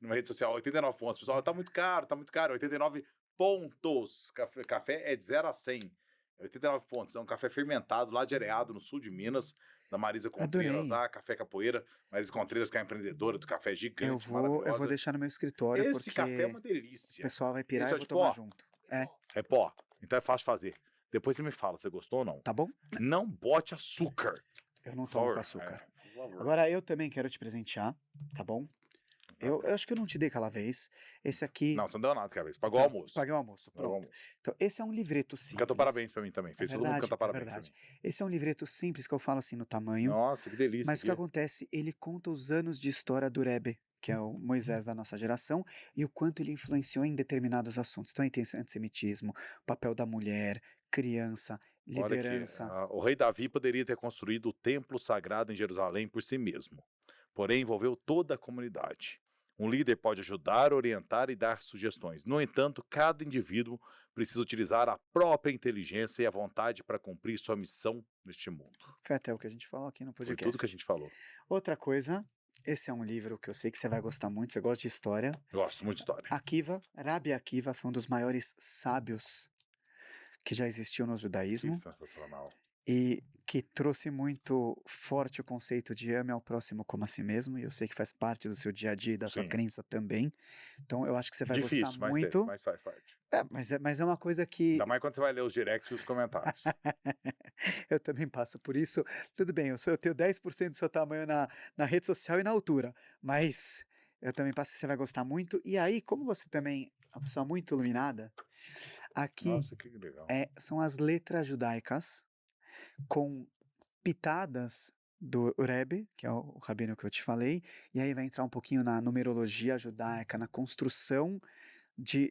[SPEAKER 1] numa rede social, 89 pontos. Pessoal, tá muito caro. 89 pontos. Café é de 0 a 100. 89 pontos. É um café fermentado lá de Areado, no sul de Minas, da Marisa Contreiras
[SPEAKER 3] Adorei.
[SPEAKER 1] lá, Café Capoeira. Marisa Contreiras, que é a empreendedora do café gigante,
[SPEAKER 3] Eu vou
[SPEAKER 1] maravilhosa.
[SPEAKER 3] deixar no meu escritório,
[SPEAKER 1] Esse
[SPEAKER 3] porque
[SPEAKER 1] café é uma
[SPEAKER 3] o
[SPEAKER 1] delícia.
[SPEAKER 3] pessoal vai pirar
[SPEAKER 1] Esse
[SPEAKER 3] e
[SPEAKER 1] é
[SPEAKER 3] eu vou
[SPEAKER 1] de
[SPEAKER 3] tomar
[SPEAKER 1] pó?
[SPEAKER 3] junto. É,
[SPEAKER 1] É pó. Então é fácil de fazer. Depois você me fala se gostou ou não.
[SPEAKER 3] tá bom?
[SPEAKER 1] Não bote açúcar.
[SPEAKER 3] Eu não
[SPEAKER 1] Por
[SPEAKER 3] tomo
[SPEAKER 1] favor.
[SPEAKER 3] com açúcar.
[SPEAKER 1] Por favor.
[SPEAKER 3] Agora eu também quero te presentear, tá bom? Eu acho que eu não te dei aquela vez. Esse aqui.
[SPEAKER 1] Não, você não deu nada, cara. Você pagou o
[SPEAKER 3] Tá,
[SPEAKER 1] almoço.
[SPEAKER 3] Paguei o almoço,
[SPEAKER 1] Pagou o
[SPEAKER 3] pronto.
[SPEAKER 1] almoço.
[SPEAKER 3] Então, esse é um livreto simples.
[SPEAKER 1] Cantou parabéns pra mim também. Fez todo mundo
[SPEAKER 3] verdade,
[SPEAKER 1] cantar parabéns
[SPEAKER 3] verdade.
[SPEAKER 1] pra mim.
[SPEAKER 3] Esse é um livreto simples que eu falo assim no tamanho.
[SPEAKER 1] Nossa, que delícia.
[SPEAKER 3] Mas o que acontece? Ele conta os anos de história do Rebbe, que é o Moisés da nossa geração, e o quanto ele influenciou em determinados assuntos. Então, aí tem antissemitismo, papel da mulher, criança,
[SPEAKER 1] Olha aqui,
[SPEAKER 3] liderança.
[SPEAKER 1] o rei Davi poderia ter construído o templo sagrado em Jerusalém por si mesmo, porém envolveu toda a comunidade. Um líder pode ajudar, orientar e dar sugestões. No entanto, cada indivíduo precisa utilizar a própria inteligência e a vontade para cumprir sua missão neste mundo.
[SPEAKER 3] Foi até o que a gente falou aqui no
[SPEAKER 1] Foi
[SPEAKER 3] podcast.
[SPEAKER 1] tudo que a gente falou.
[SPEAKER 3] Outra coisa, esse é um livro que eu sei que você vai gostar muito, você gosta de história.
[SPEAKER 1] Gosto muito de história.
[SPEAKER 3] Akiva, Rabi Akiva foi um dos maiores sábios que já existiu no judaísmo.
[SPEAKER 1] Que sensacional.
[SPEAKER 3] E que trouxe muito forte o conceito de ame ao próximo como a si mesmo, e eu sei que faz parte do seu dia a dia e da sua
[SPEAKER 1] Sim.
[SPEAKER 3] crença também. Então eu acho que você vai
[SPEAKER 1] Difícil,
[SPEAKER 3] gostar
[SPEAKER 1] mas,
[SPEAKER 3] muito.
[SPEAKER 1] mas faz parte.
[SPEAKER 3] Mas é uma coisa que
[SPEAKER 1] Ainda mais quando você vai ler os directs e os comentários.
[SPEAKER 3] eu também passo por isso. Tudo bem, eu tenho 10% do seu tamanho na rede social e na altura, mas eu também passo que você vai gostar muito. E aí, como você também é uma pessoa muito iluminada, aqui
[SPEAKER 1] Nossa, que legal.
[SPEAKER 3] são as letras judaicas com pitadas do Rebbe, que é o rabino que eu te falei, e aí vai entrar um pouquinho na numerologia judaica, na construção de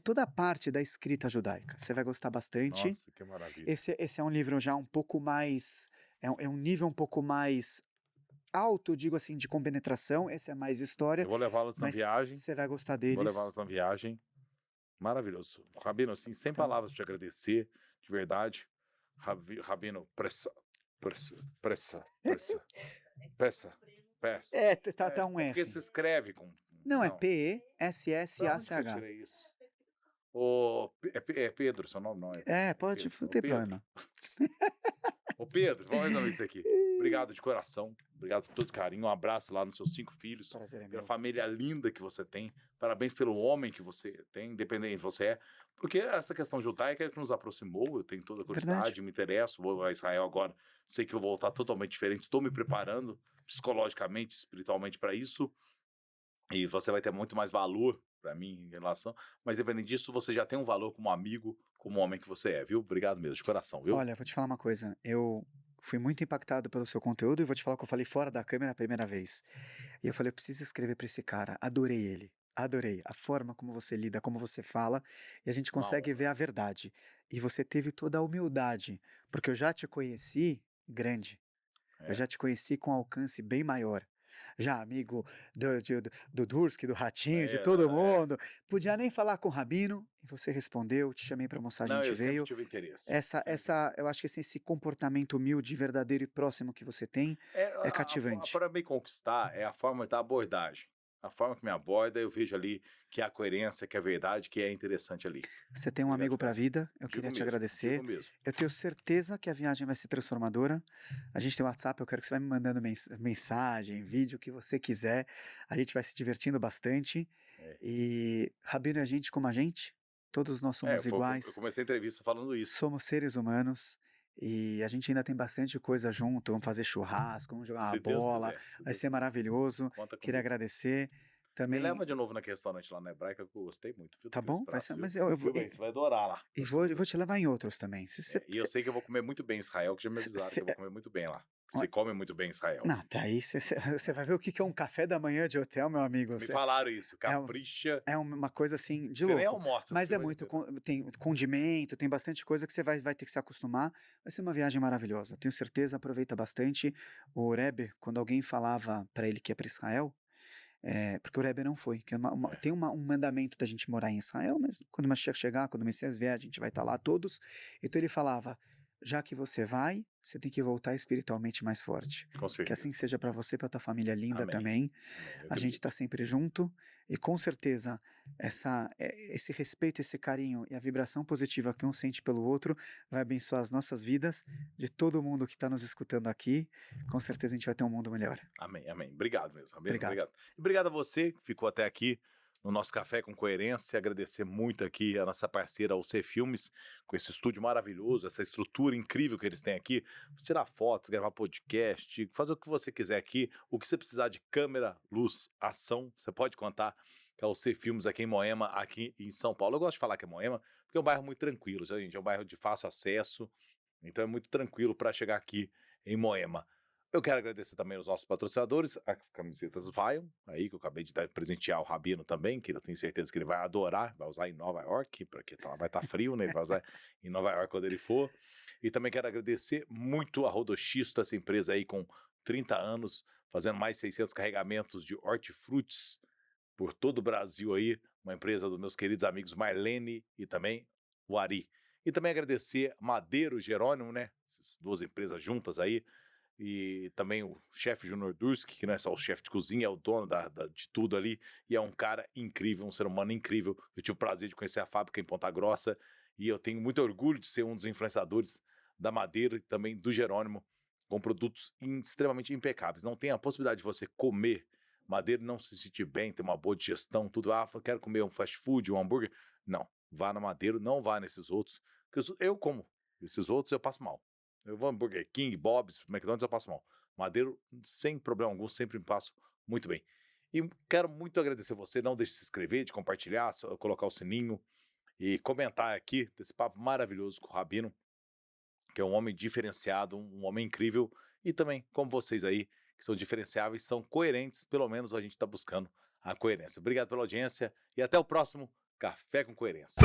[SPEAKER 3] toda a parte da escrita judaica. Você vai gostar bastante.
[SPEAKER 1] Nossa, que maravilha.
[SPEAKER 3] Esse é um livro já um pouco mais. É um nível um pouco mais alto, digo assim, de compenetração. Esse é mais história.
[SPEAKER 1] Eu vou levá-los na
[SPEAKER 3] mas
[SPEAKER 1] viagem.
[SPEAKER 3] Você vai gostar
[SPEAKER 1] Vou
[SPEAKER 3] deles.
[SPEAKER 1] levá-los na viagem. Maravilhoso. Rabino, assim, sem
[SPEAKER 3] Então.
[SPEAKER 1] palavras para te agradecer, de verdade. Rabino, peça.
[SPEAKER 3] Tá um
[SPEAKER 1] Porque
[SPEAKER 3] R.
[SPEAKER 1] se escreve com...
[SPEAKER 3] Não, é
[SPEAKER 1] Da onde
[SPEAKER 3] P-E-S-S-A-C-H.
[SPEAKER 1] que eu tirei isso? É Pedro, seu nome não é?
[SPEAKER 3] Pode,
[SPEAKER 1] Pedro.
[SPEAKER 3] não tem
[SPEAKER 1] Ô, Pedro.
[SPEAKER 3] problema.
[SPEAKER 1] Ô Pedro, vamos resolver isso daqui. Obrigado de coração. Obrigado por todo carinho. Um abraço lá nos seus 5 filhos.
[SPEAKER 3] Prazer é
[SPEAKER 1] Pela
[SPEAKER 3] meu.
[SPEAKER 1] família linda que você tem. Parabéns pelo homem que você tem, independente de você é. Porque essa questão judaica é que nos aproximou. Eu tenho toda a curiosidade,
[SPEAKER 3] Verdade.
[SPEAKER 1] me interesso. Vou a Israel agora. Sei que eu vou voltar totalmente diferente. Estou me preparando psicologicamente, espiritualmente para isso. E você vai ter muito mais valor para mim em relação. Mas independente disso, você já tem um valor como amigo, como homem que você é, viu? Obrigado mesmo, de coração, viu?
[SPEAKER 3] Olha, vou te falar uma coisa. Eu fui muito impactado pelo seu conteúdo e vou te falar o que eu falei fora da câmera a primeira vez. E eu falei, eu preciso escrever para esse cara. Adorei ele. Adorei a forma como você lida, como você fala, e a gente consegue ver a verdade. E você teve toda a humildade, porque eu já te conheci grande.
[SPEAKER 1] É.
[SPEAKER 3] Eu já te conheci com alcance bem maior. Já amigo do Durski, do Ratinho, de todo mundo. Podia nem falar com o Rabino, e você respondeu, te chamei para almoçar, a
[SPEAKER 1] Não,
[SPEAKER 3] gente
[SPEAKER 1] eu sempre
[SPEAKER 3] veio.
[SPEAKER 1] tive interesse.
[SPEAKER 3] Eu acho que assim, esse comportamento humilde, verdadeiro e próximo que você tem é cativante.
[SPEAKER 1] Para me conquistar é a forma da abordagem. a forma que me aborda, eu vejo ali que é a coerência, que é a verdade, que é interessante ali.
[SPEAKER 3] Você tem um
[SPEAKER 1] Obrigado
[SPEAKER 3] amigo para a
[SPEAKER 1] demais.
[SPEAKER 3] vida, eu
[SPEAKER 1] Digo
[SPEAKER 3] queria te
[SPEAKER 1] mesmo,
[SPEAKER 3] agradecer.
[SPEAKER 1] digo mesmo.
[SPEAKER 3] Eu tenho certeza que a viagem vai ser transformadora. A gente tem o WhatsApp, eu quero que você vai me mandando mensagem, vídeo, o que você quiser. A gente vai se divertindo bastante.
[SPEAKER 1] É.
[SPEAKER 3] E Rabino é gente como a gente, todos nós somos
[SPEAKER 1] Eu
[SPEAKER 3] iguais,
[SPEAKER 1] comecei a entrevista falando isso.
[SPEAKER 3] somos seres humanos e a gente ainda tem bastante coisa junto. Vamos fazer churrasco, vamos jogar uma
[SPEAKER 1] Se Deus
[SPEAKER 3] bola,
[SPEAKER 1] quiser. Se
[SPEAKER 3] vai
[SPEAKER 1] Deus
[SPEAKER 3] ser maravilhoso.
[SPEAKER 1] conta
[SPEAKER 3] Queria
[SPEAKER 1] comigo.
[SPEAKER 3] agradecer.
[SPEAKER 1] Me
[SPEAKER 3] Também,
[SPEAKER 1] leva de novo naquele restaurante lá na Hebraica, que eu gostei muito, viu?
[SPEAKER 3] tá
[SPEAKER 1] daqueles
[SPEAKER 3] bom? Vai
[SPEAKER 1] pratos,
[SPEAKER 3] ser,
[SPEAKER 1] viu?
[SPEAKER 3] mas eu
[SPEAKER 1] Viu, bem? Você vai adorar lá.
[SPEAKER 3] e
[SPEAKER 1] as
[SPEAKER 3] vou
[SPEAKER 1] comidas.
[SPEAKER 3] te levar em outros também.
[SPEAKER 1] E eu sei que eu vou comer muito bem em Israel, que já me avisaram que eu vou comer muito bem lá.
[SPEAKER 3] Ó,
[SPEAKER 1] Você come muito bem em Israel.
[SPEAKER 3] Não, daí você vai ver o que que é um café da manhã de hotel, meu amigo.
[SPEAKER 1] Me falaram isso, capricha.
[SPEAKER 3] É uma coisa assim de
[SPEAKER 1] Você nem
[SPEAKER 3] louco.
[SPEAKER 1] almoça.
[SPEAKER 3] Mas
[SPEAKER 1] você
[SPEAKER 3] é
[SPEAKER 1] vai
[SPEAKER 3] muito,
[SPEAKER 1] ver.
[SPEAKER 3] tem condimento, tem bastante coisa que você vai ter que se acostumar. Vai ser uma viagem maravilhosa, tenho certeza, aproveita bastante. O Rebbe, quando alguém falava para ele que ia para Israel, porque o Rebbe não foi, que
[SPEAKER 1] É.
[SPEAKER 3] tem um mandamento da gente morar em Israel, mas quando o Mashiach chegar, quando o Messias vier, a gente vai estar lá todos. Então ele falava, já que você vai, você tem que voltar espiritualmente mais forte.
[SPEAKER 1] Com
[SPEAKER 3] Que
[SPEAKER 1] certeza.
[SPEAKER 3] assim seja para você e para tua família linda
[SPEAKER 1] Amém.
[SPEAKER 3] também.
[SPEAKER 1] Amém, eu
[SPEAKER 3] A gente está
[SPEAKER 1] acredito.
[SPEAKER 3] sempre junto e com certeza esse respeito, esse carinho e a vibração positiva que um sente pelo outro vai abençoar as nossas vidas, de todo mundo que está nos escutando aqui. Com certeza a gente vai ter um mundo melhor.
[SPEAKER 1] Amém, amém. Obrigado mesmo, Rabino.
[SPEAKER 3] Obrigado.
[SPEAKER 1] Obrigado. E obrigado a você que ficou até aqui no nosso Café com Coerência. Agradecer muito aqui a nossa parceira UC Filmes, com esse estúdio maravilhoso, essa estrutura incrível que eles têm aqui. Tirar fotos, gravar podcast, fazer o que você quiser aqui. O que você precisar de câmera, luz, ação, você pode contar com a UC Filmes aqui em Moema, aqui em São Paulo. Eu gosto de falar que é Moema, porque é um bairro muito tranquilo, gente. É um bairro de fácil acesso, então é muito tranquilo para chegar aqui em Moema. Eu quero agradecer também aos nossos patrocinadores, as camisetas Vion, aí que eu acabei de presentear o Rabino também, que eu tenho certeza que ele vai adorar, vai usar em Nova York, porque vai estar frio, né? Ele vai usar em Nova York quando ele for. E também quero agradecer muito a Rodoxisto, essa empresa aí com 30 anos, fazendo mais 600 carregamentos de hortifrutis por todo o Brasil aí, uma empresa dos meus queridos amigos Marlene e também o Ari. E também agradecer Madeiro Jerônimo, né? Essas duas empresas juntas aí. E também o chefe Junior Durski, que não é só o chefe de cozinha, é o dono de tudo ali, e é um cara incrível, um ser humano incrível. Eu tive o prazer de conhecer a fábrica em Ponta Grossa, e eu tenho muito orgulho de ser um dos influenciadores da Madeira e também do Jerônimo, com produtos extremamente impecáveis. Não tem a possibilidade de você comer Madeira e não se sentir bem, ter uma boa digestão, tudo. Quero comer um fast food, um hambúrguer. Não, vá na Madeira, não vá nesses outros, porque eu como esses outros, eu passo mal. Eu vou no Burger King, Bob's, McDonald's, eu passo mal. Madeiro, sem problema algum, sempre me passo muito bem. E quero muito agradecer você, não deixe de se inscrever, de compartilhar, colocar o sininho e comentar aqui desse papo maravilhoso com o Rabino, que é um homem diferenciado, um homem incrível, e também, como vocês aí, que são diferenciáveis, são coerentes, pelo menos a gente está buscando a coerência. Obrigado pela audiência e até o próximo Café com Coerência.